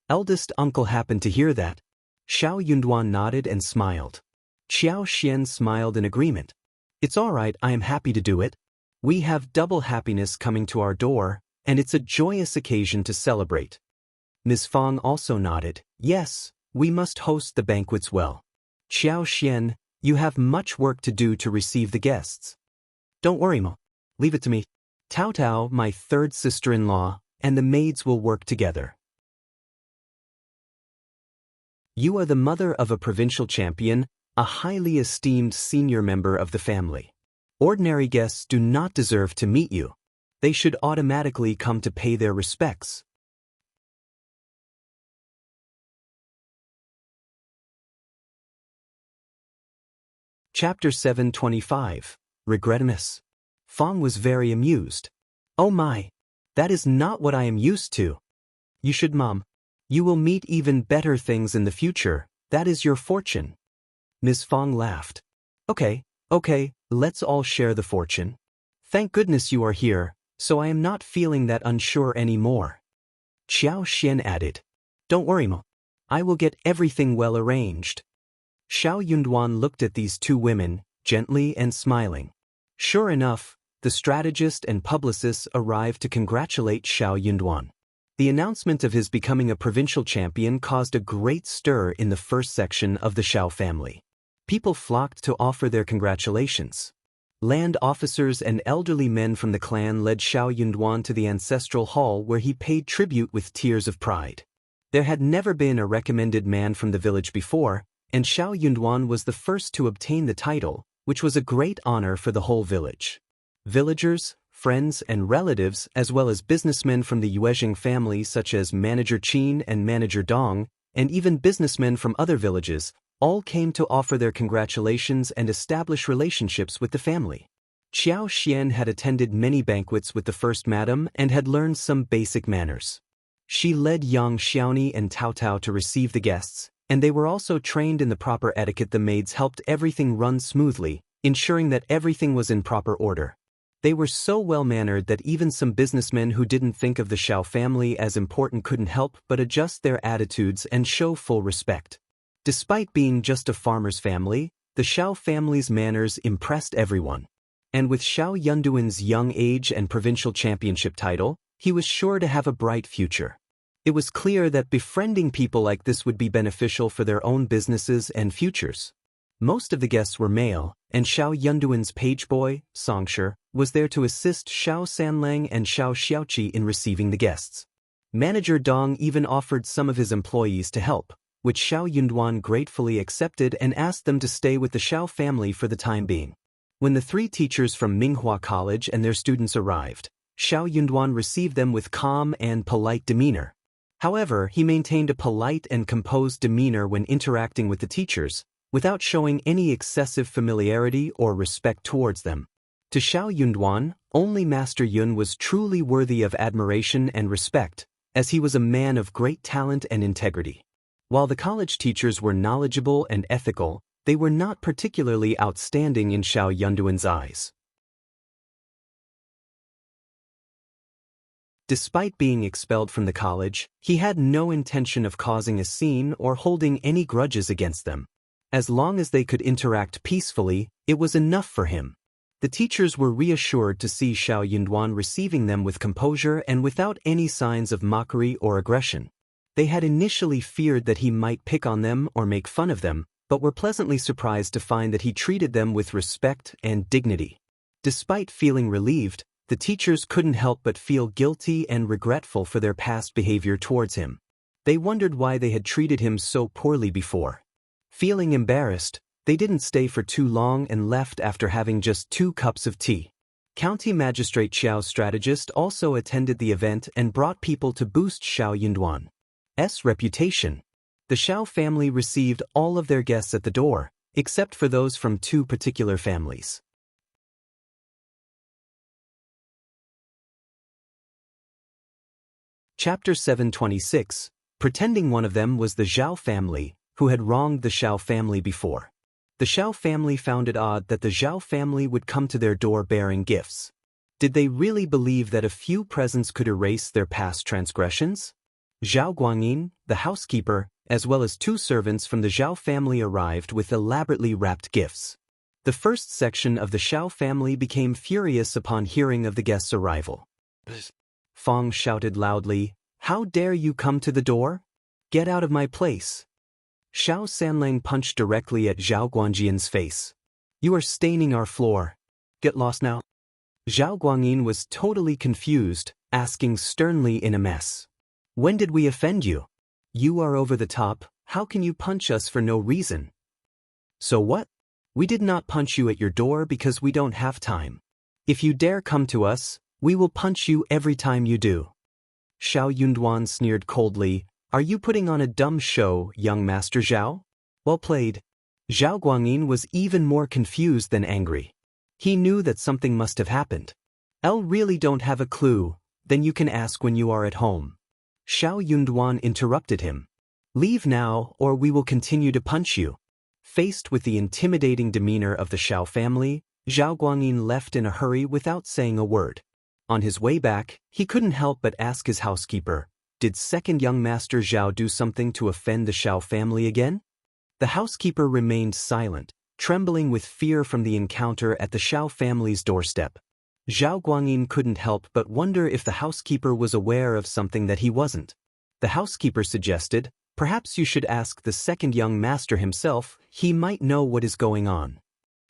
Eldest uncle happened to hear that. Yunduan nodded and smiled. Xiao smiled in agreement. It's all right, I am happy to do it. We have double happiness coming to our door, and it's a joyous occasion to celebrate. Ms. Fang also nodded. Yes, we must host the banquets well. Xiao, you have much work to do to receive the guests. Don't worry, Ma. Leave it to me. Tao, my third sister-in-law, and the maids will work together. You are the mother of a provincial champion, a highly esteemed senior member of the family. Ordinary guests do not deserve to meet you. They should automatically come to pay their respects. Chapter 725. Regretness. Fang was very amused. Oh my! That is not what I am used to. You should, Mom. You will meet even better things in the future. That is your fortune. Ms. Fang laughed. Okay, Let's all share the fortune. Thank goodness you are here, so I am not feeling that unsure anymore. Qiao Xian added. Don't worry, Ma. I will get everything well arranged. Shao Yunduan looked at these two women, gently and smiling. Sure enough, the strategist and publicist arrived to congratulate Shao Yunduan. The announcement of his becoming a provincial champion caused a great stir in the first section of the Shao family. People flocked to offer their congratulations. Land officers and elderly men from the clan led Shao Yunduan to the ancestral hall where he paid tribute with tears of pride. There had never been a recommended man from the village before, and Shao Yunduan was the first to obtain the title, which was a great honor for the whole village. Villagers, friends, and relatives, as well as businessmen from the Yuezheng family such as Manager Qin and Manager Dong, and even businessmen from other villages, all came to offer their congratulations and establish relationships with the family. Qiao Xian had attended many banquets with the first madam and had learned some basic manners. She led young Xiaoni and Tao Tao to receive the guests, and they were also trained in the proper etiquette. The maids helped everything run smoothly, ensuring that everything was in proper order. They were so well-mannered that even some businessmen who didn't think of the Shao family as important couldn't help but adjust their attitudes and show full respect. Despite being just a farmer's family, the Shao family's manners impressed everyone. And with Shao Yunduan's young age and provincial championship title, he was sure to have a bright future. It was clear that befriending people like this would be beneficial for their own businesses and futures. Most of the guests were male, and Shao Yunduan's page boy, Xianxia, was there to assist Shao Sanlang and Shao Xiaoqi in receiving the guests. Manager Dong even offered some of his employees to help, which Shao Yunduan gratefully accepted and asked them to stay with the Shao family for the time being. When the three teachers from Minghua College and their students arrived, Shao Yunduan received them with calm and polite demeanor. However, he maintained a polite and composed demeanor when interacting with the teachers, without showing any excessive familiarity or respect towards them. To Shao Yunduan, only Master Yun was truly worthy of admiration and respect, as he was a man of great talent and integrity. While the college teachers were knowledgeable and ethical, they were not particularly outstanding in Shao Yunduan's eyes. Despite being expelled from the college, he had no intention of causing a scene or holding any grudges against them. As long as they could interact peacefully, it was enough for him. The teachers were reassured to see Shao Yunduan receiving them with composure and without any signs of mockery or aggression. They had initially feared that he might pick on them or make fun of them, but were pleasantly surprised to find that he treated them with respect and dignity. Despite feeling relieved, the teachers couldn't help but feel guilty and regretful for their past behavior towards him. They wondered why they had treated him so poorly before. Feeling embarrassed, they didn't stay for too long and left after having just 2 cups of tea. County Magistrate Xiao's strategist also attended the event and brought people to boost Shao Yunduan's reputation. The Shao family received all of their guests at the door, except for those from 2 particular families. Chapter 726, pretending one of them was the Zhao family, who had wronged the Shao family before. The Shao family found it odd that the Zhao family would come to their door bearing gifts. Did they really believe that a few presents could erase their past transgressions? Zhao Guanyin, the housekeeper, as well as 2 servants from the Zhao family arrived with elaborately wrapped gifts. The first section of the Shao family became furious upon hearing of the guests' arrival. Fang shouted loudly, "How dare you come to the door? Get out of my place!" Shao Sanlang punched directly at Zhao Guanjin's face. "You are staining our floor. Get lost now." Zhao Guanyin was totally confused, asking sternly in a mess. "When did we offend you? You are over the top, how can you punch us for no reason?" "So what? We did not punch you at your door because we don't have time. If you dare come to us, we will punch you every time you do." Shao Yunduan sneered coldly, "Are you putting on a dumb show, young Master Zhao?" "Well played." Zhao Guanyin was even more confused than angry. He knew that something must have happened. "I really don't have a clue, then you can ask when you are at home." Shao Yunduan interrupted him. "Leave now or we will continue to punch you." Faced with the intimidating demeanor of the Shao family, Zhao Guangyin left in a hurry without saying a word. On his way back, he couldn't help but ask his housekeeper, did second young master Zhao do something to offend the Shao family again? The housekeeper remained silent, trembling with fear from the encounter at the Shao family's doorstep. Zhao Guangyin couldn't help but wonder if the housekeeper was aware of something that he wasn't. The housekeeper suggested, perhaps you should ask the second young master himself, he might know what is going on.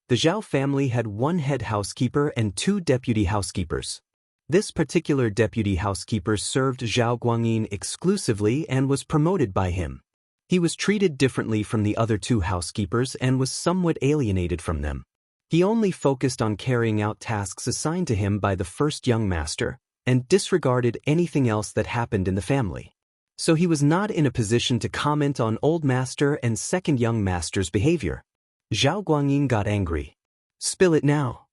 The Zhao family had one head housekeeper and two deputy housekeepers. This particular deputy housekeeper served Zhao Guangyin exclusively and was promoted by him. He was treated differently from the other two housekeepers and was somewhat alienated from them. He only focused on carrying out tasks assigned to him by the first young master, and disregarded anything else that happened in the family. So he was not in a position to comment on old master and second young master's behavior. Zhao Guangyin got angry. Spill it now.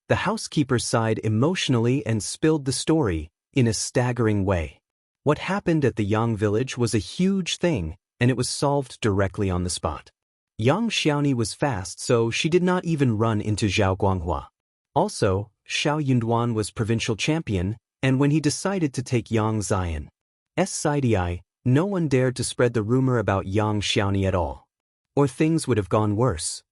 The housekeeper sighed emotionally and spilled the story, in a staggering way. What happened at the Yang village was a huge thing, and it was solved directly on the spot. Young Xiaoni was fast, so she did not even run into Zhao Guanghua. Also, Shao Yunduan was provincial champion, and when he decided to take Yang Xian's side, no one dared to spread the rumor about Yang Xiaoni at all. Or things would have gone worse.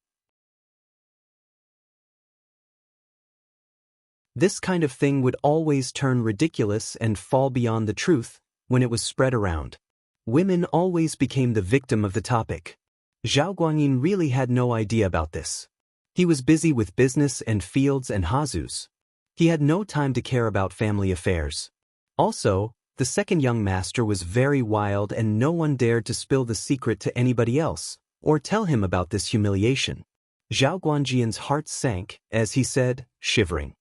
This kind of thing would always turn ridiculous and fall beyond the truth when it was spread around. Women always became the victim of the topic. Zhao Guangyin really had no idea about this. He was busy with business and fields and hazus. He had no time to care about family affairs. Also, the second young master was very wild and no one dared to spill the secret to anybody else, or tell him about this humiliation. Zhao Guangjin's heart sank, as he said, shivering.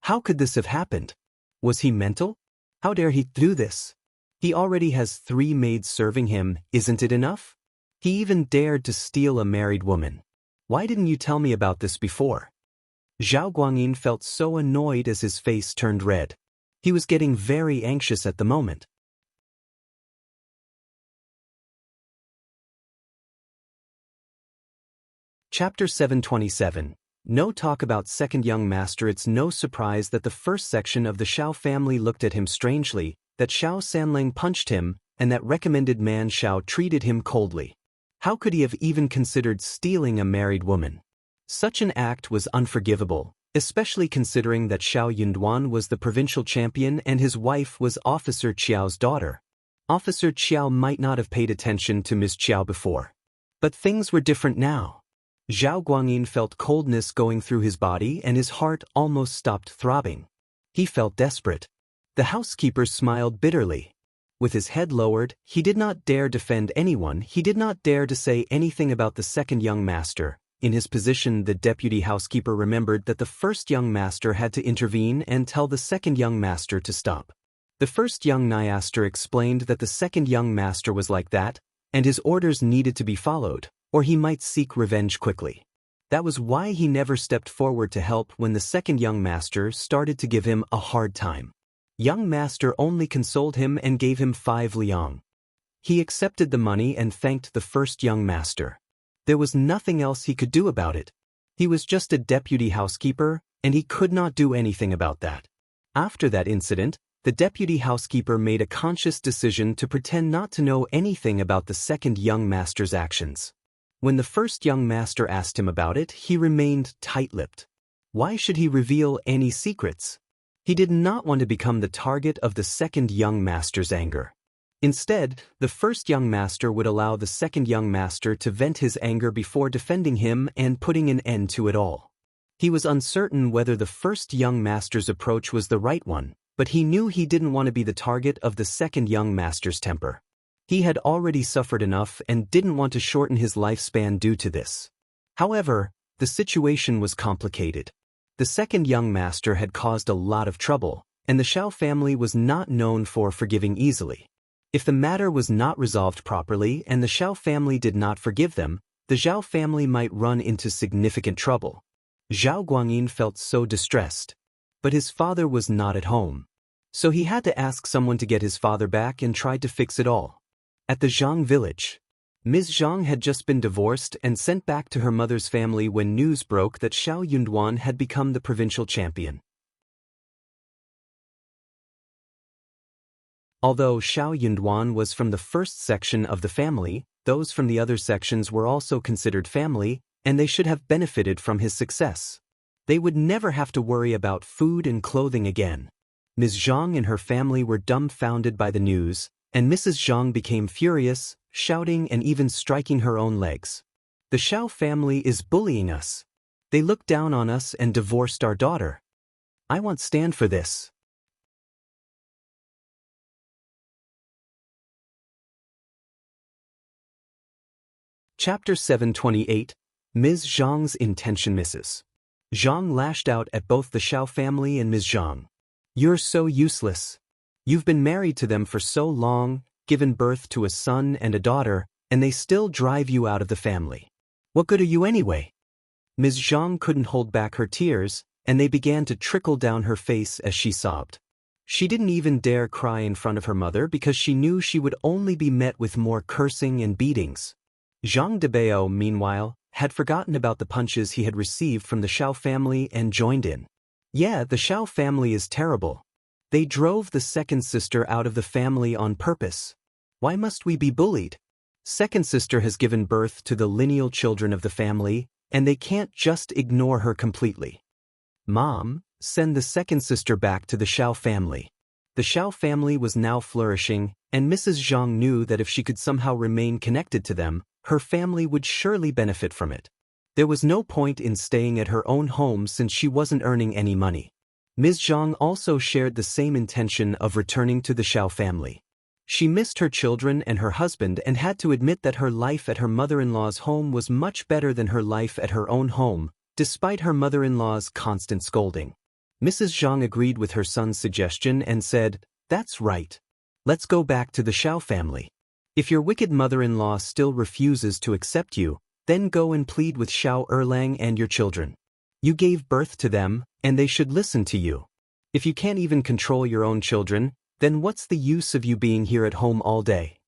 How could this have happened? Was he mental? How dare he do this? He already has 3 maids serving him, isn't it enough? He even dared to steal a married woman. Why didn't you tell me about this before? Zhao Guangyin felt so annoyed as his face turned red. He was getting very anxious at the moment. Chapter 727. No talk about second young master. It's no surprise that the first section of the Shao family looked at him strangely, that Shao Sanlang punched him, and that recommended man Shao treated him coldly. How could he have even considered stealing a married woman? Such an act was unforgivable, especially considering that Shao Yunduan was the provincial champion and his wife was Officer Qiao's daughter. Officer Qiao might not have paid attention to Ms. Qiao before. But things were different now. Zhao Guangyin felt coldness going through his body and his heart almost stopped throbbing. He felt desperate. The housekeeper smiled bitterly. With his head lowered, he did not dare defend anyone, he did not dare to say anything about the second young master. In his position, the deputy housekeeper remembered that the first young master had to intervene and tell the second young master to stop. The first young master explained that the second young master was like that, and his orders needed to be followed, or he might seek revenge quickly. That was why he never stepped forward to help when the second young master started to give him a hard time. Young master only consoled him and gave him 5 liang. He accepted the money and thanked the first young master. There was nothing else he could do about it. He was just a deputy housekeeper, and he could not do anything about that. After that incident, the deputy housekeeper made a conscious decision to pretend not to know anything about the second young master's actions. When the first young master asked him about it, he remained tight-lipped. Why should he reveal any secrets? He did not want to become the target of the second young master's anger. Instead, the first young master would allow the second young master to vent his anger before defending him and putting an end to it all. He was uncertain whether the first young master's approach was the right one, but he knew he didn't want to be the target of the second young master's temper. He had already suffered enough and didn't want to shorten his lifespan due to this. However, the situation was complicated. The second young master had caused a lot of trouble, and the Shao family was not known for forgiving easily. If the matter was not resolved properly and the Shao family did not forgive them, the Zhao family might run into significant trouble. Zhao Guangyin felt so distressed. But his father was not at home. So he had to ask someone to get his father back and tried to fix it all. At the Zhang village, Ms.Zhang had just been divorced and sent back to her mother's family when news broke that Shao Yunduan had become the provincial champion. Although Shao Yunduan was from the first section of the family, those from the other sections were also considered family, and they should have benefited from his success. They would never have to worry about food and clothing again. Ms. Zhang and her family were dumbfounded by the news, and Mrs. Zhang became furious, shouting and even striking her own legs. The Shao family is bullying us. They looked down on us and divorced our daughter. I won't stand for this. Chapter 728, Ms. Zhang's Intention Misses. Zhang lashed out at both the Shao family and Ms. Zhang. You're so useless. You've been married to them for so long, given birth to a son and a daughter, and they still drive you out of the family. What good are you anyway? Ms. Zhang couldn't hold back her tears, and they began to trickle down her face as she sobbed. She didn't even dare cry in front of her mother because she knew she would only be met with more cursing and beatings. Zhang Debao, meanwhile, had forgotten about the punches he had received from the Shao family and joined in. Yeah, the Shao family is terrible. They drove the second sister out of the family on purpose. Why must we be bullied? Second sister has given birth to the lineal children of the family, and they can't just ignore her completely. Mom, send the second sister back to the Shao family. The Shao family was now flourishing, and Mrs. Zhang knew that if she could somehow remain connected to them, her family would surely benefit from it. There was no point in staying at her own home since she wasn't earning any money. Ms. Zhang also shared the same intention of returning to the Shao family. She missed her children and her husband and had to admit that her life at her mother-in-law's home was much better than her life at her own home, despite her mother-in-law's constant scolding. Mrs. Zhang agreed with her son's suggestion and said, "That's right. Let's go back to the Shao family. If your wicked mother-in-law still refuses to accept you, then go and plead with Shao Erlang and your children. You gave birth to them, and they should listen to you. If you can't even control your own children, then what's the use of you being here at home all day?"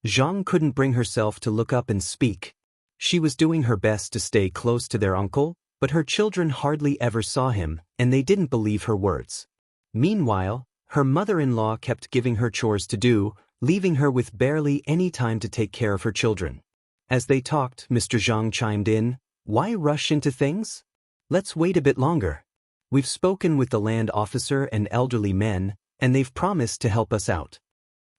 Zhang couldn't bring herself to look up and speak. She was doing her best to stay close to their uncle, but her children hardly ever saw him, and they didn't believe her words. Meanwhile, her mother-in-law kept giving her chores to do, leaving her with barely any time to take care of her children. As they talked, Mr. Zhang chimed in, "Why rush into things? Let's wait a bit longer. We've spoken with the land officer and elderly men, and they've promised to help us out."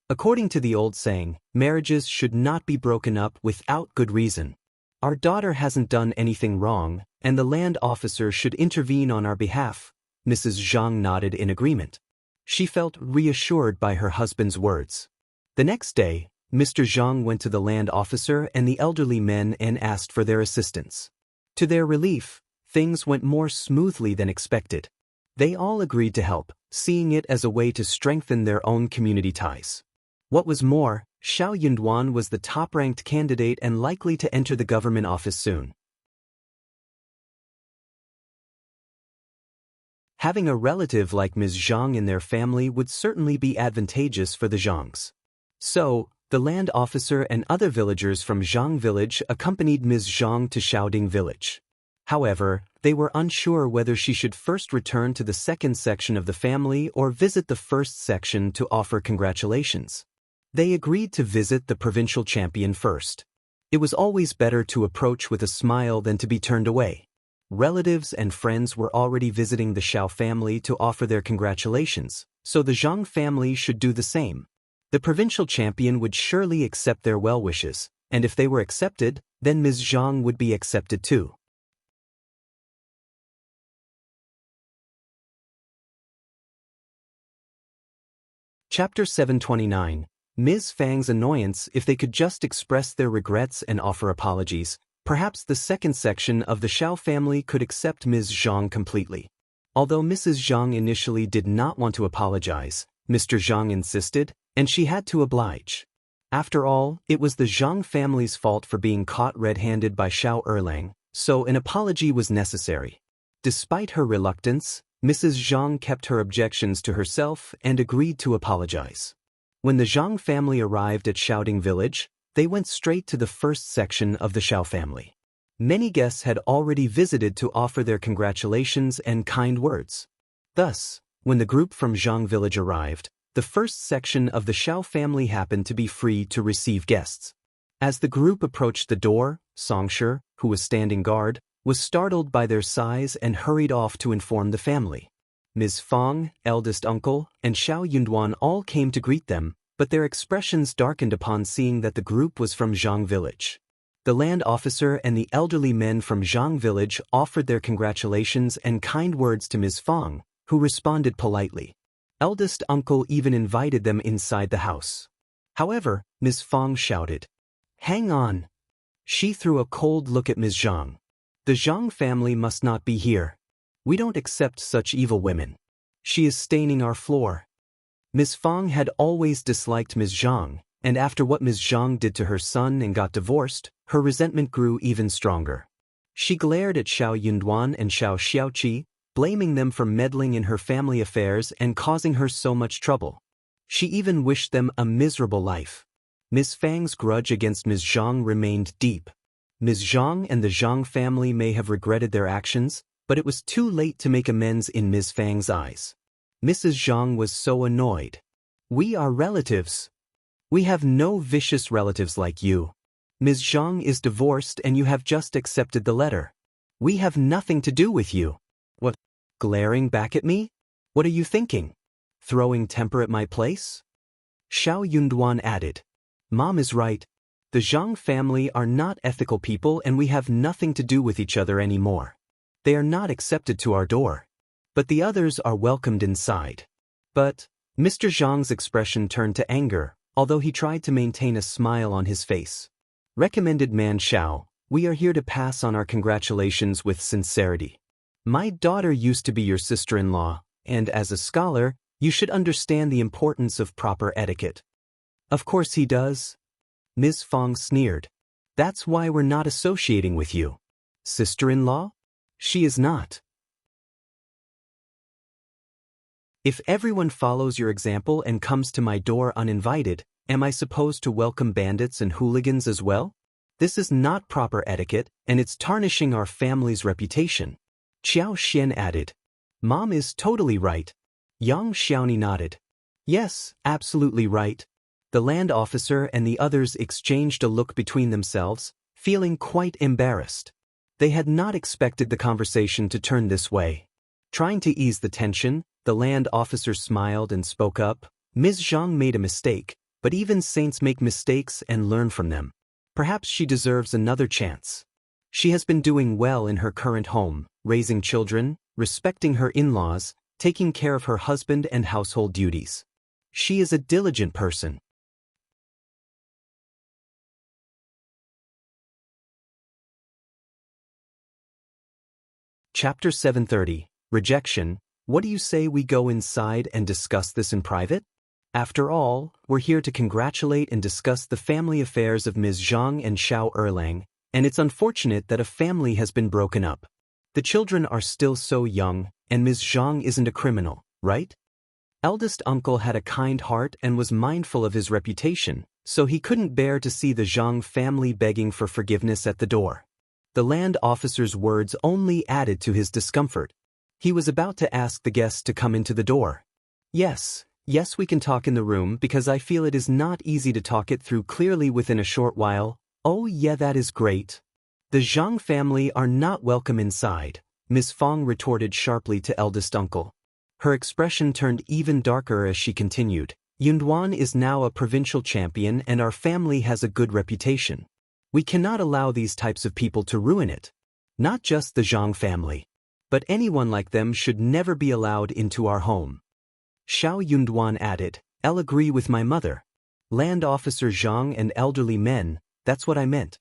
According to the old saying, marriages should not be broken up without good reason. Our daughter hasn't done anything wrong, and the land officer should intervene on our behalf. Mrs. Zhang nodded in agreement. She felt reassured by her husband's words. The next day, Mr. Zhang went to the land officer and the elderly men and asked for their assistance. To their relief, things went more smoothly than expected. They all agreed to help, seeing it as a way to strengthen their own community ties. What was more, Shao Yunduan was the top-ranked candidate and likely to enter the government office soon. Having a relative like Ms. Zhang in their family would certainly be advantageous for the Zhangs. So, the land officer and other villagers from Zhang village accompanied Ms. Zhang to Shaoding village. However, they were unsure whether she should first return to the second section of the family or visit the first section to offer congratulations. They agreed to visit the provincial champion first. It was always better to approach with a smile than to be turned away. Relatives and friends were already visiting the Shao family to offer their congratulations, so the Zhang family should do the same. The provincial champion would surely accept their well wishes, and if they were accepted, then Ms. Zhang would be accepted too. Chapter 729, Ms. Fang's Annoyance. If they could just express their regrets and offer apologies, perhaps the second section of the Shao family could accept Ms. Zhang completely. Although Mrs. Zhang initially did not want to apologize, Mr. Zhang insisted, and she had to oblige. After all, it was the Zhang family's fault for being caught red-handed by Shao Erlang, so an apology was necessary. Despite her reluctance, Mrs. Zhang kept her objections to herself and agreed to apologize. When the Zhang family arrived at Shaoding village, They went straight to the first section of the Shao family. Many guests had already visited to offer their congratulations and kind words. Thus, when the group from Zhang village arrived, the first section of the Shao family happened to be free to receive guests. As the group approached the door, Xianxia, who was standing guard, was startled by their size and hurried off to inform the family. Ms. Fang, eldest uncle, and Shao Yunduan all came to greet them, but their expressions darkened upon seeing that the group was from Zhang village. The land officer and the elderly men from Zhang village offered their congratulations and kind words to Ms. Fang, who responded politely. Eldest uncle even invited them inside the house. However, Ms. Fang shouted, "Hang on!" She threw a cold look at Ms.Zhang. "The Zhang family must not be here. We don't accept such evil women. She is staining our floor." Ms. Fang had always disliked Ms.Zhang, and after what Ms.Zhang did to her son and got divorced, her resentment grew even stronger. She glared at Shao Yunduan and Shao Xiaoqi, blaming them for meddling in her family affairs and causing her so much trouble. She even wished them a miserable life. Ms. Fang's grudge against Ms. Zhang remained deep. Ms. Zhang and the Zhang family may have regretted their actions, but it was too late to make amends in Ms. Fang's eyes. Mrs. Zhang was so annoyed. "We are relatives. We have no vicious relatives like you. Ms. Zhang is divorced and you have just accepted the letter. We have nothing to do with you." "What? Glaring back at me? What are you thinking? Throwing temper at my place?" Shao Yunduan added. "Mom is right. The Zhang family are not ethical people and we have nothing to do with each other anymore. They are not accepted to our door. But the others are welcomed inside." But Mr. Zhang's expression turned to anger, although he tried to maintain a smile on his face. "Recommended man Shao, we are here to pass on our congratulations with sincerity. My daughter used to be your sister-in-law, and as a scholar, you should understand the importance of proper etiquette." "Of course he does." Ms. Fang sneered. "That's why we're not associating with you." "Sister-in-law? She is not." "If everyone follows your example and comes to my door uninvited, am I supposed to welcome bandits and hooligans as well? This is not proper etiquette, and it's tarnishing our family's reputation." Qiao Xian added. "Mom is totally right." Yang Xiaoni nodded. "Yes, absolutely right." The land officer and the others exchanged a look between themselves, feeling quite embarrassed. They had not expected the conversation to turn this way. Trying to ease the tension, the land officer smiled and spoke up. "Ms. Zhang made a mistake, but even saints make mistakes and learn from them. Perhaps she deserves another chance. She has been doing well in her current home, raising children, respecting her in-laws, taking care of her husband and household duties. She is a diligent person." Chapter 730, Rejection. What do you say we go inside and discuss this in private? After all, we're here to congratulate and discuss the family affairs of Ms. Zhang and Shao Erlang, and it's unfortunate that a family has been broken up. The children are still so young, and Ms. Zhang isn't a criminal, right? Eldest uncle had a kind heart and was mindful of his reputation, so he couldn't bear to see the Zhang family begging for forgiveness at the door. The land officer's words only added to his discomfort. He was about to ask the guests to come into the door. Yes, we can talk in the room because I feel it is not easy to talk it through clearly within a short while." "Oh yeah, that is great. The Zhang family are not welcome inside," Ms. Fang retorted sharply to eldest uncle. Her expression turned even darker as she continued. "Yunduan is now a provincial champion and our family has a good reputation. We cannot allow these types of people to ruin it. Not just the Zhang family. But anyone like them should never be allowed into our home." Shao Yunduan added, "I'll agree with my mother. Land officer Zhang and elderly men, that's what I meant."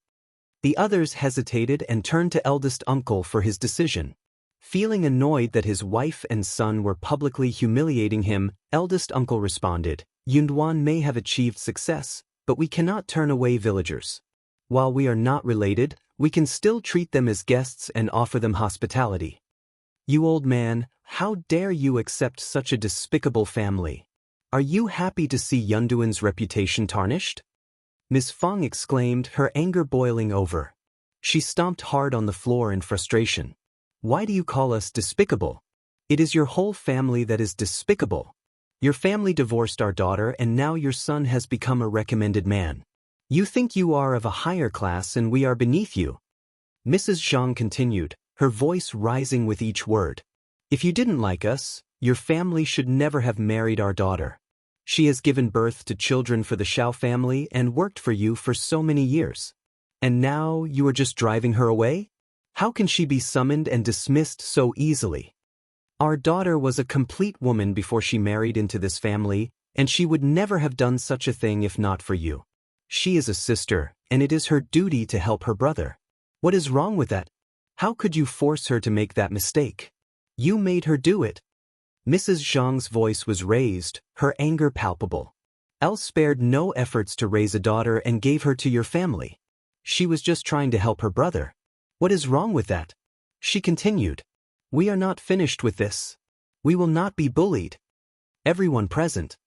The others hesitated and turned to eldest uncle for his decision. Feeling annoyed that his wife and son were publicly humiliating him, eldest uncle responded, "Yunduan may have achieved success, but we cannot turn away villagers. While we are not related, we can still treat them as guests and offer them hospitality." "You old man, how dare you accept such a despicable family? Are you happy to see Yunduan's reputation tarnished?" Ms. Fang exclaimed, her anger boiling over. She stomped hard on the floor in frustration. Why do you call us despicable? It is your whole family that is despicable. Your family divorced our daughter and now your son has become a recommended man. You think you are of a higher class and we are beneath you. Mrs. Zhang continued, her voice rising with each word. If you didn't like us, your family should never have married our daughter. She has given birth to children for the Shao family and worked for you for so many years. And now you are just driving her away? How can she be summoned and dismissed so easily? Our daughter was a complete woman before she married into this family, and she would never have done such a thing if not for you. She is a sister, and it is her duty to help her brother. What is wrong with that? How could you force her to make that mistake? You made her do it. Mrs. Zhang's voice was raised, her anger palpable. Elle spared no efforts to raise a daughter and gave her to your family. She was just trying to help her brother. What is wrong with that? She continued. We are not finished with this. We will not be bullied. Everyone present.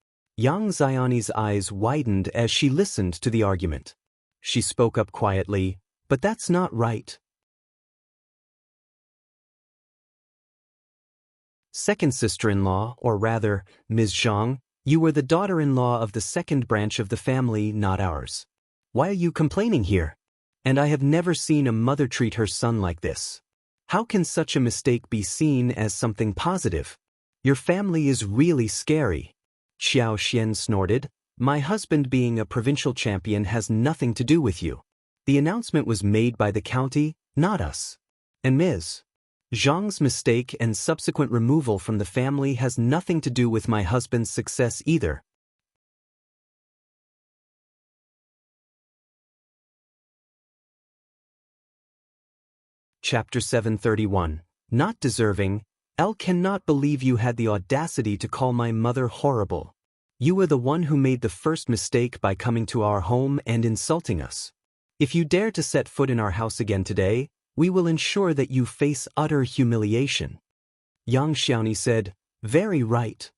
Xiaoni's eyes widened as she listened to the argument. She spoke up quietly, but that's not right. Second sister-in-law, or rather, Ms. Zhang, you were the daughter-in-law of the second branch of the family, not ours. Why are you complaining here? And I have never seen a mother treat her son like this. How can such a mistake be seen as something positive? Your family is really scary. Xiao snorted. My husband being a provincial champion has nothing to do with you. The announcement was made by the county, not us. And Ms. Zhang's mistake and subsequent removal from the family has nothing to do with my husband's success either. Chapter 731. Not deserving. Elle cannot believe you had the audacity to call my mother horrible. You were the one who made the first mistake by coming to our home and insulting us. If you dare to set foot in our house again today, we will ensure that you face utter humiliation. Xiaoni said, very right.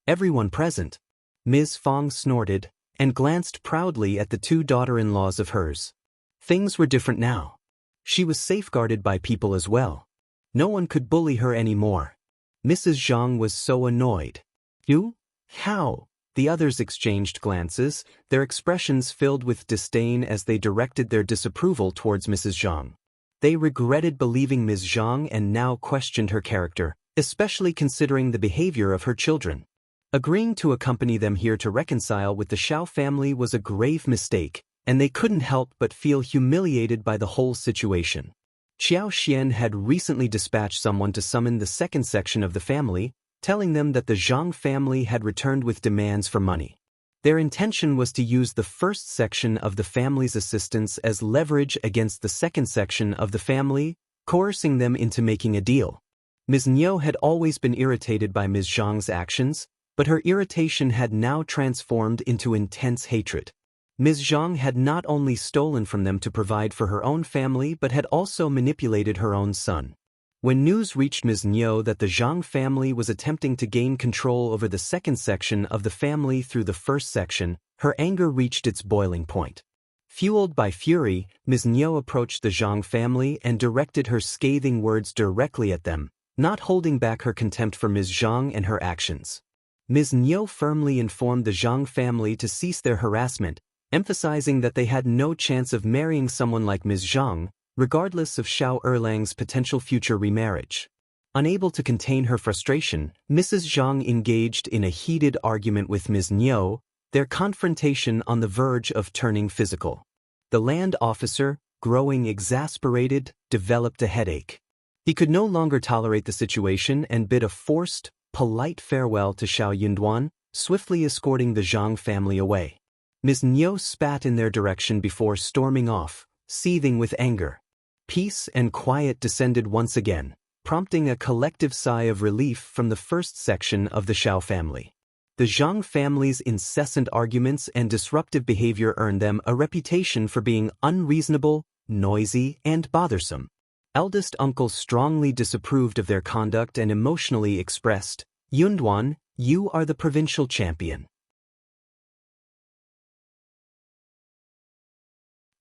Everyone present. Ms. Fang snorted and glanced proudly at the two daughter-in-laws of hers. Things were different now. She was safeguarded by people as well. No one could bully her anymore. Mrs. Zhang was so annoyed. You? How? The others exchanged glances, their expressions filled with disdain as they directed their disapproval towards Mrs. Zhang. They regretted believing Ms. Zhang and now questioned her character, especially considering the behavior of her children. Agreeing to accompany them here to reconcile with the Shao family was a grave mistake, and they couldn't help but feel humiliated by the whole situation. Qiao had recently dispatched someone to summon the second section of the family, telling them that the Zhang family had returned with demands for money. Their intention was to use the first section of the family's assistance as leverage against the second section of the family, coercing them into making a deal. Ms. Niu had always been irritated by Ms. Zhang's actions, but her irritation had now transformed into intense hatred. Ms. Zhang had not only stolen from them to provide for her own family but had also manipulated her own son. When news reached Ms. Niu that the Zhang family was attempting to gain control over the second section of the family through the first section, her anger reached its boiling point. Fueled by fury, Ms. Niu approached the Zhang family and directed her scathing words directly at them, not holding back her contempt for Ms. Zhang and her actions. Ms. Niu firmly informed the Zhang family to cease their harassment, emphasizing that they had no chance of marrying someone like Ms. Zhang, regardless of Shao Erlang's potential future remarriage. Unable to contain her frustration, Mrs. Zhang engaged in a heated argument with Ms. Niu, their confrontation on the verge of turning physical. The land officer, growing exasperated, developed a headache. He could no longer tolerate the situation and bid a forced, polite farewell to Shao Yunduan, swiftly escorting the Zhang family away. Ms. Niu spat in their direction before storming off, seething with anger. Peace and quiet descended once again, prompting a collective sigh of relief from the first section of the Shao family. The Zhang family's incessant arguments and disruptive behavior earned them a reputation for being unreasonable, noisy, and bothersome. Eldest uncle strongly disapproved of their conduct and emotionally expressed, Yunduan, you are the provincial champion.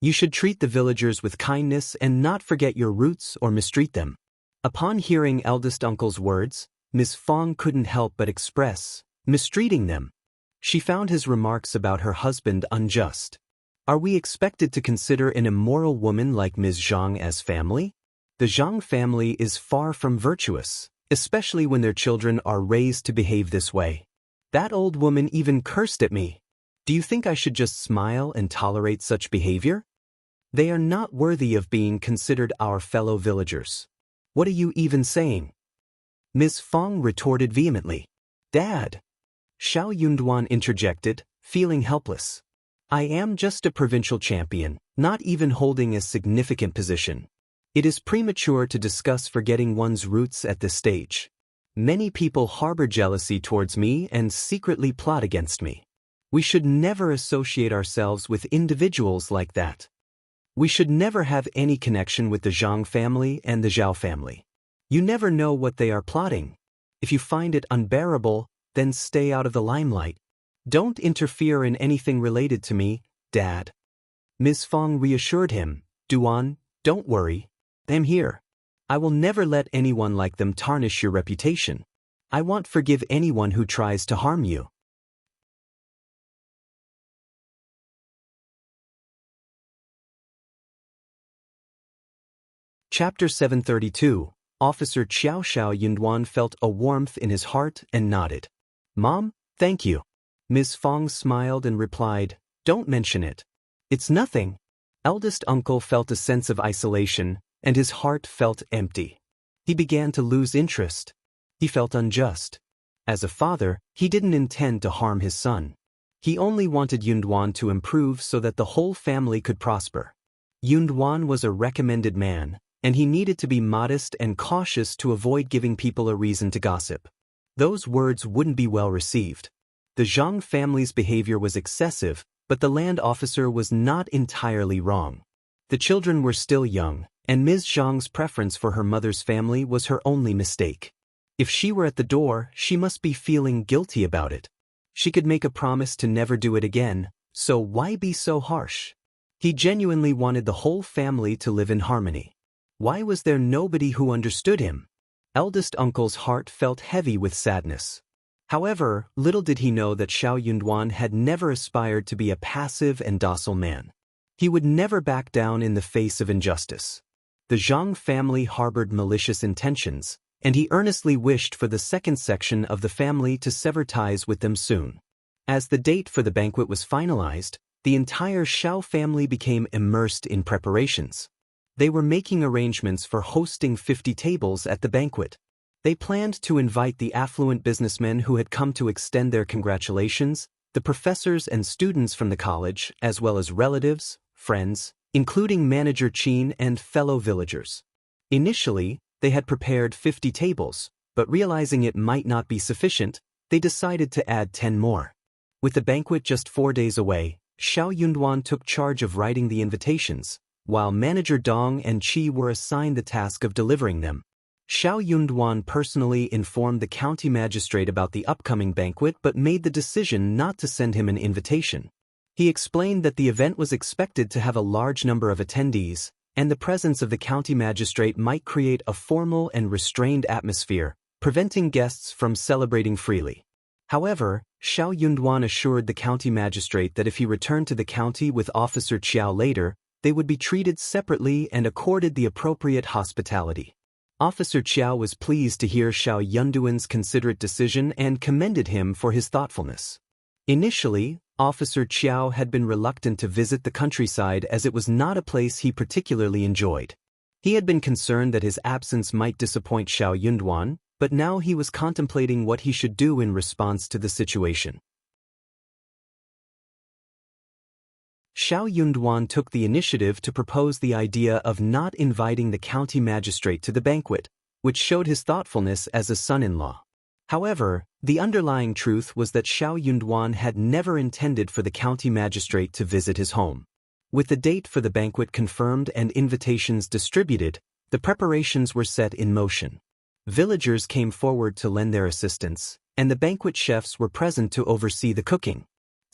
You should treat the villagers with kindness and not forget your roots or mistreat them. Upon hearing eldest uncle's words, Ms. Fang couldn't help but express, mistreating them. She found his remarks about her husband unjust. Are we expected to consider an immoral woman like Ms.Zhang as family? The Zhang family is far from virtuous, especially when their children are raised to behave this way. That old woman even cursed at me. Do you think I should just smile and tolerate such behavior? They are not worthy of being considered our fellow villagers. What are you even saying? Ms. Fang retorted vehemently. Dad! Shao Yunduan interjected, feeling helpless. I am just a provincial champion, not even holding a significant position. It is premature to discuss forgetting one's roots at this stage. Many people harbor jealousy towards me and secretly plot against me. We should never associate ourselves with individuals like that. We should never have any connection with the Zhang family and the Zhao family. You never know what they are plotting. If you find it unbearable, then stay out of the limelight. Don't interfere in anything related to me, Dad. Ms. Fang reassured him. Duan, don't worry. I'm here. I will never let anyone like them tarnish your reputation. I won't forgive anyone who tries to harm you. Chapter 732. Officer Qiao Yunduan felt a warmth in his heart and nodded. Mom, thank you. Ms. Fang smiled and replied, Don't mention it. It's nothing. Eldest uncle felt a sense of isolation, and his heart felt empty. He began to lose interest. He felt unjust. As a father, he didn't intend to harm his son. He only wanted Yunduan to improve so that the whole family could prosper. Yunduan was a recommended man, and he needed to be modest and cautious to avoid giving people a reason to gossip. Those words wouldn't be well received. The Zhang family's behavior was excessive, but the land officer was not entirely wrong. The children were still young, and Ms. Zhang's preference for her mother's family was her only mistake. If she were at the door, she must be feeling guilty about it. She could make a promise to never do it again, so why be so harsh? He genuinely wanted the whole family to live in harmony. Why was there nobody who understood him? Eldest uncle's heart felt heavy with sadness. However, little did he know that Shao Yunduan had never aspired to be a passive and docile man. He would never back down in the face of injustice. The Zhang family harbored malicious intentions, and he earnestly wished for the second section of the family to sever ties with them soon. As the date for the banquet was finalized, the entire Shao family became immersed in preparations. They were making arrangements for hosting 50 tables at the banquet. They planned to invite the affluent businessmen who had come to extend their congratulations, the professors and students from the college, as well as relatives, friends, including Manager Qin and fellow villagers. Initially, they had prepared 50 tables, but realizing it might not be sufficient, they decided to add 10 more. With the banquet just 4 days away, Shao Yunduan took charge of writing the invitations, while Manager Dong and Qi were assigned the task of delivering them. Shao Yunduan personally informed the county magistrate about the upcoming banquet but made the decision not to send him an invitation. He explained that the event was expected to have a large number of attendees, and the presence of the county magistrate might create a formal and restrained atmosphere, preventing guests from celebrating freely. However, Shao Yunduan assured the county magistrate that if he returned to the county with Officer Qiao later, they would be treated separately and accorded the appropriate hospitality. Officer Qiao was pleased to hear Shao Yunduan's considerate decision and commended him for his thoughtfulness. Initially, Officer Qiao had been reluctant to visit the countryside as it was not a place he particularly enjoyed. He had been concerned that his absence might disappoint Shao Yunduan, but now he was contemplating what he should do in response to the situation. Shao Yunduan took the initiative to propose the idea of not inviting the county magistrate to the banquet, which showed his thoughtfulness as a son-in-law. However, the underlying truth was that Shao Yunduan had never intended for the county magistrate to visit his home. With the date for the banquet confirmed and invitations distributed, the preparations were set in motion. Villagers came forward to lend their assistance, and the banquet chefs were present to oversee the cooking.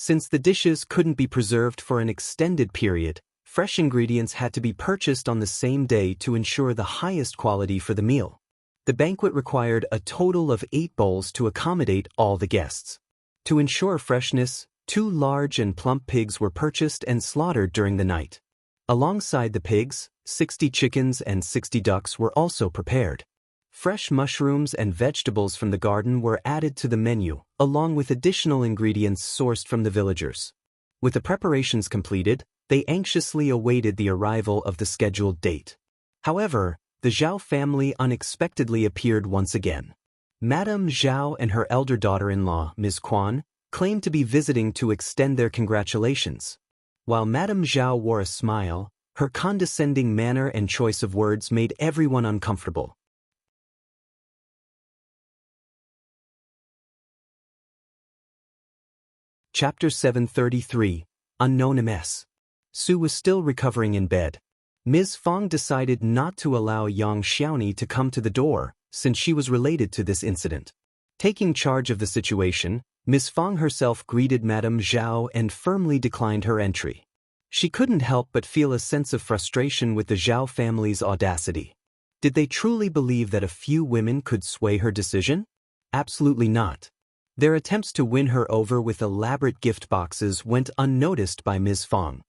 Since the dishes couldn't be preserved for an extended period, Fresh ingredients had to be purchased on the same day to ensure the highest quality for the meal. The banquet required a total of 8 bowls to accommodate all the guests. To ensure freshness, 2 large and plump pigs were purchased and slaughtered during the night. Alongside the pigs, 60 chickens and 60 ducks were also prepared. Fresh mushrooms and vegetables from the garden were added to the menu, along with additional ingredients sourced from the villagers. With the preparations completed, they anxiously awaited the arrival of the scheduled date. However, the Zhao family unexpectedly appeared once again. Madame Zhao and her elder daughter-in-law, Ms. Quan, claimed to be visiting to extend their congratulations. While Madame Zhao wore a smile, her condescending manner and choice of words made everyone uncomfortable. Chapter 733, Unknown MS. Su was still recovering in bed. Ms. Fang decided not to allow young Xiaoni to come to the door, since she was related to this incident. Taking charge of the situation, Ms. Fang herself greeted Madame Zhao and firmly declined her entry. She couldn't help but feel a sense of frustration with the Zhao family's audacity. Did they truly believe that a few women could sway her decision? Absolutely not. Their attempts to win her over with elaborate gift boxes went unnoticed by Ms. Fang.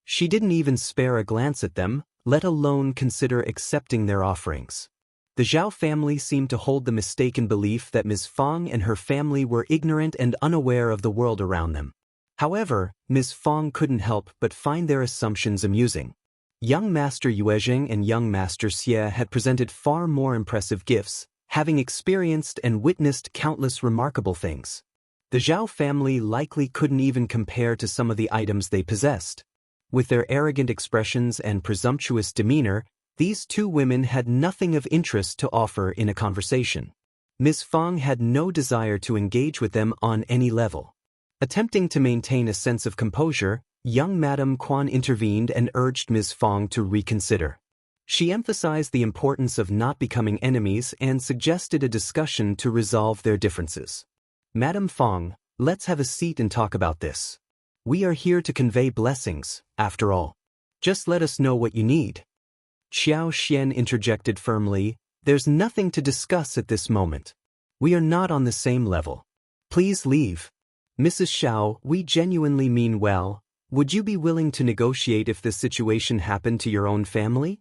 She didn't even spare a glance at them, let alone consider accepting their offerings. The Zhao family seemed to hold the mistaken belief that Ms. Fang and her family were ignorant and unaware of the world around them. However, Ms. Fang couldn't help but find their assumptions amusing. Young Master Yuezheng and young Master Xie had presented far more impressive gifts, having experienced and witnessed countless remarkable things. The Zhao family likely couldn't even compare to some of the items they possessed. With their arrogant expressions and presumptuous demeanor, these 2 women had nothing of interest to offer in a conversation. Ms. Fang had no desire to engage with them on any level. Attempting to maintain a sense of composure, young Madame Quan intervened and urged Ms. Fang to reconsider. She emphasized the importance of not becoming enemies and suggested a discussion to resolve their differences. Madame Fang, let's have a seat and talk about this. We are here to convey blessings, after all. Just let us know what you need. Qiao Xian interjected firmly, there's nothing to discuss at this moment. We are not on the same level. Please leave. Mrs. Shao, we genuinely mean well. Would you be willing to negotiate if this situation happened to your own family?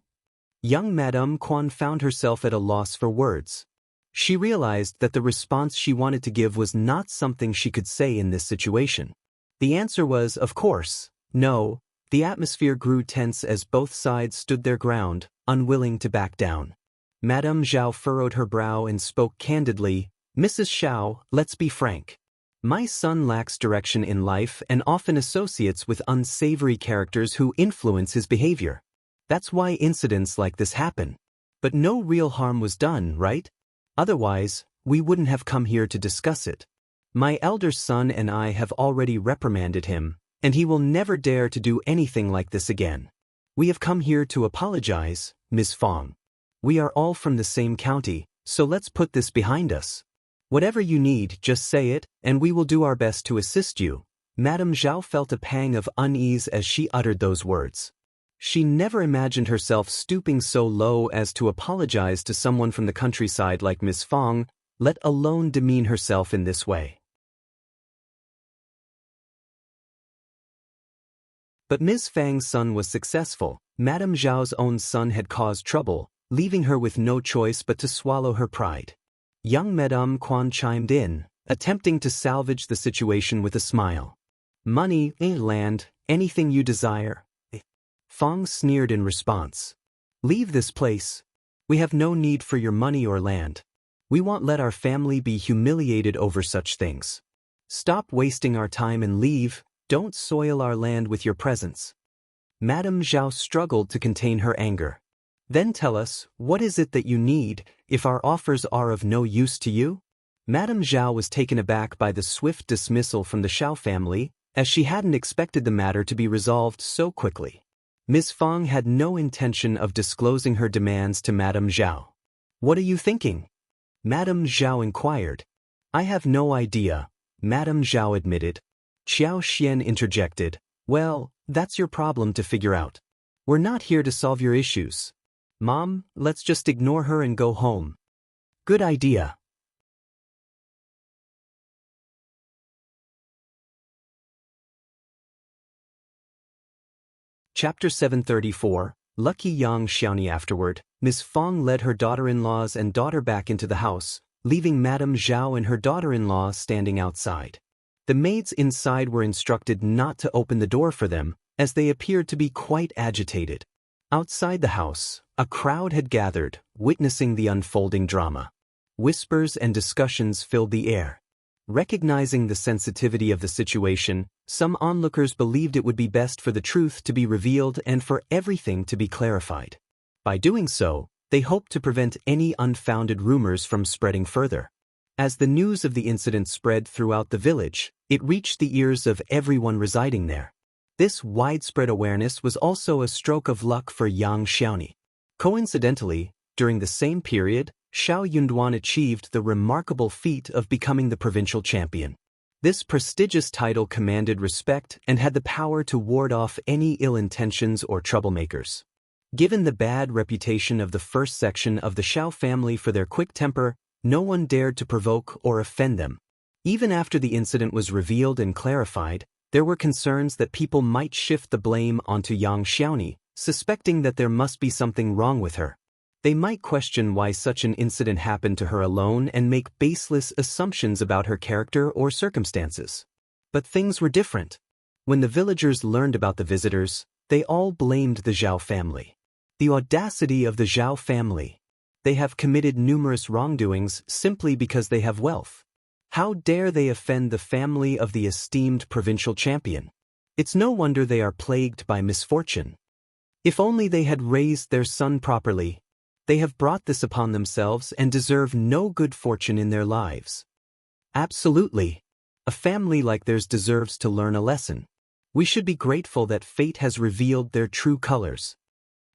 Young Madame Quan found herself at a loss for words. She realized that the response she wanted to give was not something she could say in this situation. The answer was, of course, no. The atmosphere grew tense as both sides stood their ground, unwilling to back down. Madame Zhao furrowed her brow and spoke candidly, Mrs. Shao, let's be frank. My son lacks direction in life and often associates with unsavory characters who influence his behavior. That's why incidents like this happen. But no real harm was done, right? Otherwise, we wouldn't have come here to discuss it. My elder son and I have already reprimanded him, and he will never dare to do anything like this again. We have come here to apologize, Ms. Fang. We are all from the same county, so let's put this behind us. Whatever you need, just say it, and we will do our best to assist you. Madame Zhao felt a pang of unease as she uttered those words. She never imagined herself stooping so low as to apologize to someone from the countryside like Ms. Fang, let alone demean herself in this way. But Ms. Fang's son was successful. Madame Zhao's own son had caused trouble, leaving her with no choice but to swallow her pride. Young Madame Quan chimed in, attempting to salvage the situation with a smile. Money, land, anything you desire. Fang sneered in response. Leave this place. We have no need for your money or land. We won't let our family be humiliated over such things. Stop wasting our time and leave. Don't soil our land with your presence. Madame Zhao struggled to contain her anger. Then tell us, what is it that you need, if our offers are of no use to you? Madame Zhao was taken aback by the swift dismissal from the Shao family, as she hadn't expected the matter to be resolved so quickly. Ms. Fang had no intention of disclosing her demands to Madame Zhao. What are you thinking? Madame Zhao inquired. I have no idea, Madame Zhao admitted. Qiao Xian interjected. Well, that's your problem to figure out. We're not here to solve your issues. Mom, let's just ignore her and go home. Good idea. Chapter 734, Lucky Young Xiaoni. Afterward, Miss Fang led her daughter-in-laws and daughter back into the house, leaving Madame Zhao and her daughter-in-law standing outside. The maids inside were instructed not to open the door for them, as they appeared to be quite agitated. Outside the house, a crowd had gathered, witnessing the unfolding drama. Whispers and discussions filled the air. Recognizing the sensitivity of the situation, some onlookers believed it would be best for the truth to be revealed and for everything to be clarified. By doing so, they hoped to prevent any unfounded rumors from spreading further. As the news of the incident spread throughout the village, it reached the ears of everyone residing there. This widespread awareness was also a stroke of luck for young Xiaoni. Coincidentally, during the same period, Shao Yunduan achieved the remarkable feat of becoming the provincial champion. This prestigious title commanded respect and had the power to ward off any ill intentions or troublemakers. Given the bad reputation of the first section of the Shao family for their quick temper, no one dared to provoke or offend them. Even after the incident was revealed and clarified, there were concerns that people might shift the blame onto young Xiaoni, suspecting that there must be something wrong with her. They might question why such an incident happened to her alone and make baseless assumptions about her character or circumstances. But things were different. When the villagers learned about the visitors, they all blamed the Zhao family. The audacity of the Zhao family. They have committed numerous wrongdoings simply because they have wealth. How dare they offend the family of the esteemed provincial champion? It's no wonder they are plagued by misfortune. If only they had raised their son properly. They have brought this upon themselves and deserve no good fortune in their lives. Absolutely. A family like theirs deserves to learn a lesson. We should be grateful that fate has revealed their true colors.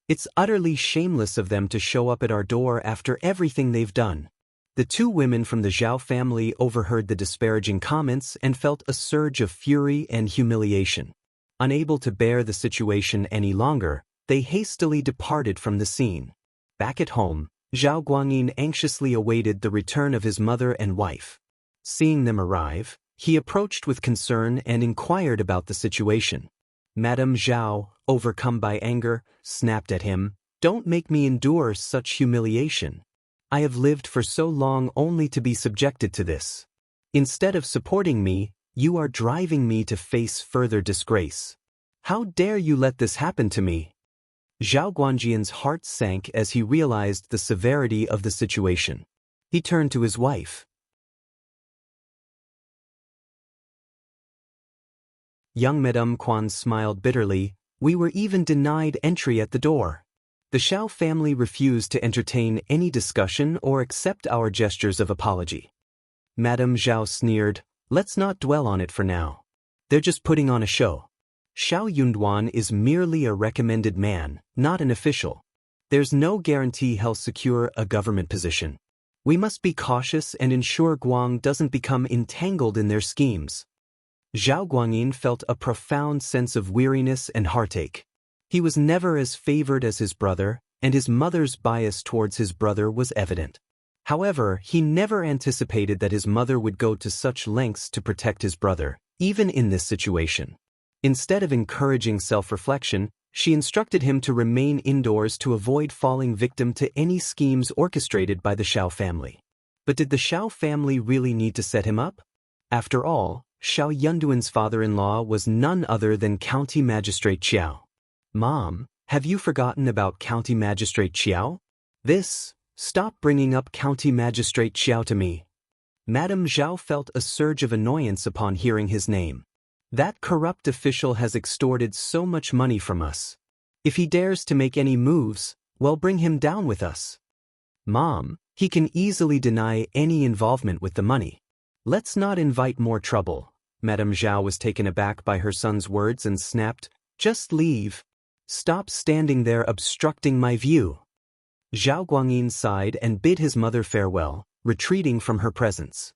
It's utterly shameless of them to show up at our door after everything they've done. The two women from the Zhao family overheard the disparaging comments and felt a surge of fury and humiliation. Unable to bear the situation any longer, they hastily departed from the scene. Back at home, Zhao Guanyin anxiously awaited the return of his mother and wife. Seeing them arrive, he approached with concern and inquired about the situation. Madame Zhao, overcome by anger, snapped at him, "Don't make me endure such humiliation. I have lived for so long only to be subjected to this. Instead of supporting me, you are driving me to face further disgrace. How dare you let this happen to me?" Zhao Guanjin's heart sank as he realized the severity of the situation. He turned to his wife. Young Madame Quan smiled bitterly. "We were even denied entry at the door. The Shao family refused to entertain any discussion or accept our gestures of apology." Madame Zhao sneered, "Let's not dwell on it for now. They're just putting on a show. Shao Yunduan is merely a recommended man, not an official. There's no guarantee he'll secure a government position. We must be cautious and ensure Guang doesn't become entangled in their schemes." Zhao Guanyin felt a profound sense of weariness and heartache. He was never as favored as his brother, and his mother's bias towards his brother was evident. However, he never anticipated that his mother would go to such lengths to protect his brother, even in this situation. Instead of encouraging self-reflection, she instructed him to remain indoors to avoid falling victim to any schemes orchestrated by the Shao family. But did the Shao family really need to set him up? After all, Shao Yunduan's father-in-law was none other than County Magistrate Qiao. "Mom, have you forgotten about County Magistrate Qiao?" Stop bringing up County Magistrate Qiao to me." Madame Zhao felt a surge of annoyance upon hearing his name. That corrupt official has extorted so much money from us. If he dares to make any moves, well, bring him down with us. "Mom, he can easily deny any involvement with the money. Let's not invite more trouble." Madame Zhao was taken aback by her son's words and snapped, "Just leave. Stop standing there obstructing my view." Zhao Guanyin sighed and bid his mother farewell, retreating from her presence.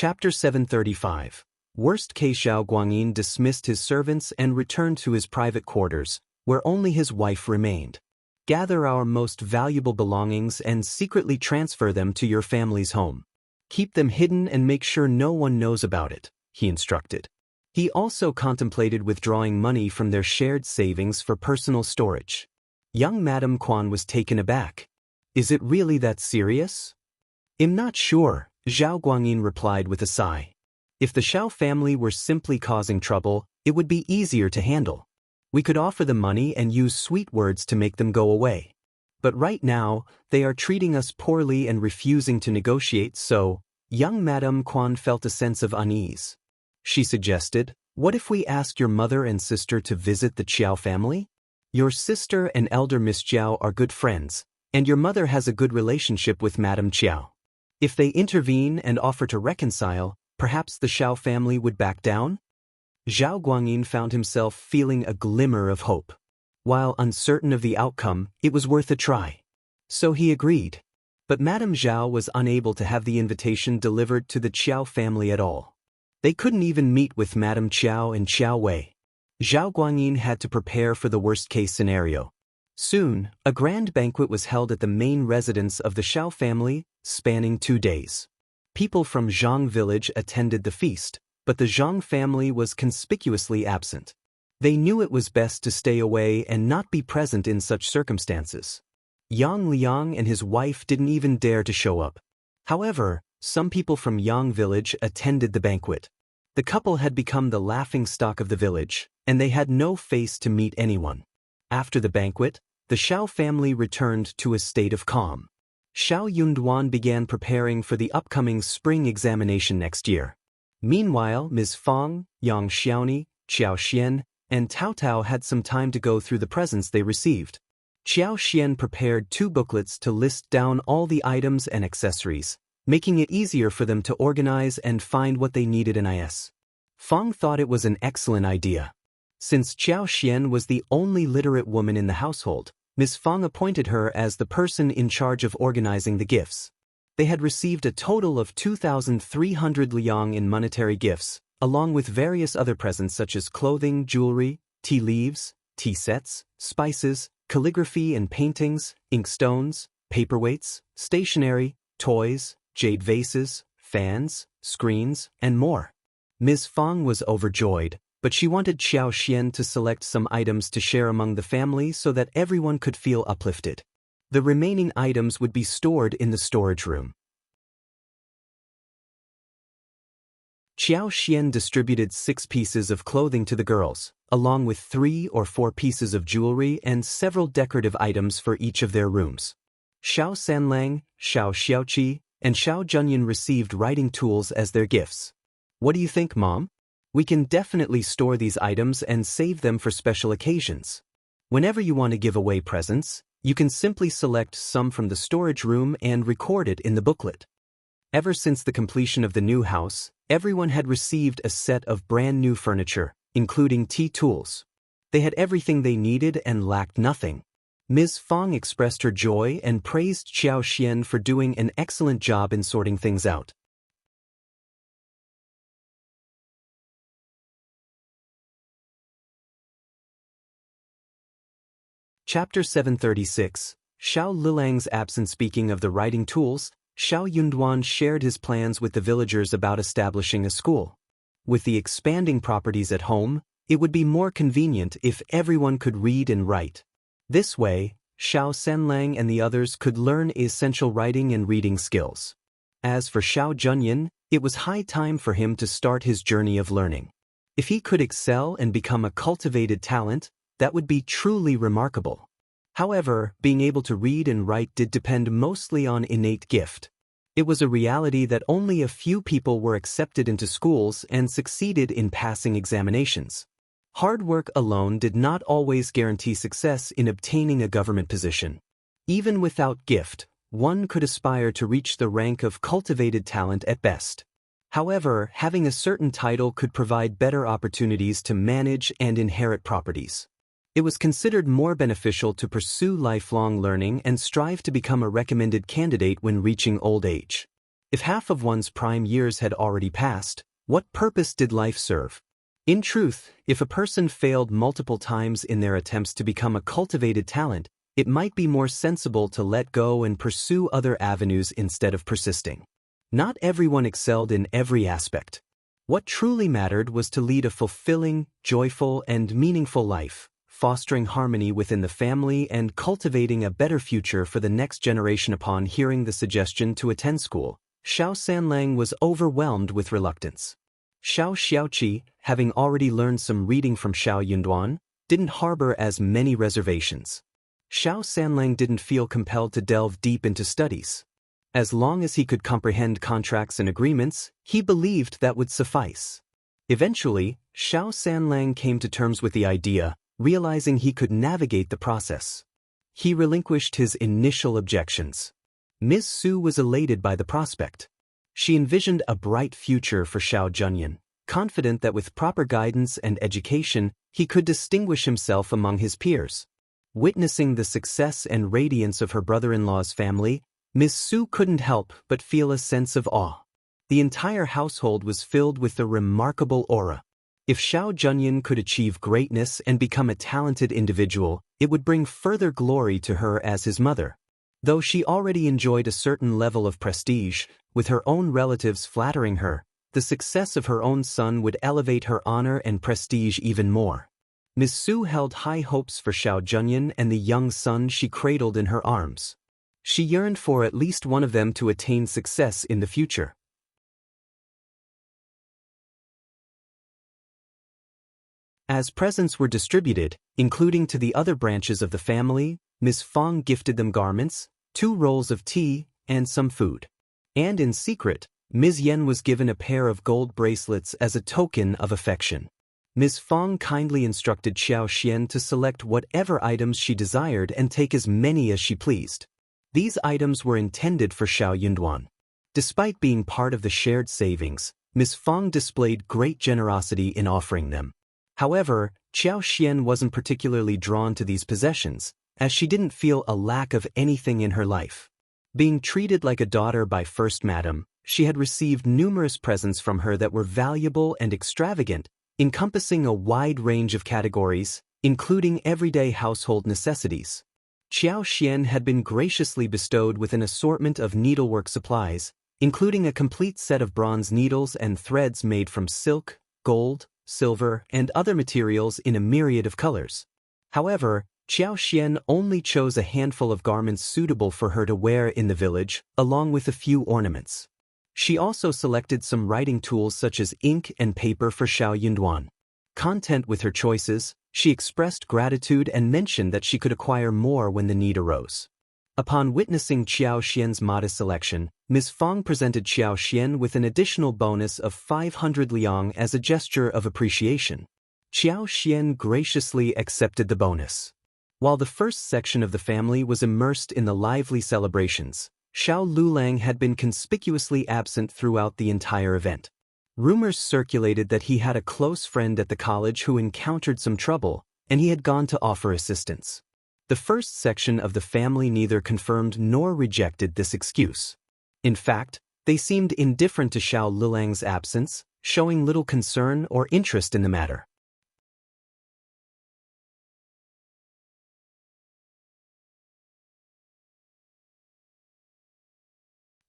Chapter 735. Worst case. Zhao Guanyin dismissed his servants and returned to his private quarters, where only his wife remained. Gather our most valuable belongings and secretly transfer them to your family's home. Keep them hidden and make sure no one knows about it, he instructed. He also contemplated withdrawing money from their shared savings for personal storage. Young Madame Quan was taken aback. Is it really that serious? I'm not sure, Zhao Guanyin replied with a sigh. If the Shao family were simply causing trouble, it would be easier to handle. We could offer them money and use sweet words to make them go away. But right now, they are treating us poorly and refusing to negotiate, so, young Madame Quan felt a sense of unease. She suggested, what if we ask your mother and sister to visit the Qiao family? Your sister and elder Miss Zhao are good friends, and your mother has a good relationship with Madame Qiao. If they intervene and offer to reconcile, perhaps the Shao family would back down? Zhao Guanyin found himself feeling a glimmer of hope. While uncertain of the outcome, it was worth a try. So he agreed. But Madame Zhao was unable to have the invitation delivered to the Qiao family at all. They couldn't even meet with Madame Qiao and Qiao Wei. Zhao Guanyin had to prepare for the worst-case scenario. Soon, a grand banquet was held at the main residence of the Shao family, spanning 2 days. People from Zhang village attended the feast, but the Zhang family was conspicuously absent. They knew it was best to stay away and not be present in such circumstances. Yang Liang and his wife didn't even dare to show up. However, some people from Yang village attended the banquet. The couple had become the laughingstock of the village, and they had no face to meet anyone. After the banquet, the Shao family returned to a state of calm. Shao Yunduan began preparing for the upcoming spring examination next year. Meanwhile, Ms. Fang, Yang Xiaoni, Qiao Xian, and Tao Tao had some time to go through the presents they received. Qiao Xian prepared 2 booklets to list down all the items and accessories, making it easier for them to organize and find what they needed in IS. Fang thought it was an excellent idea. Since Qiao Xian was the only literate woman in the household, Ms. Fang appointed her as the person in charge of organizing the gifts. They had received a total of 2,300 liang in monetary gifts, along with various other presents such as clothing, jewelry, tea leaves, tea sets, spices, calligraphy and paintings, inkstones, paperweights, stationery, toys, jade vases, fans, screens, and more. Ms. Fang was overjoyed, but she wanted Qiao Xian to select some items to share among the family so that everyone could feel uplifted. The remaining items would be stored in the storage room. Qiao Xian distributed 6 pieces of clothing to the girls, along with 3 or 4 pieces of jewelry and several decorative items for each of their rooms. Shao Sanlang, Shao Xiaoqi, and Shao Junyan received writing tools as their gifts. What do you think, Mom? We can definitely store these items and save them for special occasions. Whenever you want to give away presents, you can simply select some from the storage room and record it in the booklet. Ever since the completion of the new house, everyone had received a set of brand new furniture, including tea tools. They had everything they needed and lacked nothing. Ms. Fang expressed her joy and praised Qiao Xian for doing an excellent job in sorting things out. Chapter 736. Shao Liulang's absence. Speaking of the writing tools, Shao Yunduan shared his plans with the villagers about establishing a school. With the expanding properties at home, it would be more convenient if everyone could read and write. This way, Shao Sanlang and the others could learn essential writing and reading skills. As for Shao Junyan, it was high time for him to start his journey of learning. If he could excel and become a cultivated talent, that would be truly remarkable. However, being able to read and write did depend mostly on innate gift. It was a reality that only a few people were accepted into schools and succeeded in passing examinations. Hard work alone did not always guarantee success in obtaining a government position. Even without gift, one could aspire to reach the rank of cultivated talent at best. However, having a certain title could provide better opportunities to manage and inherit properties. It was considered more beneficial to pursue lifelong learning and strive to become a recommended candidate when reaching old age. If half of one's prime years had already passed, what purpose did life serve? In truth, if a person failed multiple times in their attempts to become a cultivated talent, it might be more sensible to let go and pursue other avenues instead of persisting. Not everyone excelled in every aspect. What truly mattered was to lead a fulfilling, joyful, and meaningful life, fostering harmony within the family and cultivating a better future for the next generation. Upon hearing the suggestion to attend school, Shao Sanlang was overwhelmed with reluctance. Shao Xiaoqi, having already learned some reading from Shao Yunduan, didn't harbor as many reservations. Shao Sanlang didn't feel compelled to delve deep into studies. As long as he could comprehend contracts and agreements, he believed that would suffice. Eventually, Shao Sanlang came to terms with the idea, realizing he could navigate the process. He relinquished his initial objections. Ms.Zhang was elated by the prospect. She envisioned a bright future for Shao Junyan, confident that with proper guidance and education, he could distinguish himself among his peers. Witnessing the success and radiance of her brother-in-law's family, Ms.Zhang couldn't help but feel a sense of awe. The entire household was filled with the remarkable aura. If Shao Junyan could achieve greatness and become a talented individual, it would bring further glory to her as his mother. Though she already enjoyed a certain level of prestige, with her own relatives flattering her, the success of her own son would elevate her honor and prestige even more. Ms.Zhang held high hopes for Shao Junyan and the young son she cradled in her arms. She yearned for at least one of them to attain success in the future. As presents were distributed, including to the other branches of the family, Ms. Fang gifted them garments, 2 rolls of tea, and some food. And in secret, Ms. Yen was given a pair of gold bracelets as a token of affection. Ms. Fang kindly instructed Xiao Xian to select whatever items she desired and take as many as she pleased. These items were intended for Shao Yunduan. Despite being part of the shared savings, Ms. Fang displayed great generosity in offering them. However, Xiao Xian wasn't particularly drawn to these possessions, as she didn't feel a lack of anything in her life. Being treated like a daughter by First Madam, she had received numerous presents from her that were valuable and extravagant, encompassing a wide range of categories, including everyday household necessities. Xiao Xian had been graciously bestowed with an assortment of needlework supplies, including a complete set of bronze needles and threads made from silk, gold, silver, and other materials in a myriad of colors. However, Xiao Xian only chose a handful of garments suitable for her to wear in the village, along with a few ornaments. She also selected some writing tools such as ink and paper for Shao Yunduan. Content with her choices, she expressed gratitude and mentioned that she could acquire more when the need arose. Upon witnessing Xiao Xian's modest selection, Ms. Fang presented Xiao Xian with an additional bonus of 500 liang as a gesture of appreciation. Xiao Xian graciously accepted the bonus. While the first section of the family was immersed in the lively celebrations, Shao Liulang had been conspicuously absent throughout the entire event. Rumors circulated that he had a close friend at the college who encountered some trouble, and he had gone to offer assistance. The first section of the family neither confirmed nor rejected this excuse. In fact, they seemed indifferent to Shao Liulang's absence, showing little concern or interest in the matter.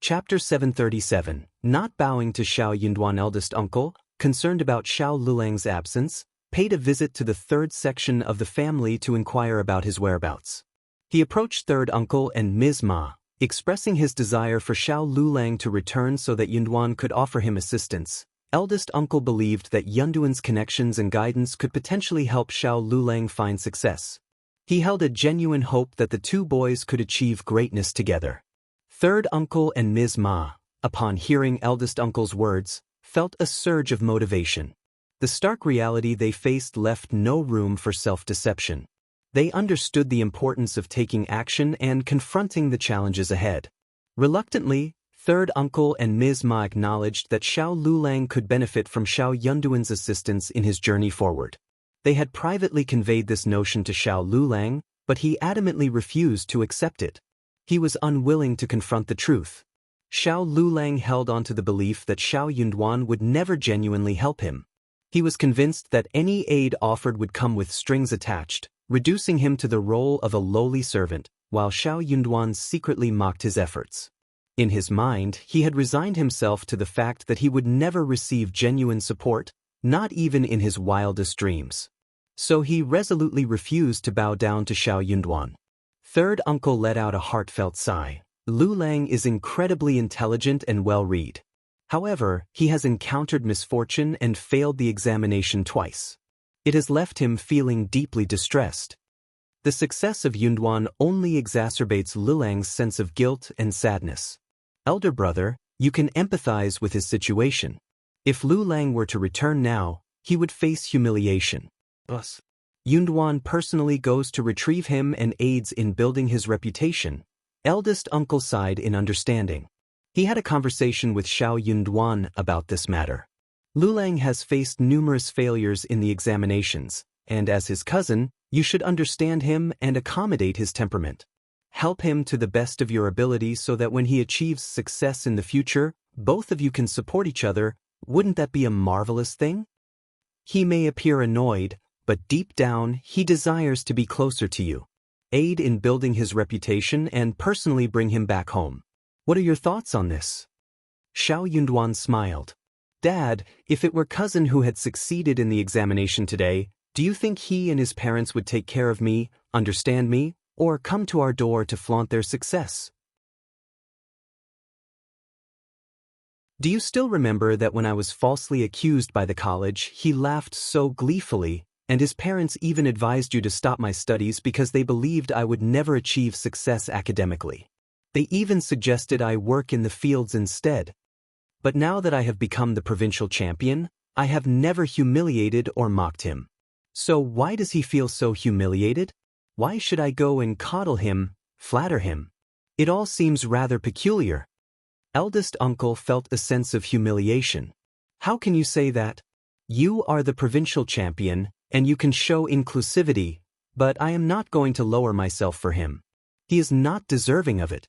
Chapter 737, Not bowing to Shao Yunduan. Eldest uncle, concerned about Shao Liulang's absence, paid a visit to the third section of the family to inquire about his whereabouts. He approached third uncle and Ms. Ma, expressing his desire for Shao Liulang to return so that Yunduan could offer him assistance. Eldest uncle believed that Yunduan's connections and guidance could potentially help Shao Liulang find success. He held a genuine hope that the two boys could achieve greatness together. Third uncle and Ms. Ma, upon hearing eldest uncle's words, felt a surge of motivation. The stark reality they faced left no room for self-deception. They understood the importance of taking action and confronting the challenges ahead. Reluctantly, third uncle and Ms. Ma acknowledged that Shao Liulang could benefit from Shao Yunduan's assistance in his journey forward. They had privately conveyed this notion to Shao Liulang, but he adamantly refused to accept it. He was unwilling to confront the truth. Xiao Liulang held on to the belief that Xiao Yunduan would never genuinely help him. He was convinced that any aid offered would come with strings attached, reducing him to the role of a lowly servant, while Xiao Yunduan secretly mocked his efforts. In his mind, he had resigned himself to the fact that he would never receive genuine support, not even in his wildest dreams. So he resolutely refused to bow down to Xiao Yunduan. Third uncle let out a heartfelt sigh. Liulang is incredibly intelligent and well-read. However, he has encountered misfortune and failed the examination twice. It has left him feeling deeply distressed. The success of Yunduan only exacerbates Liulang's sense of guilt and sadness. Elder brother, you can empathize with his situation. If Liulang were to return now, he would face humiliation. Thus, Yunduan personally goes to retrieve him and aids in building his reputation. Eldest uncle sighed in understanding. He had a conversation with Xiao Yunduan about this matter. Liulang has faced numerous failures in the examinations, and as his cousin, you should understand him and accommodate his temperament. Help him to the best of your ability so that when he achieves success in the future, both of you can support each other. Wouldn't that be a marvelous thing? He may appear annoyed, but deep down, he desires to be closer to you. Aid in building his reputation and personally bring him back home. What are your thoughts on this? Xiao Yunduan smiled. Dad, if it were cousin who had succeeded in the examination today, do you think he and his parents would take care of me, understand me, or come to our door to flaunt their success? Do you still remember that when I was falsely accused by the college, he laughed so gleefully, and his parents even advised you to stop my studies because they believed I would never achieve success academically. They even suggested I work in the fields instead. But now that I have become the provincial champion, I have never humiliated or mocked him. So why does he feel so humiliated? Why should I go and coddle him, flatter him? It all seems rather peculiar. Eldest uncle felt a sense of humiliation. How can you say that? You are the provincial champion, and you can show inclusivity, but I am not going to lower myself for him. He is not deserving of it.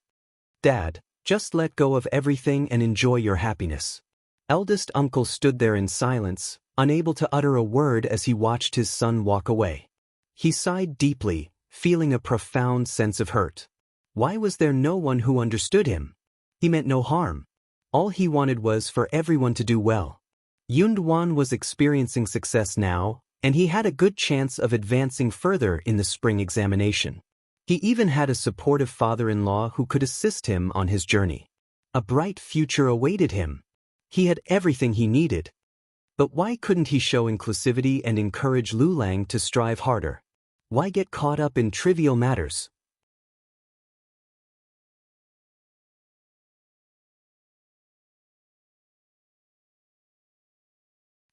Dad, just let go of everything and enjoy your happiness. Eldest uncle stood there in silence, unable to utter a word as he watched his son walk away. He sighed deeply, feeling a profound sense of hurt. Why was there no one who understood him? He meant no harm. All he wanted was for everyone to do well. Yunduan was experiencing success now, and he had a good chance of advancing further in the spring examination. He even had a supportive father-in-law who could assist him on his journey. A bright future awaited him. He had everything he needed. But why couldn't he show inclusivity and encourage Liulang to strive harder? Why get caught up in trivial matters?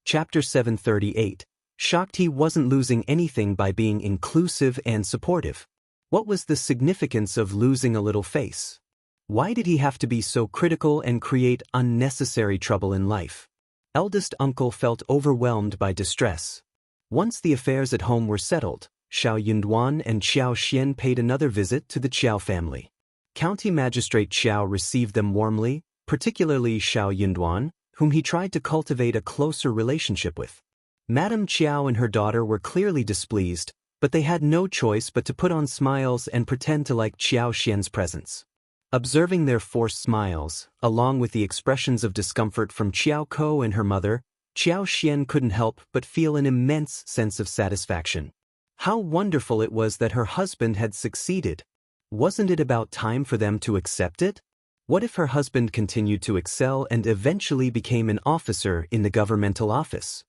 Chapter 738. Shakti wasn't losing anything by being inclusive and supportive. What was the significance of losing a little face? Why did he have to be so critical and create unnecessary trouble in life? Eldest uncle felt overwhelmed by distress. Once the affairs at home were settled, Xiao Yunduan and Xiao paid another visit to the Qiao family. County Magistrate Qiao received them warmly, particularly Xiao Yunduan, whom he tried to cultivate a closer relationship with. Madame Qiao and her daughter were clearly displeased, but they had no choice but to put on smiles and pretend to like Xiao's presence. Observing their forced smiles, along with the expressions of discomfort from Qiao and her mother, Xiao couldn't help but feel an immense sense of satisfaction. How wonderful it was that her husband had succeeded. Wasn't it about time for them to accept it? What if her husband continued to excel and eventually became an officer in the governmental office?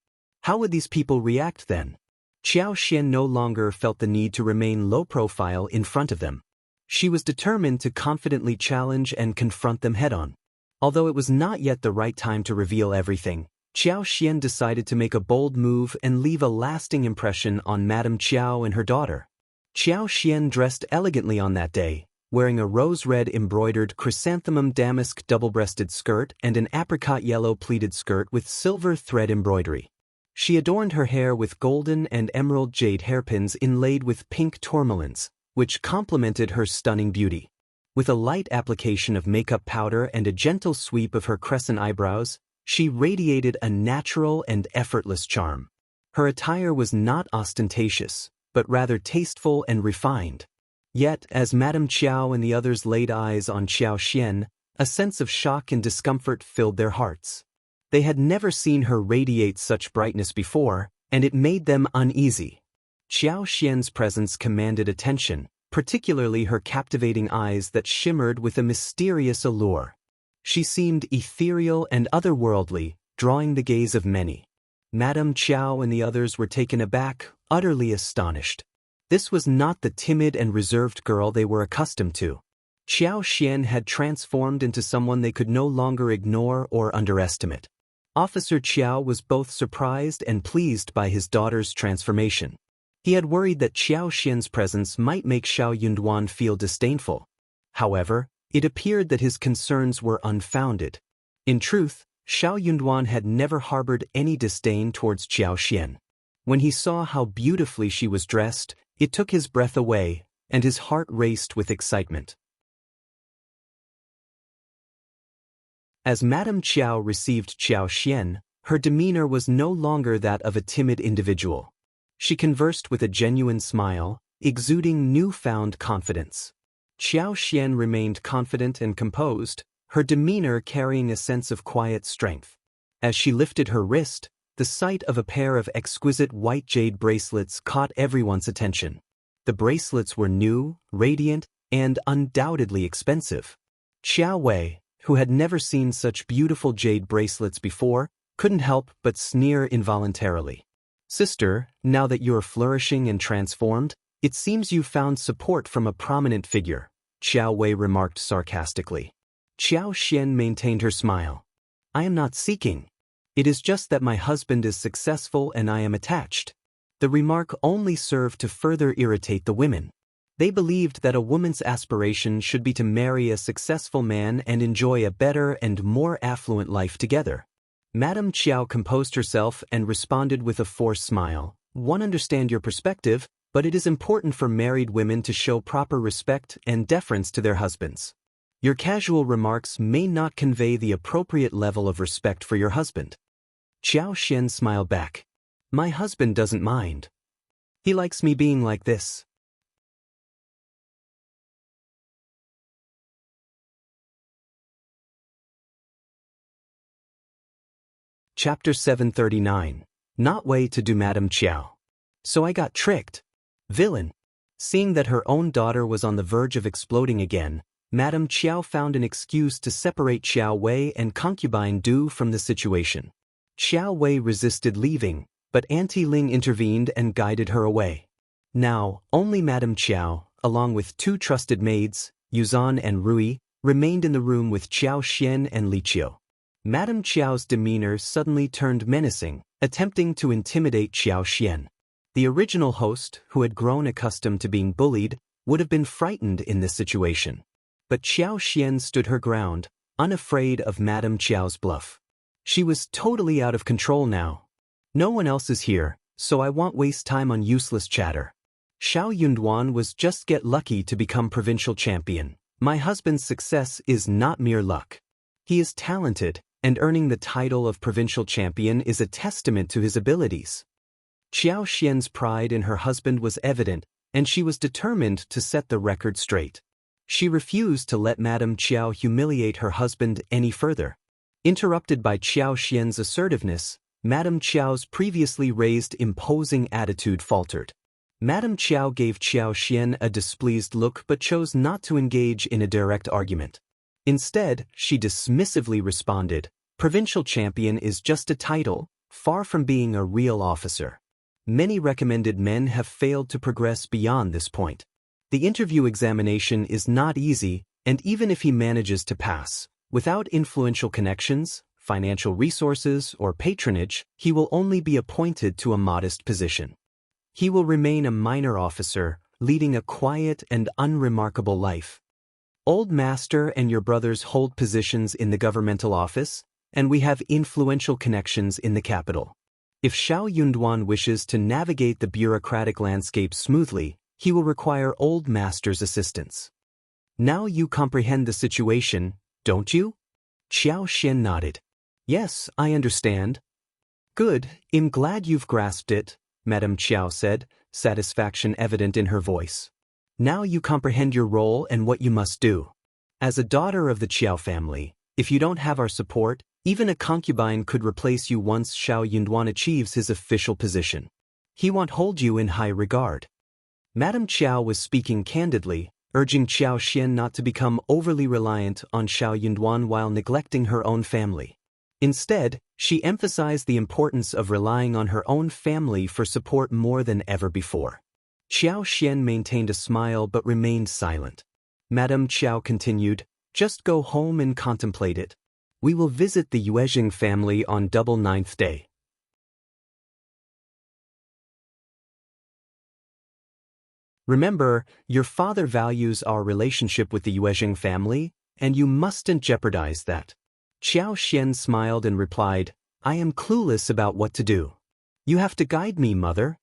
How would these people react then? Xiao no longer felt the need to remain low profile in front of them. She was determined to confidently challenge and confront them head-on. Although it was not yet the right time to reveal everything, Xiao decided to make a bold move and leave a lasting impression on Madame Qiao and her daughter. Xiao dressed elegantly on that day, wearing a rose-red embroidered chrysanthemum damask double-breasted skirt and an apricot yellow pleated skirt with silver thread embroidery. She adorned her hair with golden and emerald jade hairpins inlaid with pink tourmalines, which complemented her stunning beauty. With a light application of makeup powder and a gentle sweep of her crescent eyebrows, she radiated a natural and effortless charm. Her attire was not ostentatious, but rather tasteful and refined. Yet, as Madame Qiao and the others laid eyes on Xiao Xian, a sense of shock and discomfort filled their hearts. They had never seen her radiate such brightness before, and it made them uneasy. Xiao Xian's presence commanded attention, particularly her captivating eyes that shimmered with a mysterious allure. She seemed ethereal and otherworldly, drawing the gaze of many. Madame Qiao and the others were taken aback, utterly astonished. This was not the timid and reserved girl they were accustomed to. Xiao Xian had transformed into someone they could no longer ignore or underestimate. Officer Qiao was both surprised and pleased by his daughter's transformation. He had worried that Xiao Xian's presence might make Shao Yunduan feel disdainful. However, it appeared that his concerns were unfounded. In truth, Shao Yunduan had never harbored any disdain towards Xiao Xian. When he saw how beautifully she was dressed, it took his breath away, and his heart raced with excitement. As Madame Qiao received Xiao Xian, her demeanor was no longer that of a timid individual. She conversed with a genuine smile, exuding newfound confidence. Xiao Xian remained confident and composed, her demeanor carrying a sense of quiet strength. As she lifted her wrist, the sight of a pair of exquisite white jade bracelets caught everyone's attention. The bracelets were new, radiant, and undoubtedly expensive. Xiao Wei, who had never seen such beautiful jade bracelets before, couldn't help but sneer involuntarily. "Sister, now that you're flourishing and transformed, it seems you found support from a prominent figure," Xiao Wei remarked sarcastically. Xiao Xian maintained her smile. "I am not seeking. It is just that my husband is successful and I am attached." The remark only served to further irritate the women. They believed that a woman's aspiration should be to marry a successful man and enjoy a better and more affluent life together. Madame Qiao composed herself and responded with a forced smile. "One understand your perspective, but it is important for married women to show proper respect and deference to their husbands. Your casual remarks may not convey the appropriate level of respect for your husband." Xiao Xian smiled back. "My husband doesn't mind. He likes me being like this." Chapter 739. Not way to do Madame Qiao. "So I got tricked. Villain." Seeing that her own daughter was on the verge of exploding again, Madame Qiao found an excuse to separate Xiao Wei and concubine Du from the situation. Xiao Wei resisted leaving, but Auntie Ling intervened and guided her away. Now, only Madame Qiao, along with two trusted maids, Yuzan and Rui, remained in the room with Xiao Xian and Li Qiao. Madame Qiao's demeanor suddenly turned menacing, attempting to intimidate Xiao Xian. The original host, who had grown accustomed to being bullied, would have been frightened in this situation. But Xiao Xian stood her ground, unafraid of Madame Qiao's bluff. She was totally out of control now. "No one else is here, so I won't waste time on useless chatter. Shao Yunduan was just get lucky to become provincial champion. My husband's success is not mere luck. He is talented, and earning the title of provincial champion is a testament to his abilities." Xiao Xian's pride in her husband was evident, and she was determined to set the record straight. She refused to let Madame Qiao humiliate her husband any further. Interrupted by Xiao Xian's assertiveness, Madame Qiao's previously raised imposing attitude faltered. Madame Qiao gave Xiao Xian a displeased look but chose not to engage in a direct argument. Instead, she dismissively responded, "Provincial champion is just a title, far from being a real officer. Many recommended men have failed to progress beyond this point. The interview examination is not easy, and even if he manages to pass, without influential connections, financial resources, or patronage, he will only be appointed to a modest position. He will remain a minor officer, leading a quiet and unremarkable life. Old Master and your brothers hold positions in the governmental office, and we have influential connections in the capital. If Shao Yunduan wishes to navigate the bureaucratic landscape smoothly, he will require Old Master's assistance." Now you comprehend the situation, don't you? Xiao nodded. Yes, I understand. Good, I'm glad you've grasped it, Madame Qiao said, satisfaction evident in her voice. Now you comprehend your role and what you must do. As a daughter of the Qiao family, if you don't have our support, even a concubine could replace you once Shao Yunduan achieves his official position. He won't hold you in high regard. Madame Qiao was speaking candidly, urging Xiao not to become overly reliant on Shao Yunduan while neglecting her own family. Instead, she emphasized the importance of relying on her own family for support more than ever before. Xiao maintained a smile but remained silent. Madame Qiao continued, just go home and contemplate it. We will visit the Yuezhing family on double 9th day. Remember, your father values our relationship with the Yuezhing family, and you mustn't jeopardize that. Xiao smiled and replied, I am clueless about what to do. You have to guide me, mother.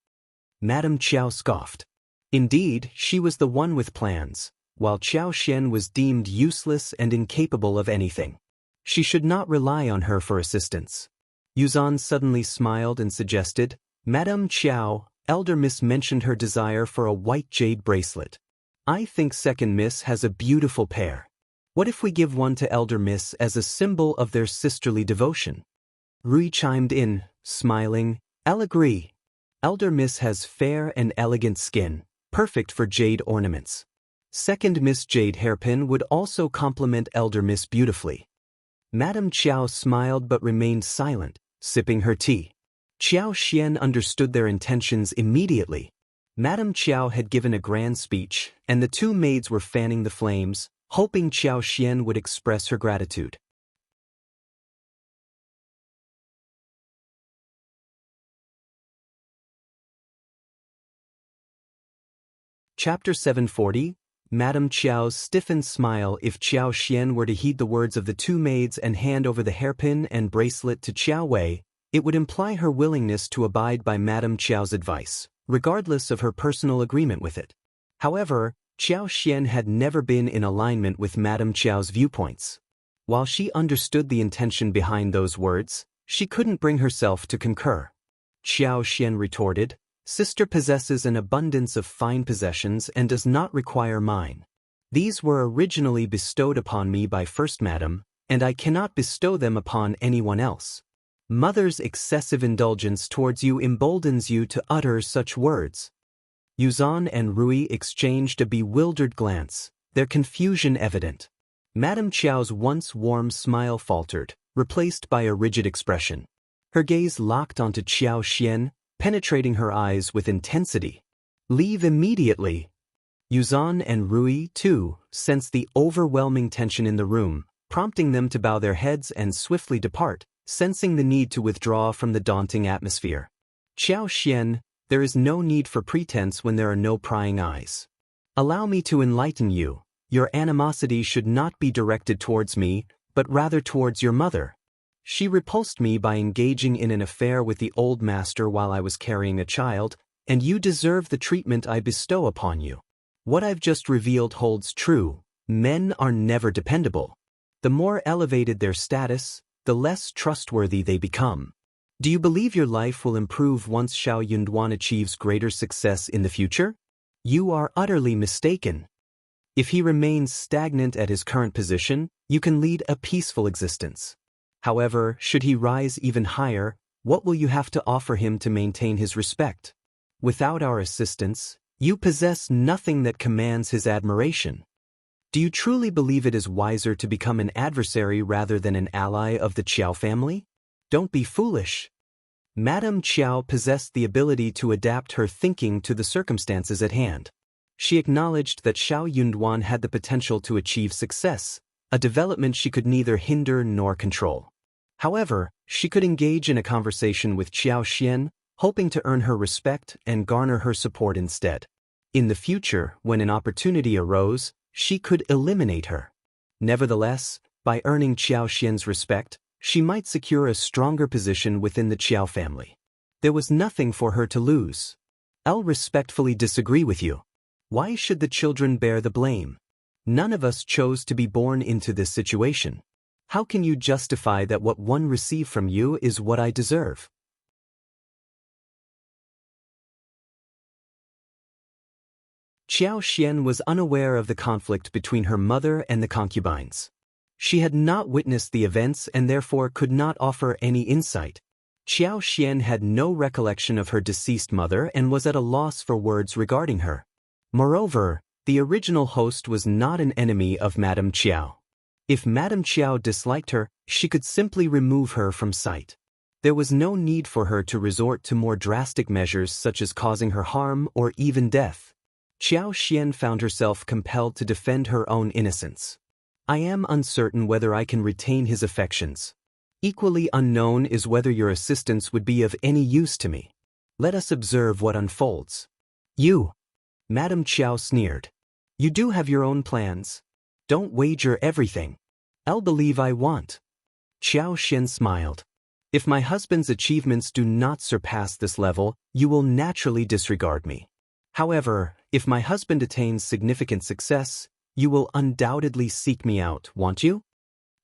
Madame Qiao scoffed. Indeed, she was the one with plans, while Xiao was deemed useless and incapable of anything. She should not rely on her for assistance. Yuzan suddenly smiled and suggested, Madame Qiao, Elder Miss mentioned her desire for a white jade bracelet. I think second Miss has a beautiful pair. What if we give one to Elder Miss as a symbol of their sisterly devotion? Rui chimed in, smiling, I'll agree. Elder Miss has fair and elegant skin, perfect for jade ornaments. Second Miss Jade hairpin would also complement Elder Miss beautifully. Madame Qiao smiled but remained silent, sipping her tea. Xiao understood their intentions immediately. Madame Qiao had given a grand speech, and the two maids were fanning the flames, hoping Xiao would express her gratitude. Chapter 740, Madame Qiao's stiffened smile. If Xiao were to heed the words of the two maids and hand over the hairpin and bracelet to Qiao Wei, it would imply her willingness to abide by Madame Qiao's advice, regardless of her personal agreement with it. However, Xiao had never been in alignment with Madame Qiao's viewpoints. While she understood the intention behind those words, she couldn't bring herself to concur. Xiao retorted, Sister possesses an abundance of fine possessions and does not require mine. These were originally bestowed upon me by First Madam, and I cannot bestow them upon anyone else. Mother's excessive indulgence towards you emboldens you to utter such words. Yuzan and Rui exchanged a bewildered glance, their confusion evident. Madame Qiao's once warm smile faltered, replaced by a rigid expression. Her gaze locked onto Xiao, penetrating her eyes with intensity. Leave immediately. Yuzan and Rui, too, sensed the overwhelming tension in the room, prompting them to bow their heads and swiftly depart, sensing the need to withdraw from the daunting atmosphere. Xiao, there is no need for pretense when there are no prying eyes. Allow me to enlighten you. Your animosity should not be directed towards me, but rather towards your mother. She repulsed me by engaging in an affair with the old master while I was carrying a child, and you deserve the treatment I bestow upon you. What I've just revealed holds true. Men are never dependable. The more elevated their status, the less trustworthy they become. Do you believe your life will improve once Shao Yunduan achieves greater success in the future? You are utterly mistaken. If he remains stagnant at his current position, you can lead a peaceful existence. However, should he rise even higher, what will you have to offer him to maintain his respect? Without our assistance, you possess nothing that commands his admiration. Do you truly believe it is wiser to become an adversary rather than an ally of the Qiao family? Don't be foolish. Madame Qiao possessed the ability to adapt her thinking to the circumstances at hand. She acknowledged that Shao Yunduan had the potential to achieve success, a development she could neither hinder nor control. However, she could engage in a conversation with Xiao, hoping to earn her respect and garner her support instead. In the future, when an opportunity arose, she could eliminate her. Nevertheless, by earning Xiao's respect, she might secure a stronger position within the Qiao family. There was nothing for her to lose. I'll respectfully disagree with you. Why should the children bear the blame? None of us chose to be born into this situation. How can you justify that what one received from you is what I deserve? Qiao Xian was unaware of the conflict between her mother and the concubines. She had not witnessed the events and therefore could not offer any insight. Qiao Xian had no recollection of her deceased mother and was at a loss for words regarding her. Moreover, the original host was not an enemy of Madame Qiao. If Madame Qiao disliked her, she could simply remove her from sight. There was no need for her to resort to more drastic measures such as causing her harm or even death. Qiao Xian found herself compelled to defend her own innocence. I am uncertain whether I can retain his affections. Equally unknown is whether your assistance would be of any use to me. Let us observe what unfolds. You, Madame Qiao sneered. You do have your own plans. Don't wager everything. I'll believe I want. Qiao Xian smiled. If my husband's achievements do not surpass this level, you will naturally disregard me. However, if my husband attains significant success, you will undoubtedly seek me out, won't you?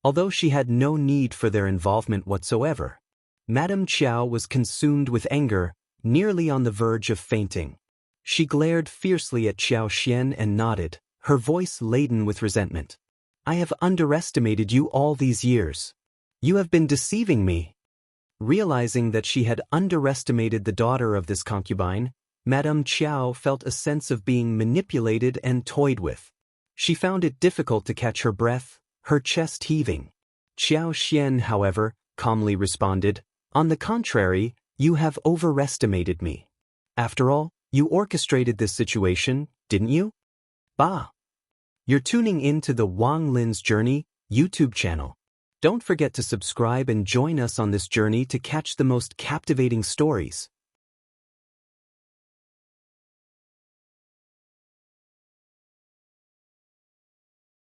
Although she had no need for their involvement whatsoever, Madame Qiao was consumed with anger, nearly on the verge of fainting. She glared fiercely at Qiao Xian and nodded, her voice laden with resentment. I have underestimated you all these years. You have been deceiving me. Realizing that she had underestimated the daughter of this concubine, Madame Qiao felt a sense of being manipulated and toyed with. She found it difficult to catch her breath, her chest heaving. Qiao Xian, however, calmly responded, On the contrary, you have overestimated me. After all, you orchestrated this situation, didn't you? Bah! You're tuning in to the Wang Lin's Journey YouTube channel. Don't forget to subscribe and join us on this journey to catch the most captivating stories.